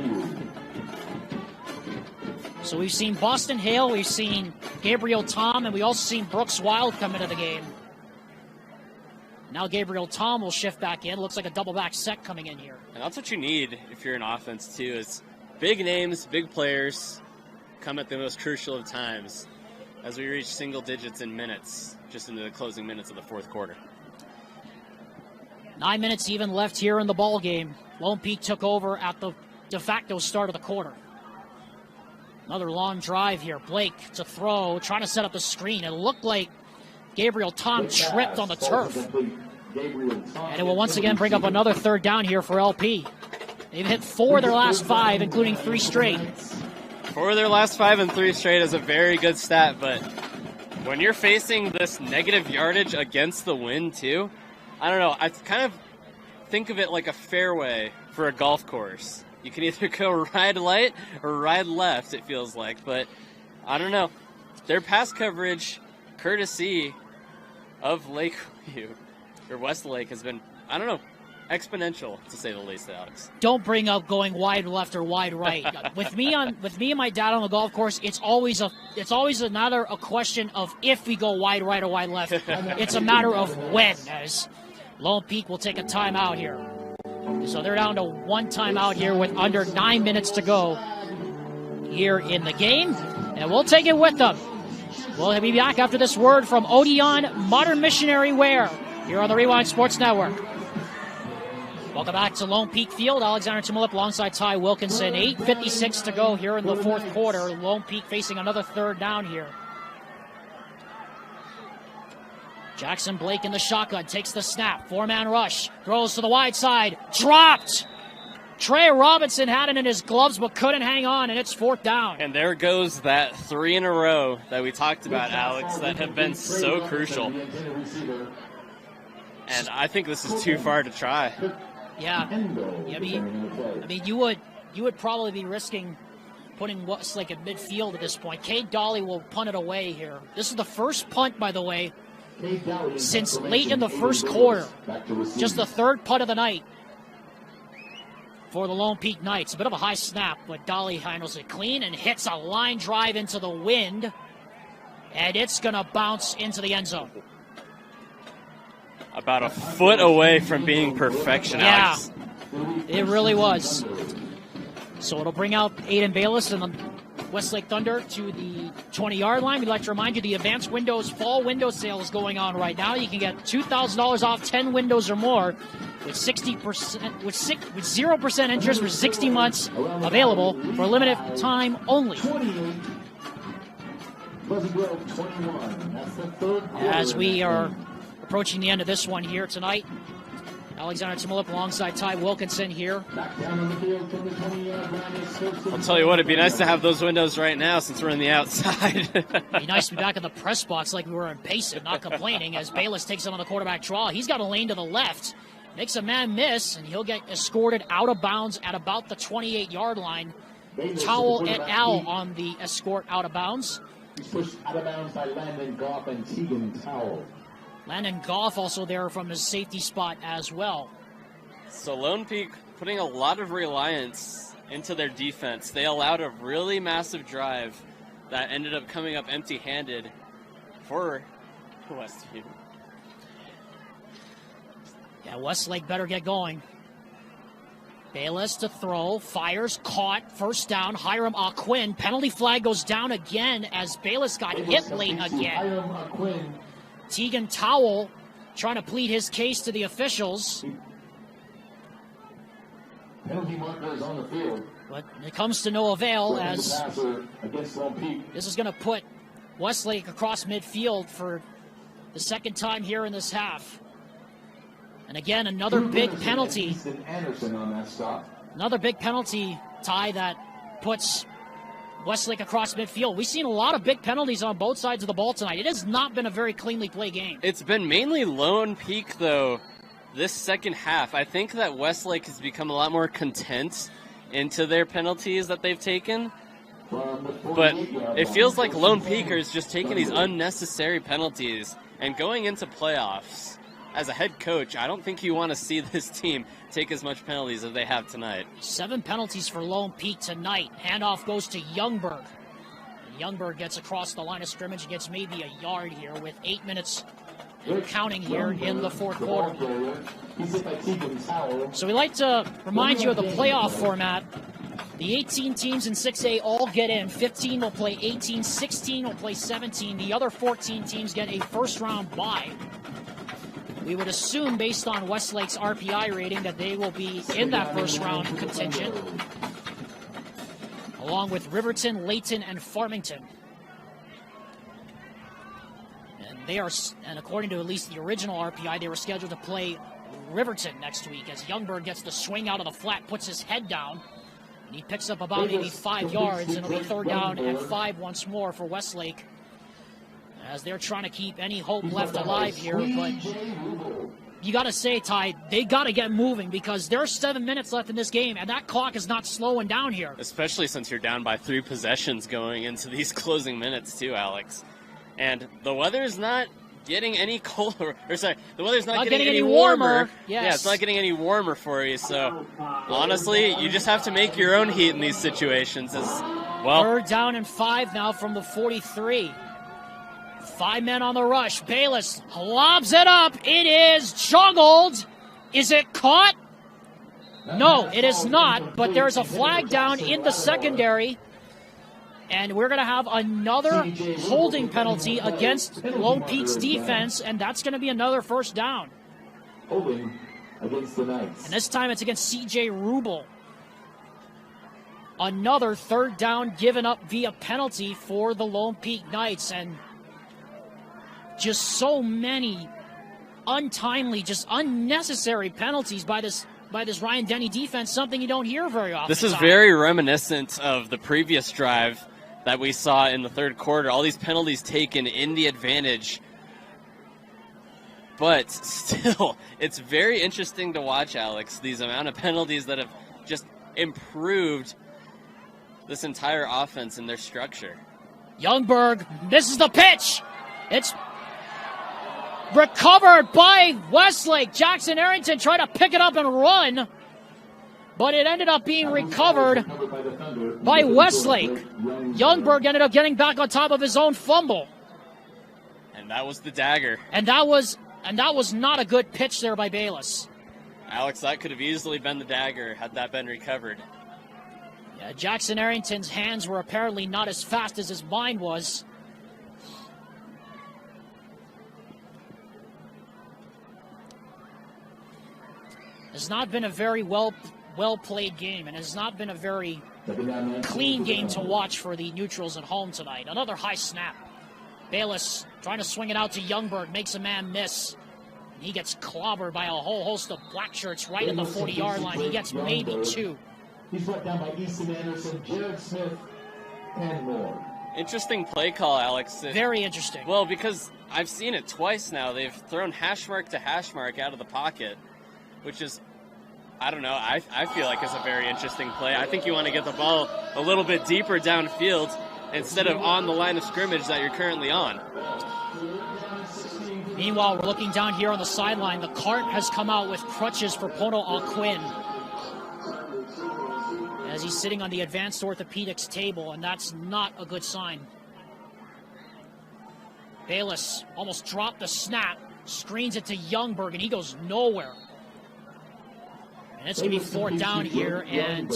So we've seen Boston Hale, we've seen Gabriel Tom, and we also seen Brooks Wild come into the game. Now Gabriel Tom will shift back in. Looks like a double back set coming in here. And that's what you need if you're an offense too, is big names, big players come at the most crucial of times as we reach single digits in minutes, just into the closing minutes of the 4th quarter. 9 minutes even left here in the ball game. Lone Peak took over at the de facto start of the quarter. Another long drive here. Blake to throw, trying to set up the screen. It looked like Gabriel Tom tripped on the turf. And it will once again bring up another 3rd down here for LP. They've hit 4 of their last 5, including 3 straight. 4 of their last 5 and 3 straight is a very good stat, but when you're facing this negative yardage against the wind too, I don't know, I kind of think of it like a fairway for a golf course. You can either go ride right or ride left, it feels like, but I don't know. Their pass coverage, courtesy of Lakeview, or Westlake, has been, I don't know, exponential, to say the least, Alex. Don't bring up going wide left or wide right. with me and my dad on the golf course, it's always not a question of if we go wide right or wide left. It's a matter of when, as Lone Peak will take a timeout here. So they're down to 1 timeout here with under 9 minutes to go here in the game, and we'll take it with them. We'll be back after this word from Odeon Modern Missionary Wear here on the Rewind Sports Network. Welcome back to Lone Peak Field. Alexander Timolip alongside Ty Wilkinson. 8:56 to go here in the 4th quarter. Lone Peak facing another 3rd down here. Jackson Blake in the shotgun, takes the snap. 4-man rush, throws to the wide side, dropped. Trey Robinson had it in his gloves but couldn't hang on, and it's 4th down. And there goes that 3 in a row that we talked about, Alex, that have been so crucial. And I think this is too far to try. Yeah, I mean, you would probably be risking putting Westlake at midfield at this point. Cade Dolly will punt it away here. This is the first punt, by the way, since late in the 1st quarter. Just the 3rd punt of the night for the Lone Peak Knights. A bit of a high snap, but Dolly handles it clean and hits a line drive into the wind, and it's going to bounce into the end zone. About a foot away from being perfection, Alex. Yeah, it really was. So it'll bring out Aiden Bayless and the Westlake Thunder to the 20-yard line. We'd like to remind you the Advanced Windows fall window sale is going on right now. You can get $2,000 off 10 windows or more with 60% with 0% interest for 60 months, available for a limited time only. As we are approaching the end of this one here tonight, Alexander Timolip alongside Ty Wilkinson here. I'll tell you what, it'd be nice to have those windows right now since we're in the outside. It'd be nice to be back in the press box like we were in Payson, not complaining, as Bayless takes it on the quarterback draw. He's got a lane to the left, makes a man miss, and he'll get escorted out of bounds at about the 28-yard line. Towell et al. On the escort out of bounds. He's pushed out of bounds by Landon Goff and Tegan Towell. Landon Goff also there from his safety spot as well. So Lone Peak putting a lot of reliance into their defense. They allowed a really massive drive that ended up coming up empty-handed for Westview. Yeah, Westlake better get going. Bayless to throw, fires, caught, first down. Hiram Aquin. Penalty flag goes down again as Bayless got hit late again. Tegan Towell trying to plead his case to the officials. Penalty markers on the field. But it comes to no avail as against Lone Peak. this is going to put Westlake across midfield for the second time here in this half. And again, another big penalty. On that stop. Another big penalty, Ty, that puts Westlake across midfield. We've seen a lot of big penalties on both sides of the ball tonight. It has not been a very cleanly played game. It's been mainly Lone Peak, though, this second half. I think that Westlake has become a lot more content into their penalties that they've taken. But it feels like Lone Peak is just taking these unnecessary penalties and going into playoffs. As a head coach, I don't think you want to see this team take as much penalties as they have tonight. 7 penalties for Lone Peak tonight. Handoff goes to Youngberg. Youngberg gets across the line of scrimmage, gets maybe a yard here with 8 minutes counting here in the fourth quarter. So we like to remind you of the playoff format. The 18 teams in 6A all get in. 15 will play 18, 16 will play 17. The other 14 teams get a first-round bye. We would assume, based on Westlake's RPI rating, that they will be in that first-round contingent, along with Riverton, Layton, and Farmington. And according to at least the original RPI, they were scheduled to play Riverton next week as Youngberg gets the swing out of the flat, puts his head down, and he picks up about maybe 5 yards, and it'll be third down and 5 once more for Westlake, as they're trying to keep any hope left alive here. But you got to say, Ty, they got to get moving because there's 7 minutes left in this game, and that clock is not slowing down here. Especially since you're down by 3 possessions going into these closing minutes too, Alex. And the weather's not getting any colder. Or sorry, the weather's not getting any warmer. Yes. Yeah, it's not getting any warmer for you. So honestly, you just have to make your own heat in these situations. As well. Third down and 5 now from the 43. 5 men on the rush. Bayless lobs it up. It is juggled. Is it caught? No, it is not. But there's a flag down in the secondary. And we're going to have another holding penalty against Lone Peak's defense, and that's going to be another first down. Holding against the Knights. And this time it's against C.J. Rubel. Another third down given up via penalty for the Lone Peak Knights. And just so many untimely, just unnecessary penalties by this Ryan Denny defense, something you don't hear very often. This is very reminiscent of the previous drive that we saw in the third quarter. All these penalties taken in the advantage. But still, it's very interesting to watch, Alex, these amount of penalties that have just improved this entire offense and their structure. Youngberg misses the pitch. It's recovered by Westlake. Jackson Arrington tried to pick it up and run, but it ended up being recovered by Westlake. Youngberg ended up getting back on top of his own fumble. And that was the dagger. And that was not a good pitch there by Bayless. Alex, that could have easily been the dagger had that been recovered. Yeah, Jackson Arrington's hands were apparently not as fast as his mind was. It's not been a very well-played game, and it's not been a very clean game to watch for the neutrals at home tonight. Another high snap. Bayless trying to swing it out to Youngberg, makes a man miss. He gets clobbered by a whole host of black shirts right at the 40-yard line. He gets maybe 2. He's brought down by Easton Anderson, Jared Smith, and more. Interesting play call, Alex. Very interesting. Well, because I've seen it twice now. They've thrown hash mark to hash mark out of the pocket, which is, I don't know, I feel like it's a very interesting play. I think you want to get the ball a little bit deeper downfield instead of on the line of scrimmage that you're currently on. Meanwhile, we're looking down here on the sideline. The cart has come out with crutches for Pono Alquin as he's sitting on the advanced orthopedics table, and that's not a good sign. Bayless almost dropped the snap, screens it to Youngberg, and he goes nowhere. And it's going to be 4th down here, and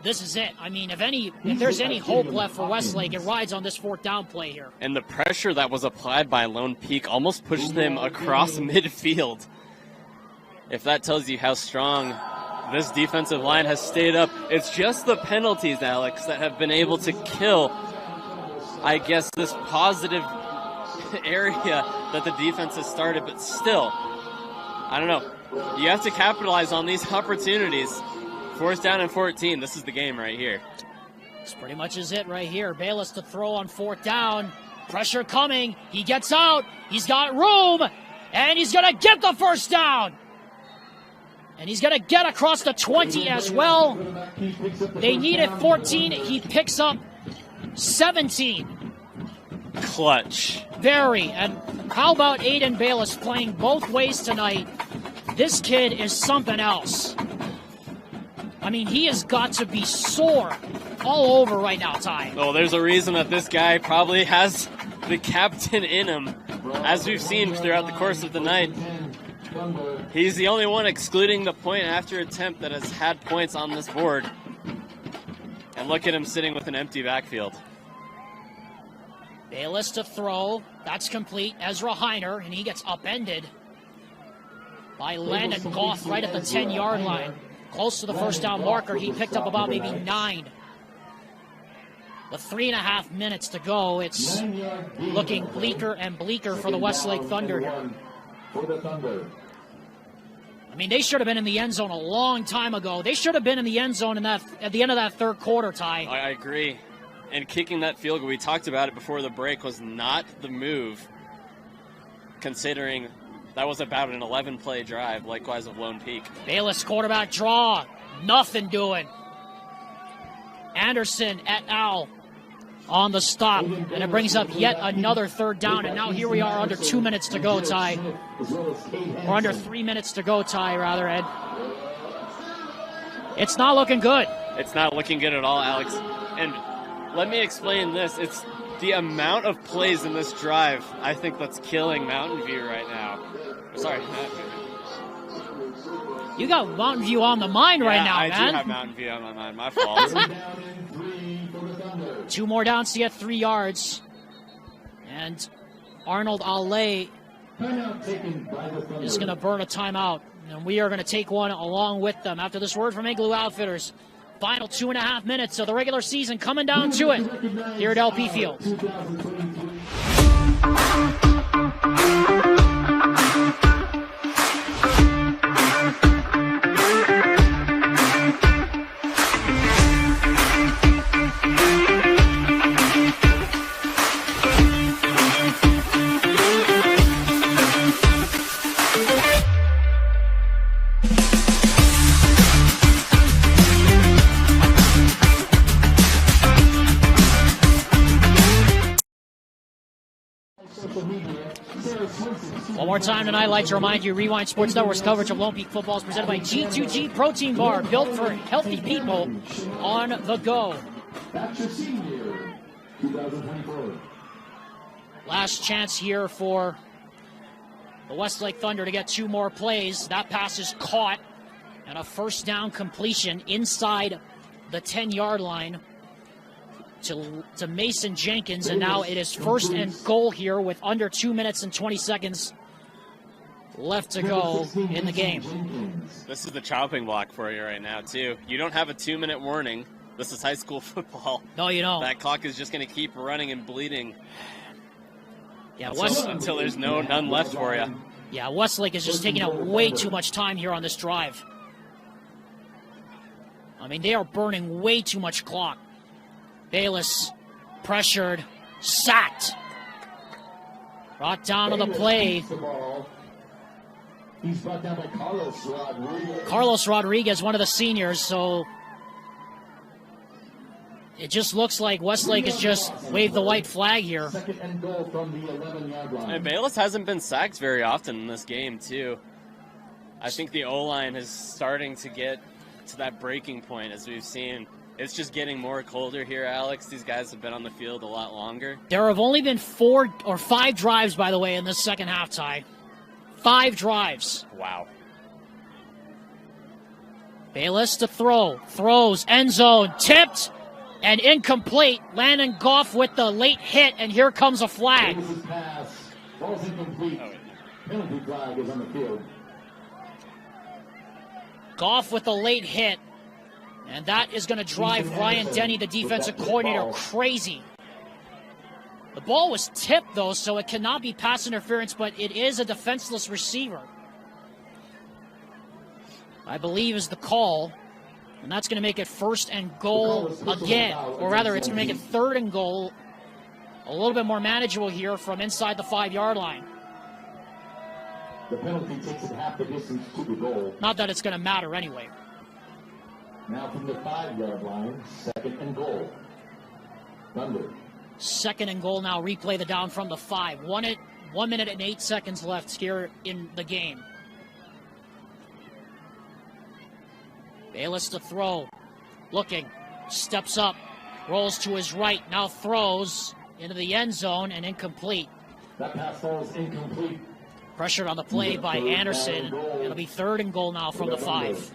this is it. I mean, if there's any hope left for Westlake, it rides on this 4th down play here. And the pressure that was applied by Lone Peak almost pushed them across midfield. If that tells you how strong this defensive line has stayed up, it's just the penalties, Alex, that have been able to kill, I guess, this positive area that the defense has started. But still, I don't know. You have to capitalize on these opportunities. 4th down and 14. This is the game right here. This pretty much is it right here. Bayless to throw on 4th down. Pressure coming. He gets out. He's got room. And he's going to get the 1st down. And he's going to get across the 20 as well. They needed 14. He picks up 17. Clutch. Very. And how about Aiden Bayless playing both ways tonight? This kid is something else. I mean, he has got to be sore all over right now, Ty. Oh, there's a reason that this guy probably has the captain in him, as we've seen throughout the course of the night. He's the only one, excluding the point after attempt, that has had points on this board. And look at him sitting with an empty backfield. Bayless to throw. That's complete. Ezra Heiner, and he gets upended by Landon Goff right at the 10-yard line. Close to the 1st down marker. He picked up about maybe 9. With 3.5 minutes to go, it's looking bleaker and bleaker for the Westlake Thunder here. I mean, they should have been in the end zone a long time ago. They should have been in the end zone at the end of that 3rd quarter, Ty. I agree. And kicking that field goal, we talked about it before the break, was not the move, considering that was about an 11-play drive, likewise of Lone Peak. Bayless quarterback draw. Nothing doing. Anderson et al. On the stop. And it brings up yet another 3rd down. And now here we are under 2 minutes to go, Ty. Or under 3 minutes to go, Ty, rather, Ed. It's not looking good. It's not looking good at all, Alex. And let me explain this. It's the amount of plays in this drive, I think, that's killing Mountain View right now. Sorry. You got Mountain View on the mind right now, I man. I do have Mountain View on my mind. My fault. 2 more downs to get 3 yards. And Arnold Ale is going to burn a timeout. And we are going to take one along with them after this word from Igloo Outfitters. Final 2.5 minutes of the regular season coming down to it here at LP Field. One more time tonight, I'd like to remind you, Rewind Sports Network's coverage of Lone Peak football is presented by G2G Protein Bar, built for healthy people on the go. Last chance here for the Westlake Thunder to get 2 more plays. That pass is caught, and a 1st down completion inside the 10-yard line to Mason Jenkins, and now it is 1st and goal here with under 2 minutes and 20 seconds left to go in the game. This is the chopping block for you right now, too. You don't have a 2-minute warning. This is high school football. No, you don't. That clock is just going to keep running and bleeding until there's none left for you. Yeah, Westlake is just taking up way too much time here on this drive. I mean, they are burning way too much clock. Bayless pressured, sacked. Brought down to the play. He's brought down by Carlos Rodriguez. Carlos Rodriguez, one of the seniors, so it just looks like Westlake has just waved the white flag here. 2nd and goal from the 11-yard line. And Bayless hasn't been sacked very often in this game, too. I think the O-line is starting to get to that breaking point, as we've seen It's just getting more colder here, Alex. These guys have been on the field a lot longer. There have only been 4 or 5 drives, by the way, in this second half, Ty. 5 drives. Wow. Bayless to throw. Throws. End zone. Tipped and incomplete. Landon Goff with the late hit, and here comes a flag. Pass. Ball's incomplete. Penalty flag is on the field. Goff with the late hit. And that is going to drive Ryan Denny, the defensive coordinator, crazy. The ball was tipped, though, so it cannot be pass interference, but it is a defenseless receiver, I believe, is the call. And that's going to make it 1st and goal again. Or rather, it's going to make it 3rd and goal. A little bit more manageable here from inside the 5-yard line. The penalty takes it half the distance to the goal. Not that it's going to matter anyway. Now from the 5-yard line, 2nd and goal. Thunder. 2nd and goal now. Replay the down from the 5. 1 minute and 8 seconds left here in the game. Bayless to throw. Looking. Steps up. Rolls to his right. Now throws into the end zone and incomplete. That pass falls incomplete. Pressured on the play by Anderson. It'll be 3rd and goal now from the 5.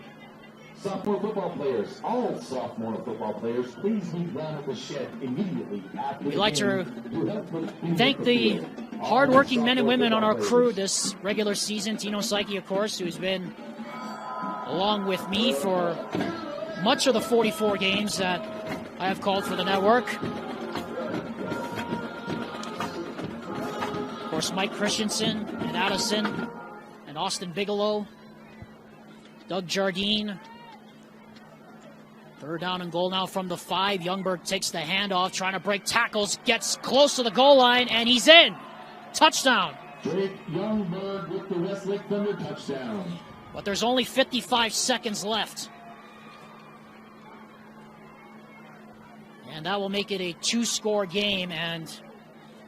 Sophomore football players, all sophomore football players, please meet down at the shed immediately after We'd like to thank the hardworking men and women on our crew this regular season. Tino Psyche, of course, who's been along with me for much of the 44 games that I have called for the network. Of course, Mike Christensen and Addison and Austin Bigelow, Doug Jardine. 3rd down and goal now from the 5. Youngberg takes the handoff, trying to break tackles, gets close to the goal line, and he's in. Touchdown. Drake Youngberg with the Westlake Thunder touchdown. But there's only 55 seconds left. And that will make it a 2-score game, and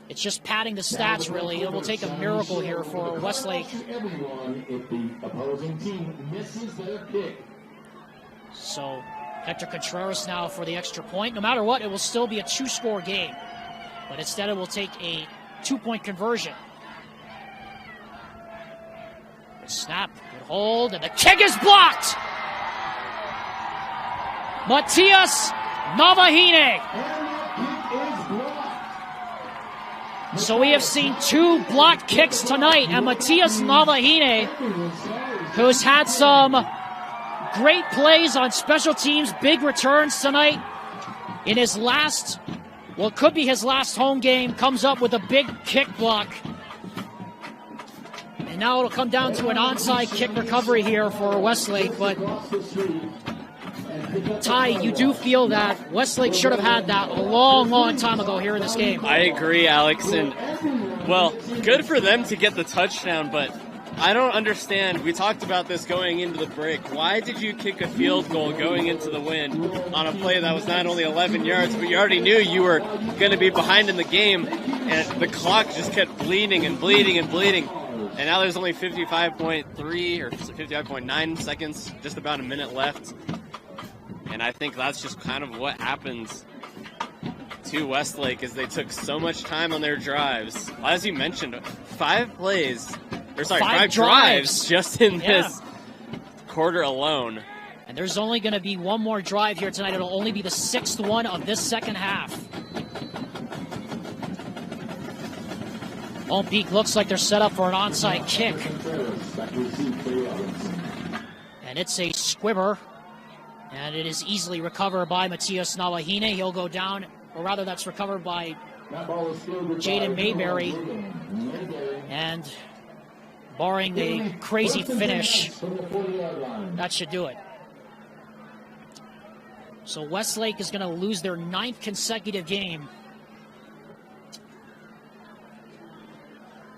it's just padding the stats, really. It will take a miracle here for Westlake. Everyone if the opposing team misses their kick. So Hector Contreras now for the extra point. No matter what, it will still be a 2-score game. But instead it will take a 2-point conversion. Good snap, good hold, and the kick is blocked! Matias Navahine. So we have seen 2 blocked kicks tonight, and Matias Navahine, who's had some great plays on special teams, big returns tonight, in his last, well, it could be his last home game, comes up with a big kick block. And now it'll come down to an onside kick recovery here for Westlake, but Ty, you do feel that Westlake should have had that a long, long time ago here in this game. I agree, Alex, and, well, good for them to get the touchdown, but I don't understand. We talked about this going into the break. Why did you kick a field goal going into the wind on a play that was not only 11 yards, but you already knew you were going to be behind in the game, and the clock just kept bleeding and bleeding and bleeding. And now there's only 55.3 or 55.9 seconds, just about a minute left. And I think that's just kind of what happens to Westlake, is they took so much time on their drives. As you mentioned, 5 drives just in this quarter alone. And there's only going to be one more drive here tonight. It'll only be the 6th one of this second half. Lone Peak looks like they're set up for an onside kick. And it's a squibber. And it is easily recovered by Matias Navahine. He'll go down, or rather that's recovered by Jaden Mayberry. And barring a crazy finish, that should do it. So Westlake is going to lose their 9th consecutive game.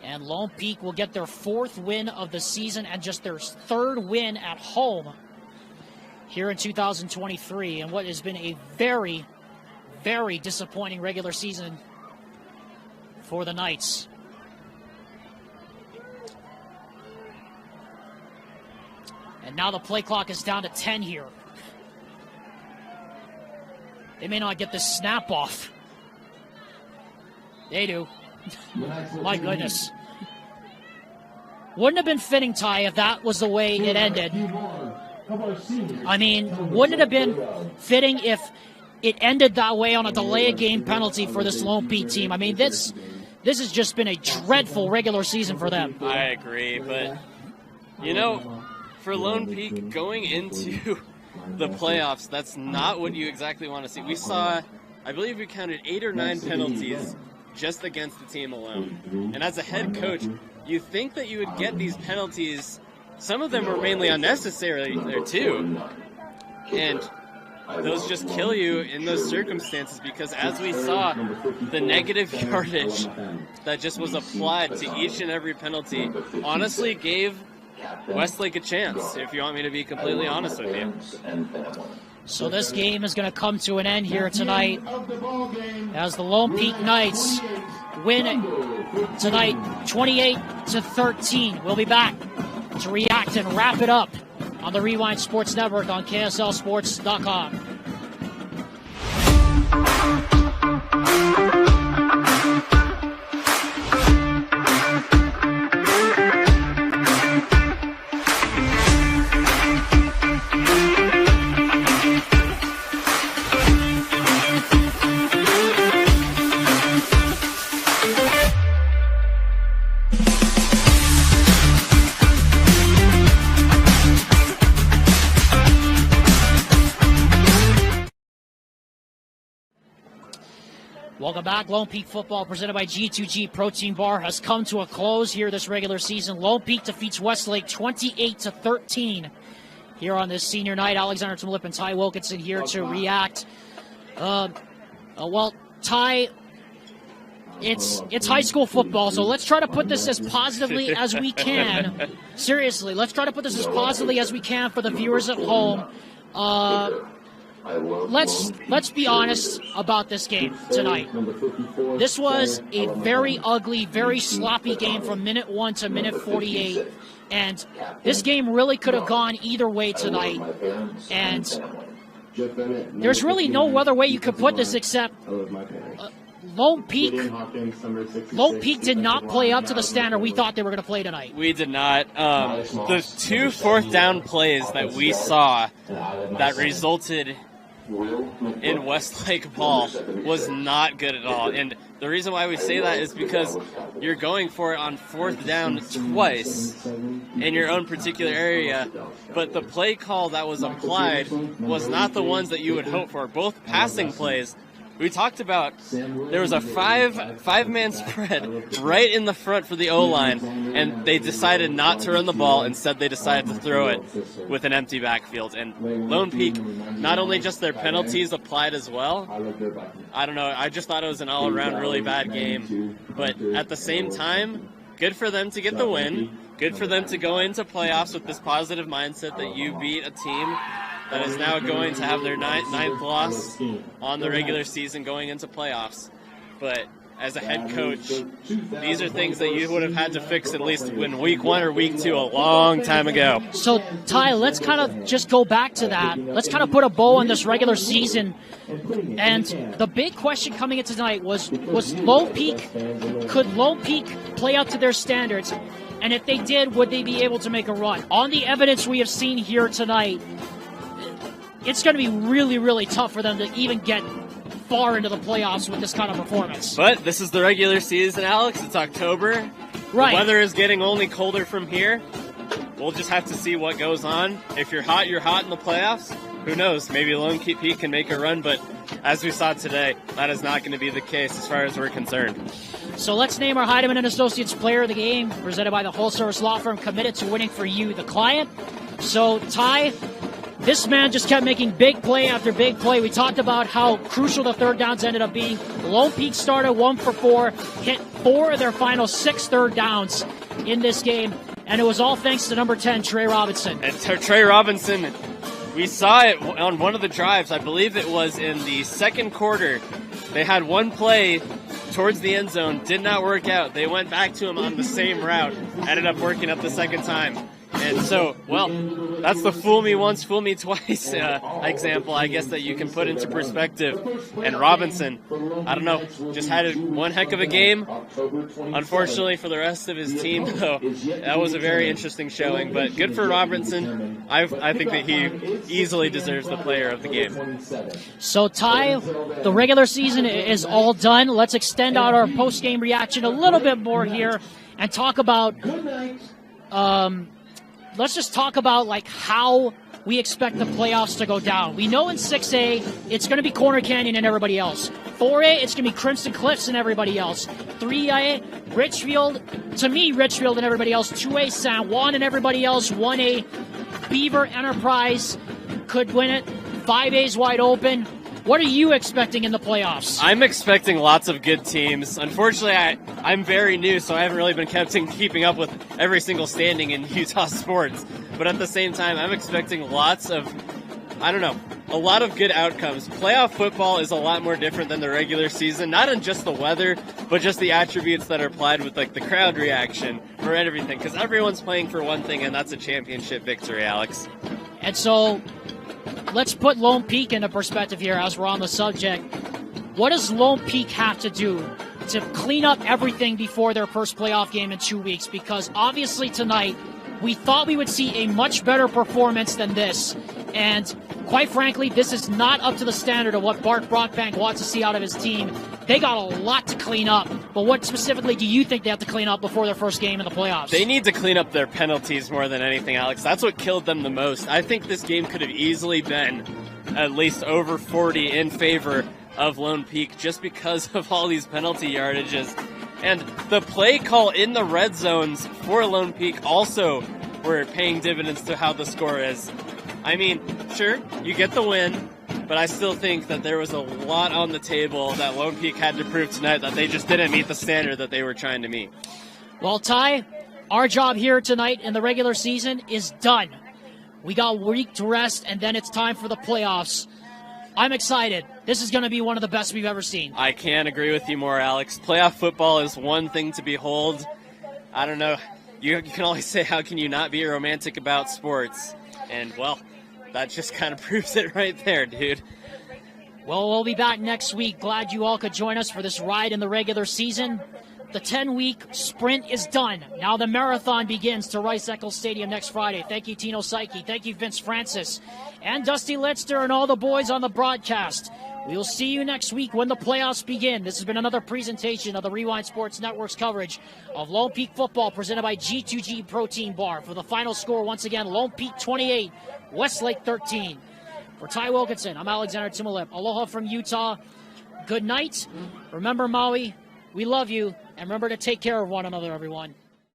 And Lone Peak will get their 4th win of the season and just their 3rd win at home here in 2023, and what has been a very, very disappointing regular season for the Knights. And now the play clock is down to 10 here. They may not get the snap off. They do. My goodness. Wouldn't have been fitting, Ty, if that was the way it ended. I mean, wouldn't it have been fitting if it ended that way on a delay of game penalty for this Lone Peak team? I mean, this has just been a dreadful regular season for them. I agree, but, you know, for Lone Peak, going into the playoffs, that's not what you exactly want to see. We saw, I believe we counted 8 or 9 penalties just against the team alone. And as a head coach, you think that you would get these penalties. Some of them were mainly unnecessary there too. And those just kill you in those circumstances, because as we saw, the negative yardage that just was applied to each and every penalty honestly gave Westlake a chance, if you want me to be completely honest with you. So this game is going to come to an end here tonight as the Lone Peak Knights win it tonight 28-13. We'll be back to react and wrap it up on the Rewind Sports Network on KSLSports.com. Welcome back. Lone Peak football presented by G2G Protein Bar has come to a close here this regular season. Lone Peak defeats Westlake 28-13 here on this senior night. Alexander Timlip and Ty Wilkinson here to react. Well, Ty, it's high school football, so let's try to put this as positively as we can. Seriously, let's try to put this as positively as we can for the viewers at home. Let's be honest about this game tonight. This was a very ugly, very sloppy game from minute 1 to minute 48. And this game really could have gone either way tonight. And there's really no other way you could put this except Lone Peak did not play up to the standard we thought they were going to play tonight. We did not. The 2 fourth down plays that we saw that resulted in Westlake ball was not good at all. And the reason why we say that is because you're going for it on 4th down twice in your own particular area, but the play call that was applied was not the ones that you would hope for. Both passing plays, we talked about, there was a five-man spread right in the front for the O-line, and they decided not to run the ball. Instead, they decided to throw it with an empty backfield. And Lone Peak, not only just their penalties applied as well, I don't know, I just thought it was an all-around really bad game. But at the same time, good for them to get the win. Good for them to go into playoffs with this positive mindset that you beat a team that is now going to have their ninth loss on the regular season going into playoffs. But as a head coach, these are things that you would have had to fix at least in week 1 or week 2 a long time ago. So, Ty, let's kind of just go back to that. Let's kind of put a bow on this regular season. And the big question coming into tonight was Lone Peak, could Lone Peak play up to their standards? And if they did, would they be able to make a run? On the evidence we have seen here tonight, it's going to be really, really tough for them to even get far into the playoffs with this kind of performance. But this is the regular season, Alex. It's October. Right. The weather is getting only colder from here. We'll just have to see what goes on. If you're hot in the playoffs. Who knows? Maybe Lone Peak can make a run, but as we saw today, that is not going to be the case as far as we're concerned. So let's name our Heidemann & Associates Player of the Game, presented by the Whole Service Law Firm, committed to winning for you, the client. So, Ty, this man just kept making big play after big play. We talked about how crucial the third downs ended up being. Lone Peak started 1 for 4, hit 4 of their final 6 third downs in this game, and it was all thanks to number 10, Trey Robinson. And Trey Robinson, we saw it on one of the drives. I believe it was in the second quarter. They had one play towards the end zone, did not work out. They went back to him on the same route, ended up working up the second time. And so, well, that's the fool me once, fool me twice example, I guess, that you can put into perspective. And Robinson, I don't know, just had one heck of a game. Unfortunately for the rest of his team, though, that was a very interesting showing. But good for Robinson. I think that he easily deserves the player of the game. So, Ty, the regular season is all done. Let's extend out our post-game reaction a little bit more here and talk about let's just talk about like how we expect the playoffs to go down. We know in 6A, it's going to be Corner Canyon and everybody else. 4A, it's going to be Crimson Cliffs and everybody else. 3A, Richfield, to me, Richfield and everybody else. 2A, San Juan and everybody else. 1A, Beaver Enterprise could win it. 5A's wide open. What are you expecting in the playoffs? I'm expecting lots of good teams. Unfortunately, I'm very new, so I haven't really been keeping up with every single standing in Utah sports. But at the same time, I'm expecting lots of, a lot of good outcomes. Playoff football is a lot more different than the regular season, not in just the weather, but just the attributes that are applied with like the crowd reaction for everything, because everyone's playing for one thing, and that's a championship victory, Alex. And so let's put Lone Peak into perspective here as we're on the subject. What does Lone Peak have to do to clean up everything before their first playoff game in 2 weeks? Because obviously tonight, we thought we would see a much better performance than this. And quite frankly, this is not up to the standard of what Bart Brockbank wants to see out of his team. They got a lot to clean up. But what specifically do you think they have to clean up before their first game in the playoffs? They need to clean up their penalties more than anything, Alex. That's what killed them the most. I think this game could have easily been at least over 40 in favor of Lone Peak just because of all these penalty yardages. And the play call in the red zones for Lone Peak also were paying dividends to how the score is. I mean, sure, you get the win, but I still think that there was a lot on the table that Lone Peak had to prove tonight that they just didn't meet the standard that they were trying to meet. Well, Ty, our job here tonight in the regular season is done. We got a week to rest, and then it's time for the playoffs. I'm excited. This is going to be one of the best we've ever seen. I can't agree with you more, Alex. Playoff football is one thing to behold. I don't know. You can always say, how can you not be romantic about sports? And, well, that just kind of proves it right there, dude. Well, we'll be back next week. Glad you all could join us for this ride in the regular season. The 10-week sprint is done. Now the marathon begins to Rice-Eccles Stadium next Friday. Thank you, Tino Psyche. Thank you, Vince Francis. And Dusty Litster and all the boys on the broadcast. We will see you next week when the playoffs begin. This has been another presentation of the Rewind Sports Network's coverage of Lone Peak football presented by G2G Protein Bar. For the final score, once again, Lone Peak 28, Westlake 13. For Ty Wilkinson, I'm Alexander Timolip. Aloha from Utah. Good night. Remember, Maui, we love you. And remember to take care of one another, everyone.